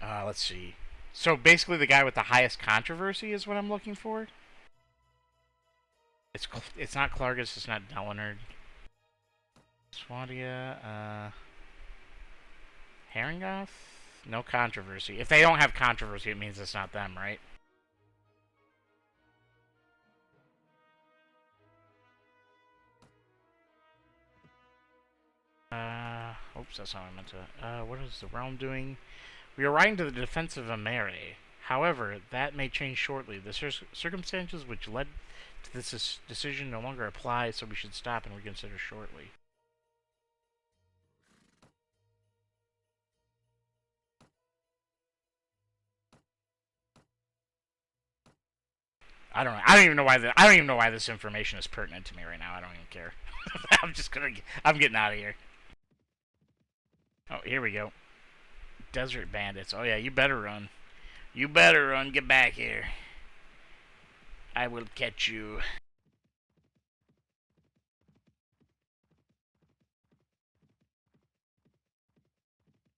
Let's see. So basically the guy with the highest controversy is what I'm looking for? It's not Clargus. It's not Delinard. Swadia. Haringoth? No controversy. If they don't have controversy, it means it's not them, right? Oops, that's not what I meant to. What is the realm doing? We are riding to the defense of Amere. However, that may change shortly. The circumstances which led to this decision no longer apply, so we should stop and reconsider shortly. I don't even know why I don't even know why this information is pertinent to me right now. I don't even care. I'm getting out of here. Oh, here we go. Desert bandits. Oh yeah, you better run. You better run. Get back here. I will catch you.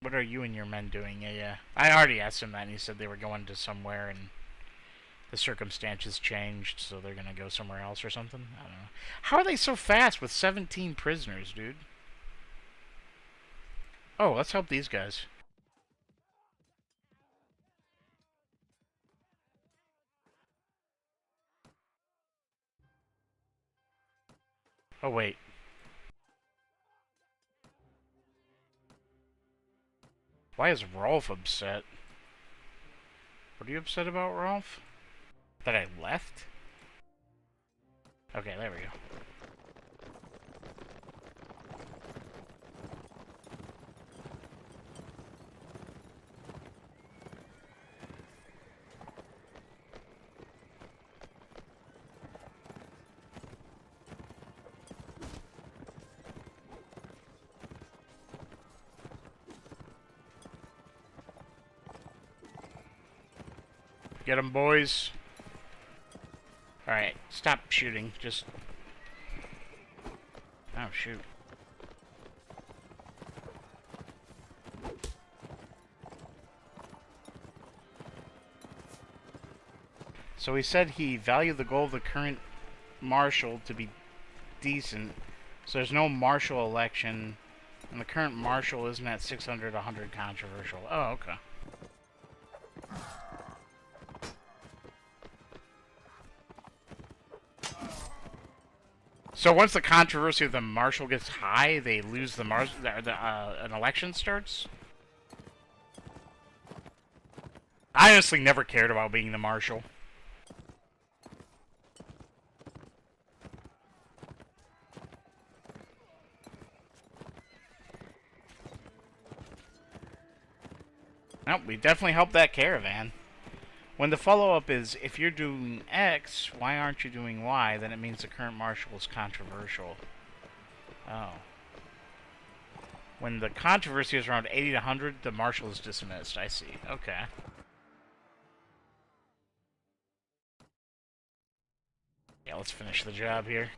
What are you and your men doing? Yeah. I already asked him that, and he said they were going to somewhere, and the circumstances changed, so they're gonna go somewhere else or something. I don't know. How are they so fast with 17 prisoners, dude? Oh, let's help these guys. Oh, wait. Why is Rolf upset? What are you upset about, Rolf? That I left? Okay, there we go. Get them, boys. Alright, stop shooting. Just... Oh, shoot. So he said he valued the goal of the current marshal to be decent. So there's no marshal election. And the current marshal isn't at 600, 100 controversial. Oh, okay. So once the controversy of the marshal gets high, they lose the an election starts? I honestly never cared about being the marshal. Nope, we definitely helped that caravan. When the follow-up is, if you're doing X, why aren't you doing Y? Then it means the current marshal is controversial. Oh. When the controversy is around 80 to 100, the marshal is dismissed. I see. Okay. Yeah, let's finish the job here.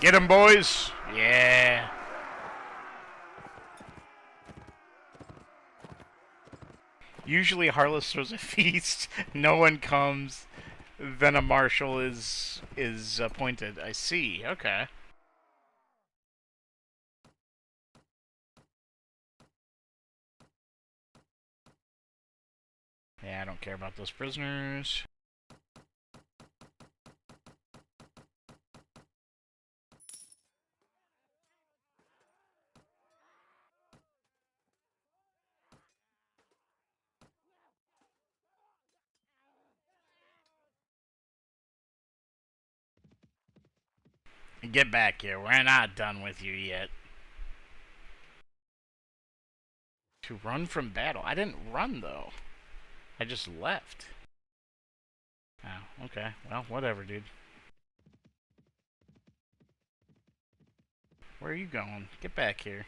Get 'em, boys! Yeah. Usually Harless throws a feast, no one comes, then a marshal is appointed. I see, okay. Yeah, I don't care about those prisoners. Get back here. We're not done with you yet. To run from battle. I didn't run, though. I just left. Oh, okay. Well, whatever, dude. Where are you going? Get back here.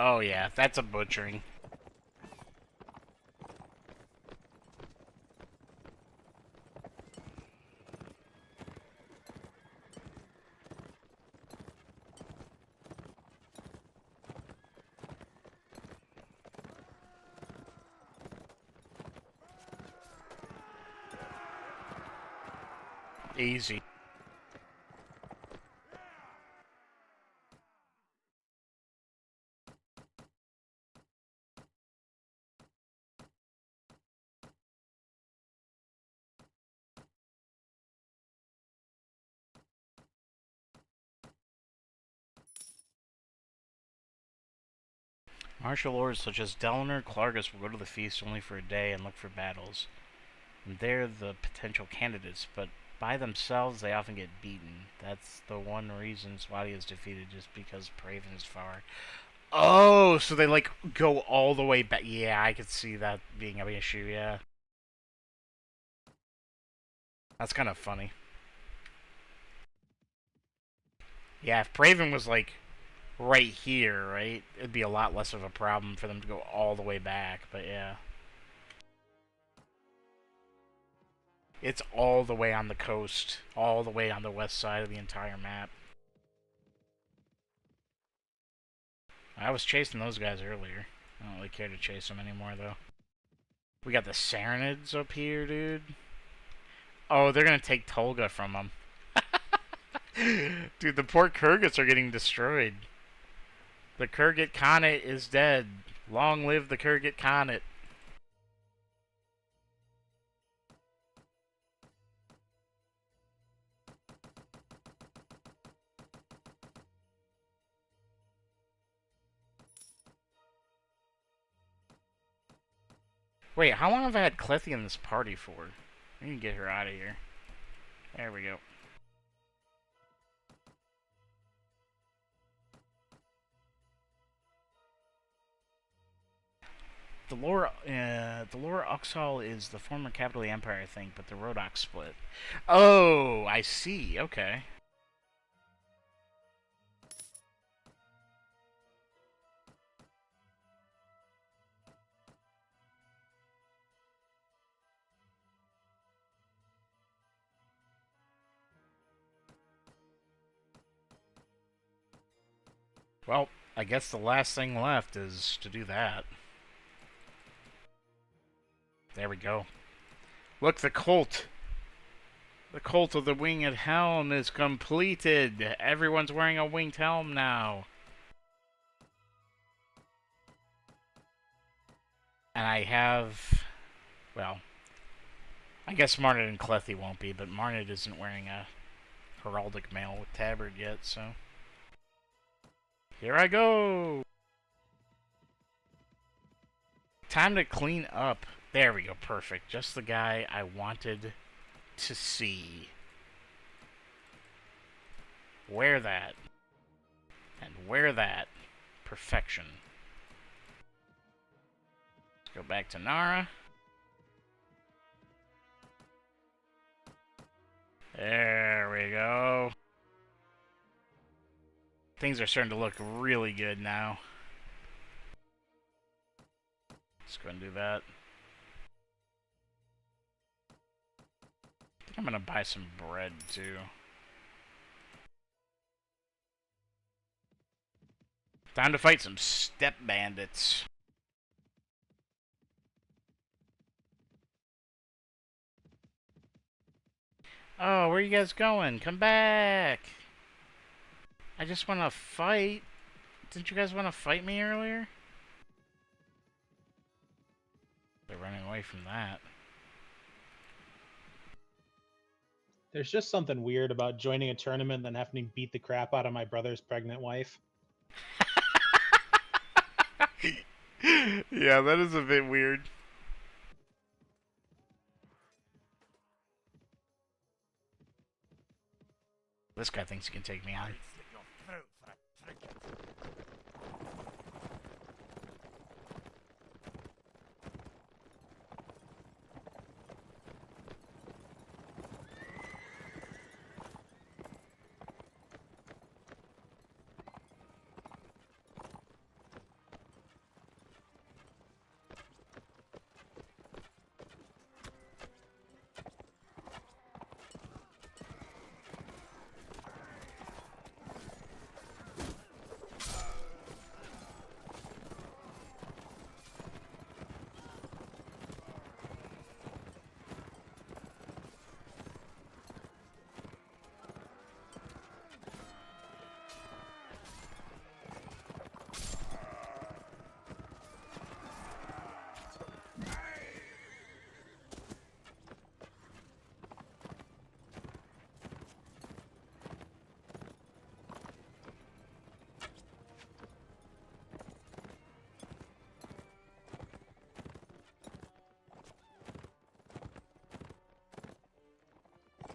Oh yeah, that's a butchering. Easy. Martial lords such as Delanar Clargus will go to the feast only for a day and look for battles. And they're the potential candidates, but by themselves they often get beaten. That's the one reason Swati is defeated, just because Praven is far. Oh, so they like go all the way back. Yeah, I could see that being an issue, yeah. That's kind of funny. Yeah, if Praven was like right here, right, it'd be a lot less of a problem for them to go all the way back, but yeah. It's all the way on the coast, all the way on the west side of the entire map. I was chasing those guys earlier. I don't really care to chase them anymore, though. We got the Sarenids up here, dude. Oh, they're gonna take Tolga from them. Dude, the poor Kurgats are getting destroyed. The Kurgat Khanate is dead. Long live the Kurgat Khanate. Wait, how long have I had Clethy in this party for? We can get her out of here. There we go. The lore Uxkhal is the former capital of the Empire, I think, but the Rodok split. Oh, I see. Okay. Well, I guess the last thing left is to do that. There we go. Look, the cult! The cult of the winged helm is completed! Everyone's wearing a winged helm now! And I have... well... I guess Marnid and Clethy won't be, but Marnid isn't wearing a heraldic mail with tabard yet, so... here I go! Time to clean up. There we go, perfect. Just the guy I wanted to see. Wear that. And wear that. Perfection. Let's go back to Nara. There we go. Things are starting to look really good now. Let's go and do that. I think I'm gonna buy some bread too. Time to fight some step bandits. Oh, where are you guys going? Come back! I just want to fight. Didn't you guys want to fight me earlier? They're running away from that. There's just something weird about joining a tournament and then having to beat the crap out of my brother's pregnant wife. Yeah, that is a bit weird. This guy thinks he can take me on. Slit your throat for a trinket.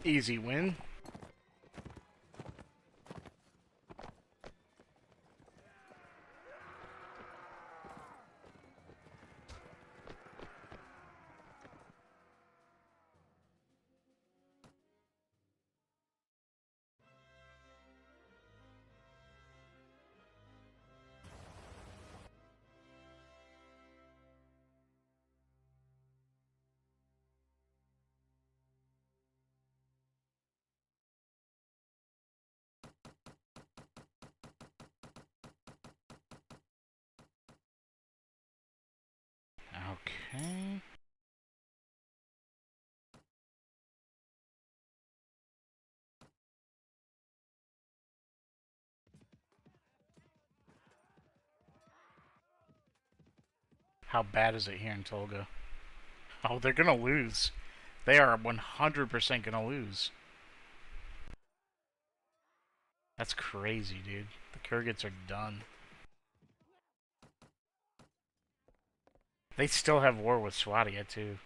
Easy win. Okay. How bad is it here in Tolga? Oh, they're gonna lose. They are 100% gonna lose. That's crazy, dude. The Kurgats are done. They still have war with Swadia, too.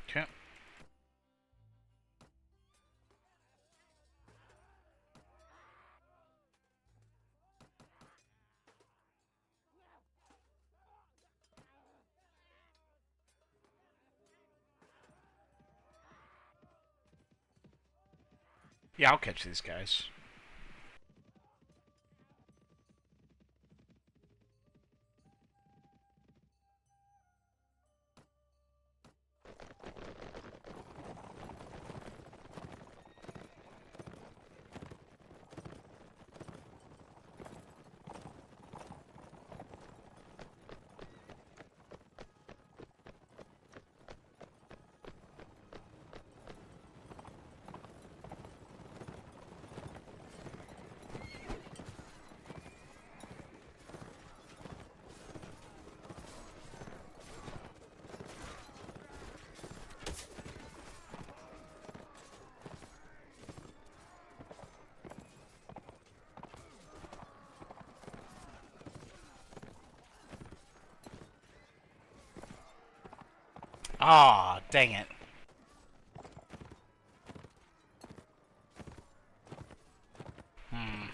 Okay. Yeah, I'll catch these guys. Ah, dang it. Hmm.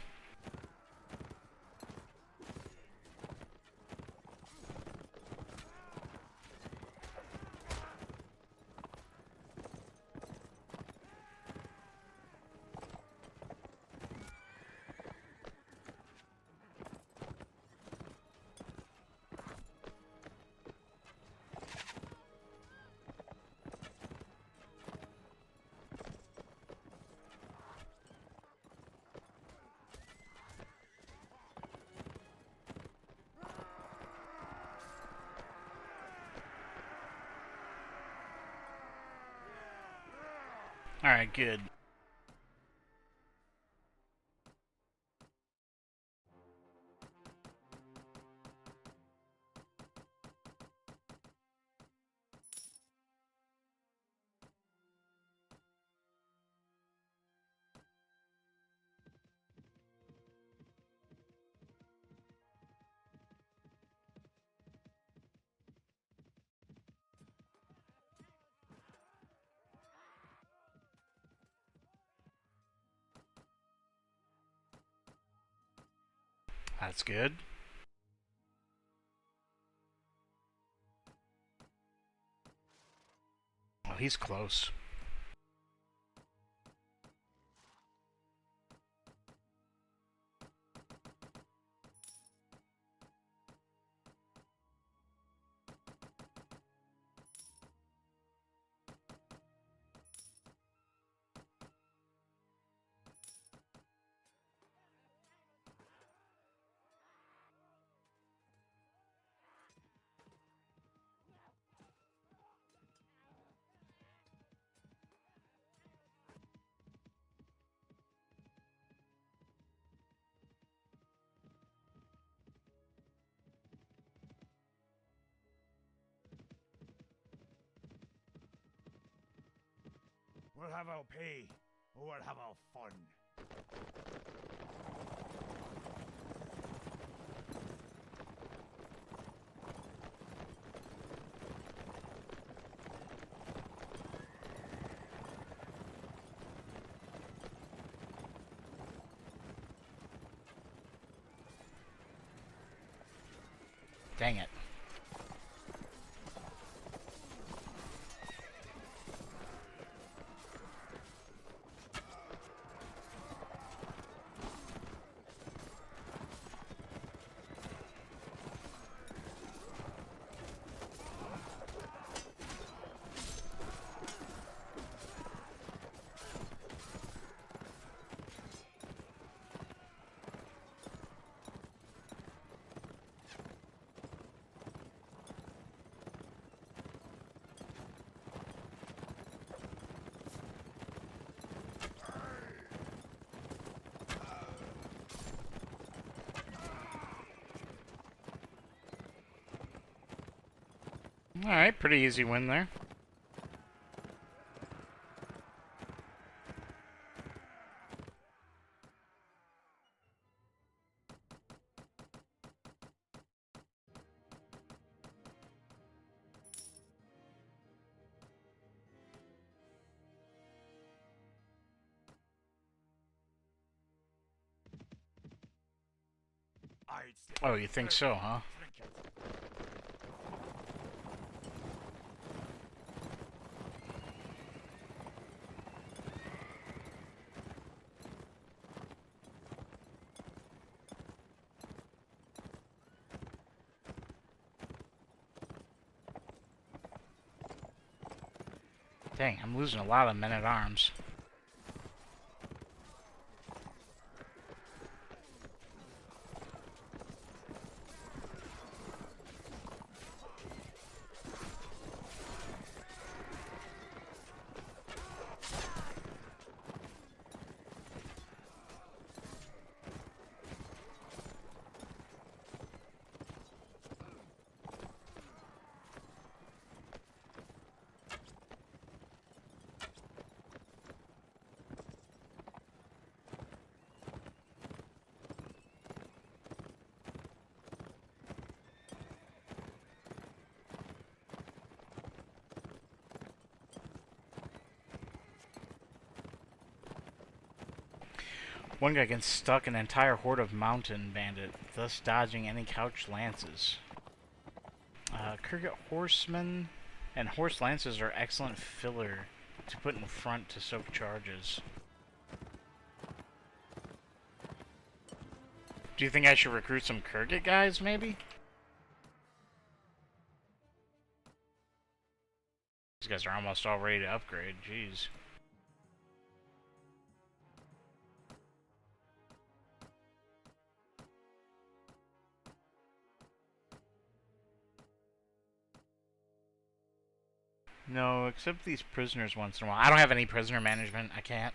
Alright, good. That's good. Oh, he's close. We'll have our pay. We'll have our fun. Dang it. Alright, pretty easy win there. I'd say Oh, you think so, huh? drink it. Dang, I'm losing a lot of men-at-arms. One guy gets stuck in an entire horde of mountain bandit, thus dodging any couch lances. Cricket horsemen and horse lances are excellent filler to put in front to soak charges. Do you think I should recruit some Kurgit guys, maybe? These guys are almost all ready to upgrade, jeez. No, except these prisoners once in a while. I don't have any prisoner management. I can't.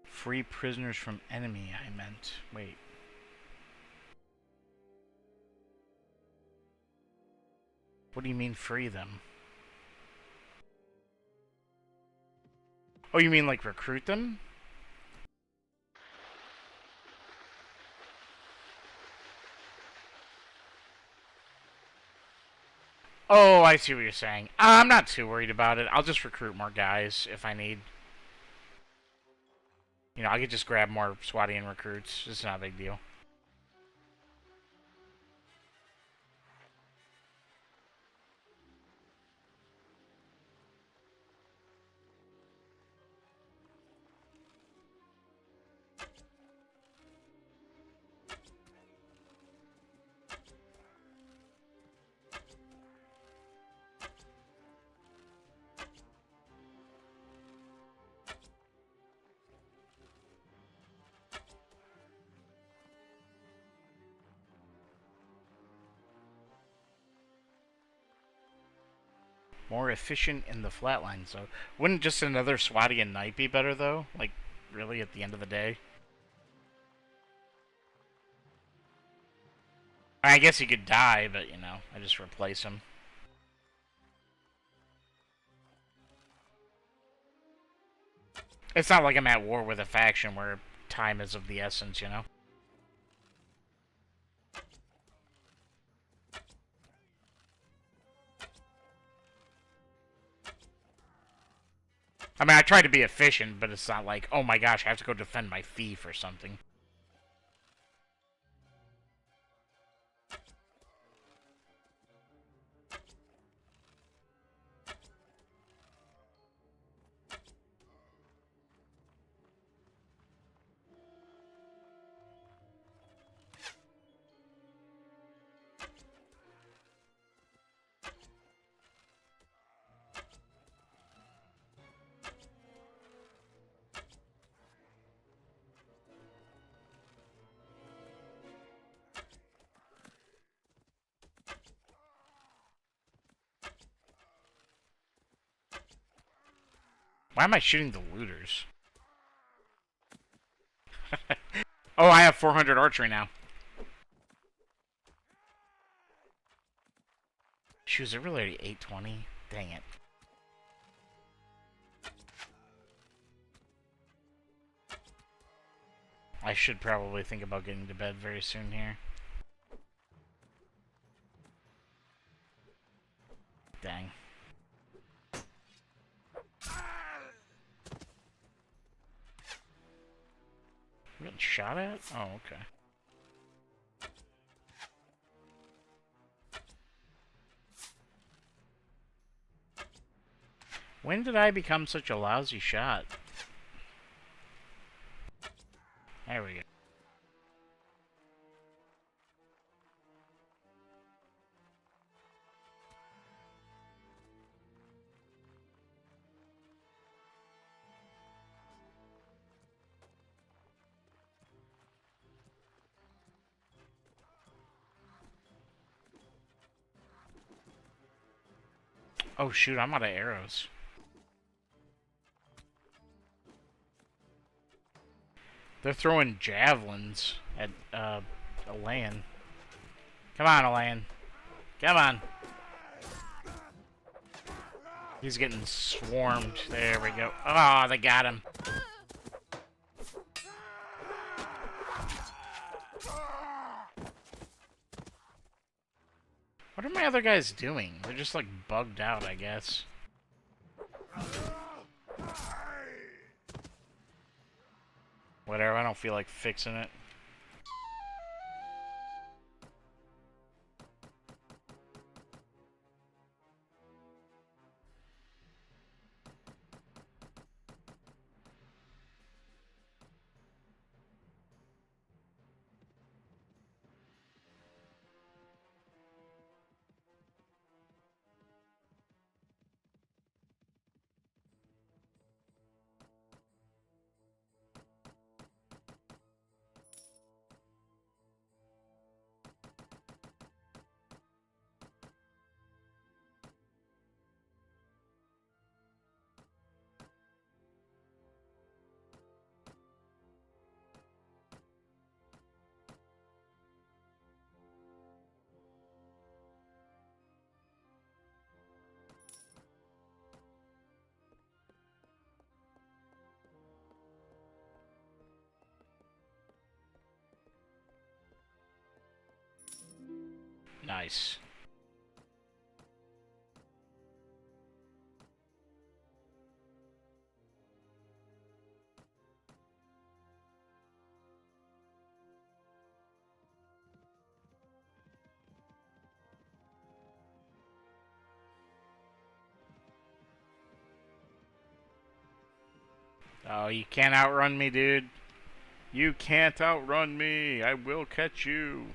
Free prisoners from enemy, I meant. Wait. What do you mean free them? Oh, you mean like recruit them? Oh, I see what you're saying. I'm not too worried about it. I'll just recruit more guys if I need. You know, I could just grab more Swatian recruits. It's not a big deal. More efficient in the flatline zone. Wouldn't just another Swatian Knight be better, though? Like, really, at the end of the day? I guess he could die, but, you know, I just replace him. It's not like I'm at war with a faction where time is of the essence, you know? I mean, I try to be efficient, but it's not like, oh my gosh, I have to go defend my fief or something. Why am I shooting the looters? Oh, I have 400 archery now. Shoot, is it really already 820? Dang it. I should probably think about getting to bed very soon here. Dang. I'm getting shot at? Oh, okay. When did I become such a lousy shot? There we go. Oh shoot, I'm out of arrows. They're throwing javelins at, Elaine. Come on, Elaine. Come on. He's getting swarmed. There we go. Oh, they got him. What are my other guys doing? They're just, like, bugged out, I guess. Whatever, I don't feel like fixing it. Nice. Oh, you can't outrun me, dude. You can't outrun me. I will catch you.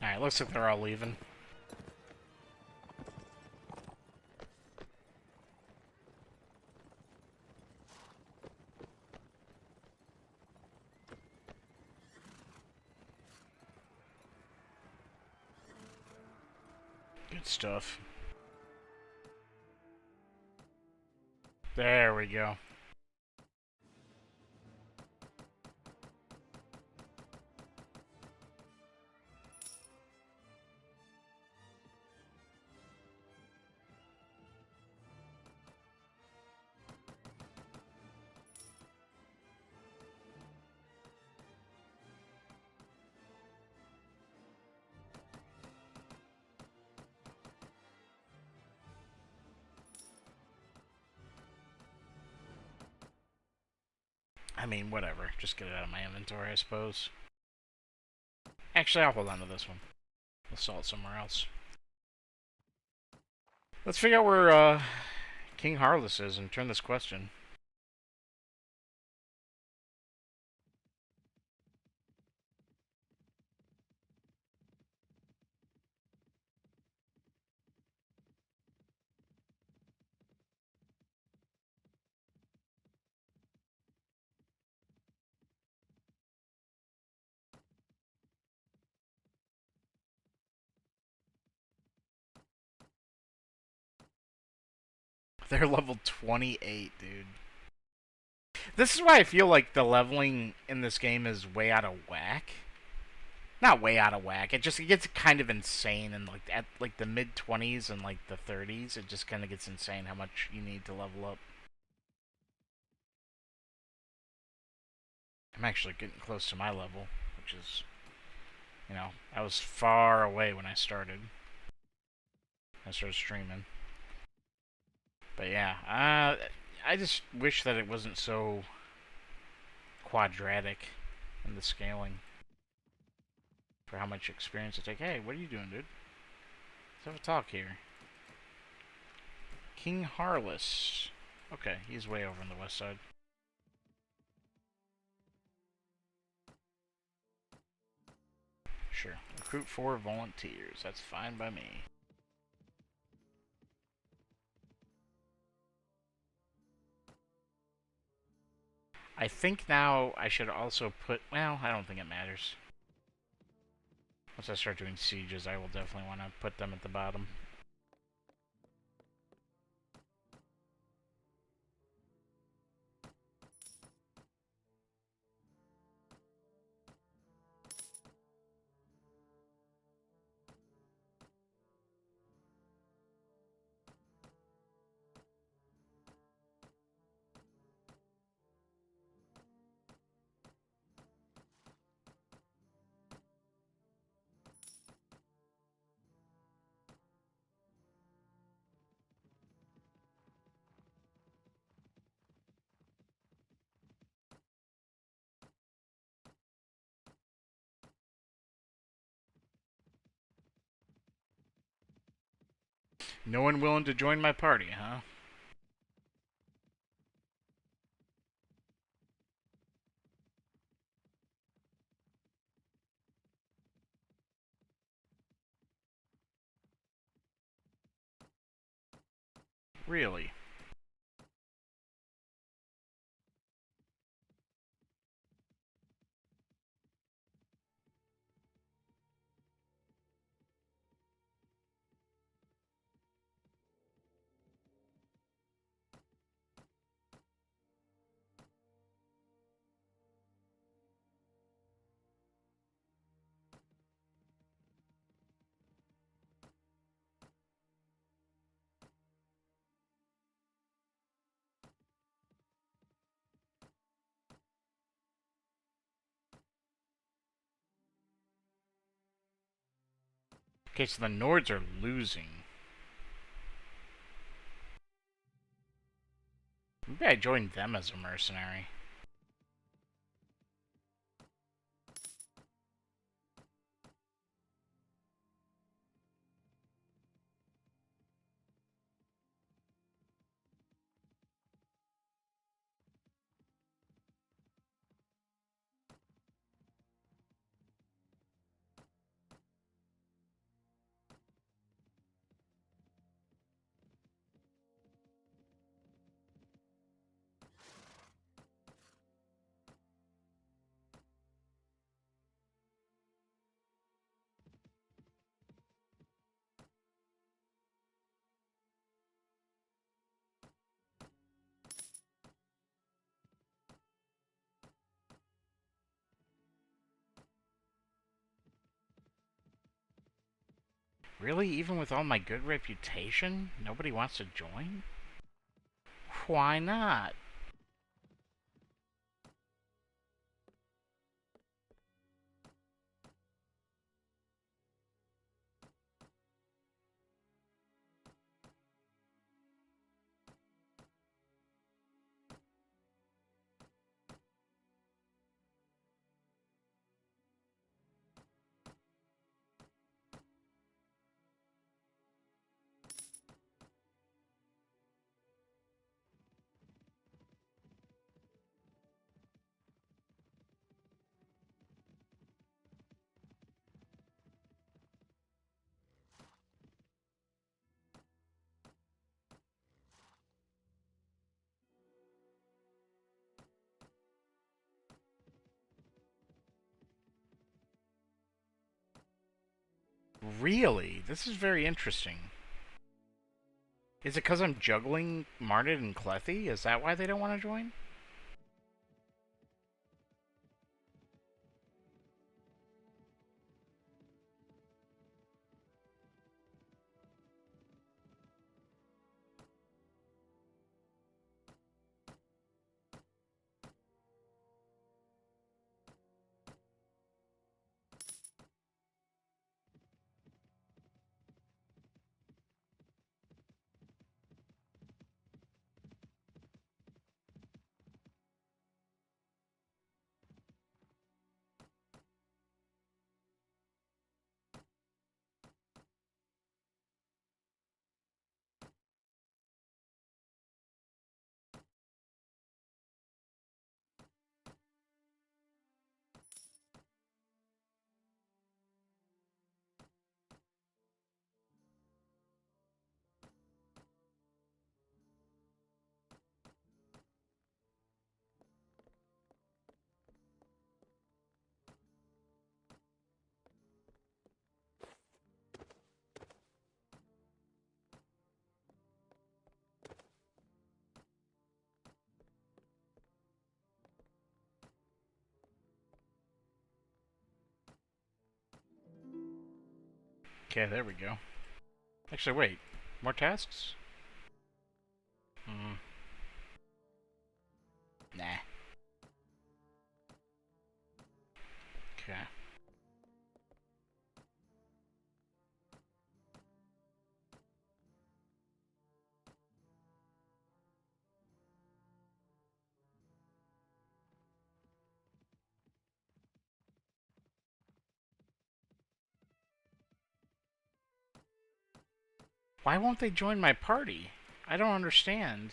Alright, looks like they're all leaving. Good stuff. There we go. I mean, whatever. Just get it out of my inventory, I suppose. Actually, I'll hold on to this one. We'll sell it somewhere else. Let's figure out where King Harless is and turn this question. They're level 28, dude. This is why I feel like the leveling in this game is way out of whack. Not way out of whack. It gets kind of insane, and like at like the mid 20s and like the 30s, it just kind of gets insane how much you need to level up. I'm actually getting close to my level, which is, you know, I was far away when I started. I started streaming. But yeah, I just wish that it wasn't so quadratic in the scaling for how much experience it takes. Hey, what are you doing, dude? Let's have a talk here. King Harless. Okay, he's way over on the west side. Sure. Recruit 4 volunteers. That's fine by me. I think now I should also put... Well, I don't think it matters. Once I start doing sieges, I will definitely want to put them at the bottom. No one willing to join my party, huh? Really? Okay, so the Nords are losing. Maybe I joined them as a mercenary. Really? Even with all my good reputation, nobody wants to join? Why not? Really? This is very interesting. Is it because I'm juggling Marnet and Clethy? Is that why they don't want to join? Okay, there we go. Actually, wait. More tasks? Nah. Okay. Why won't they join my party? I don't understand.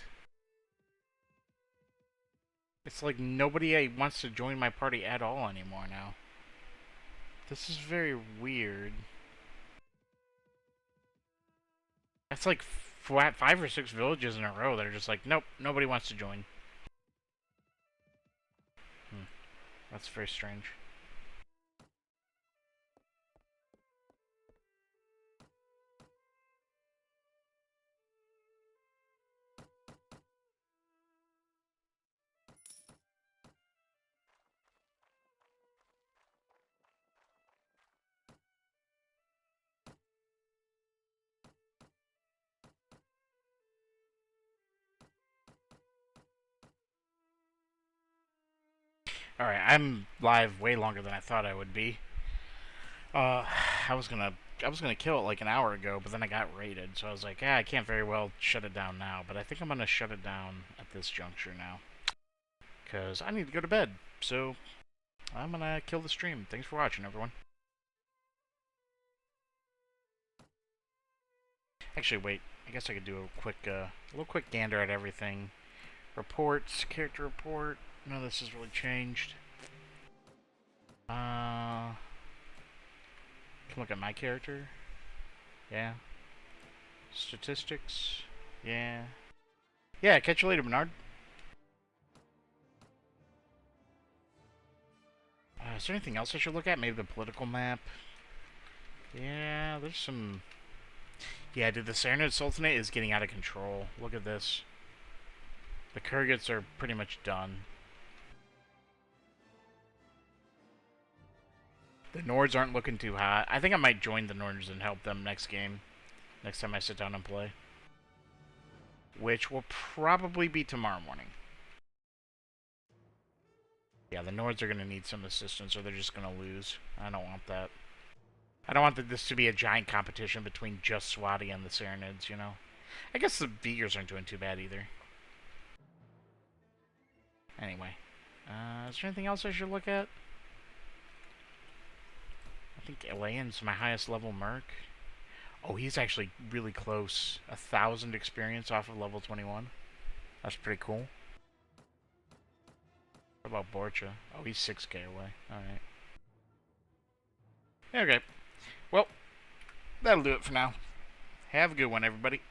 It's like nobody wants to join my party at all anymore now. This is very weird. That's like 5 or 6 villages in a row that are just like, nope, nobody wants to join. That's very strange. Alright, I'm live way longer than I thought I would be. Uh, I was gonna kill it like an hour ago, but then I got raided, so I was like, I can't very well shut it down now, but I think I'm gonna shut it down at this juncture now. Because I need to go to bed, so I'm gonna kill the stream. Thanks for watching, everyone. Actually, wait, I guess I could do a little quick gander at everything. Reports, character report, none of this has really changed. Can look at my character. Yeah. Statistics. Yeah. Yeah, catch you later, Bernard. Is there anything else I should look at? Maybe the political map? Yeah, there's some... Yeah, dude, the Serenade Sultanate is getting out of control. Look at this. The Kurgats are pretty much done. The Nords aren't looking too hot. I think I might join the Nords and help them next game. Next time I sit down and play. Which will probably be tomorrow morning. Yeah, the Nords are going to need some assistance or they're just going to lose. I don't want that. I don't want this to be a giant competition between just Swati and the Serenids, you know? I guess the Beagers aren't doing too bad either. Anyway. Is there anything else I should look at? I think Elaine my highest level Merc. Oh, he's actually really close. 1,000 experience off of level 21. That's pretty cool. What about Borcha? Oh, he's 6k away. Alright. Okay. Well, that'll do it for now. Have a good one, everybody.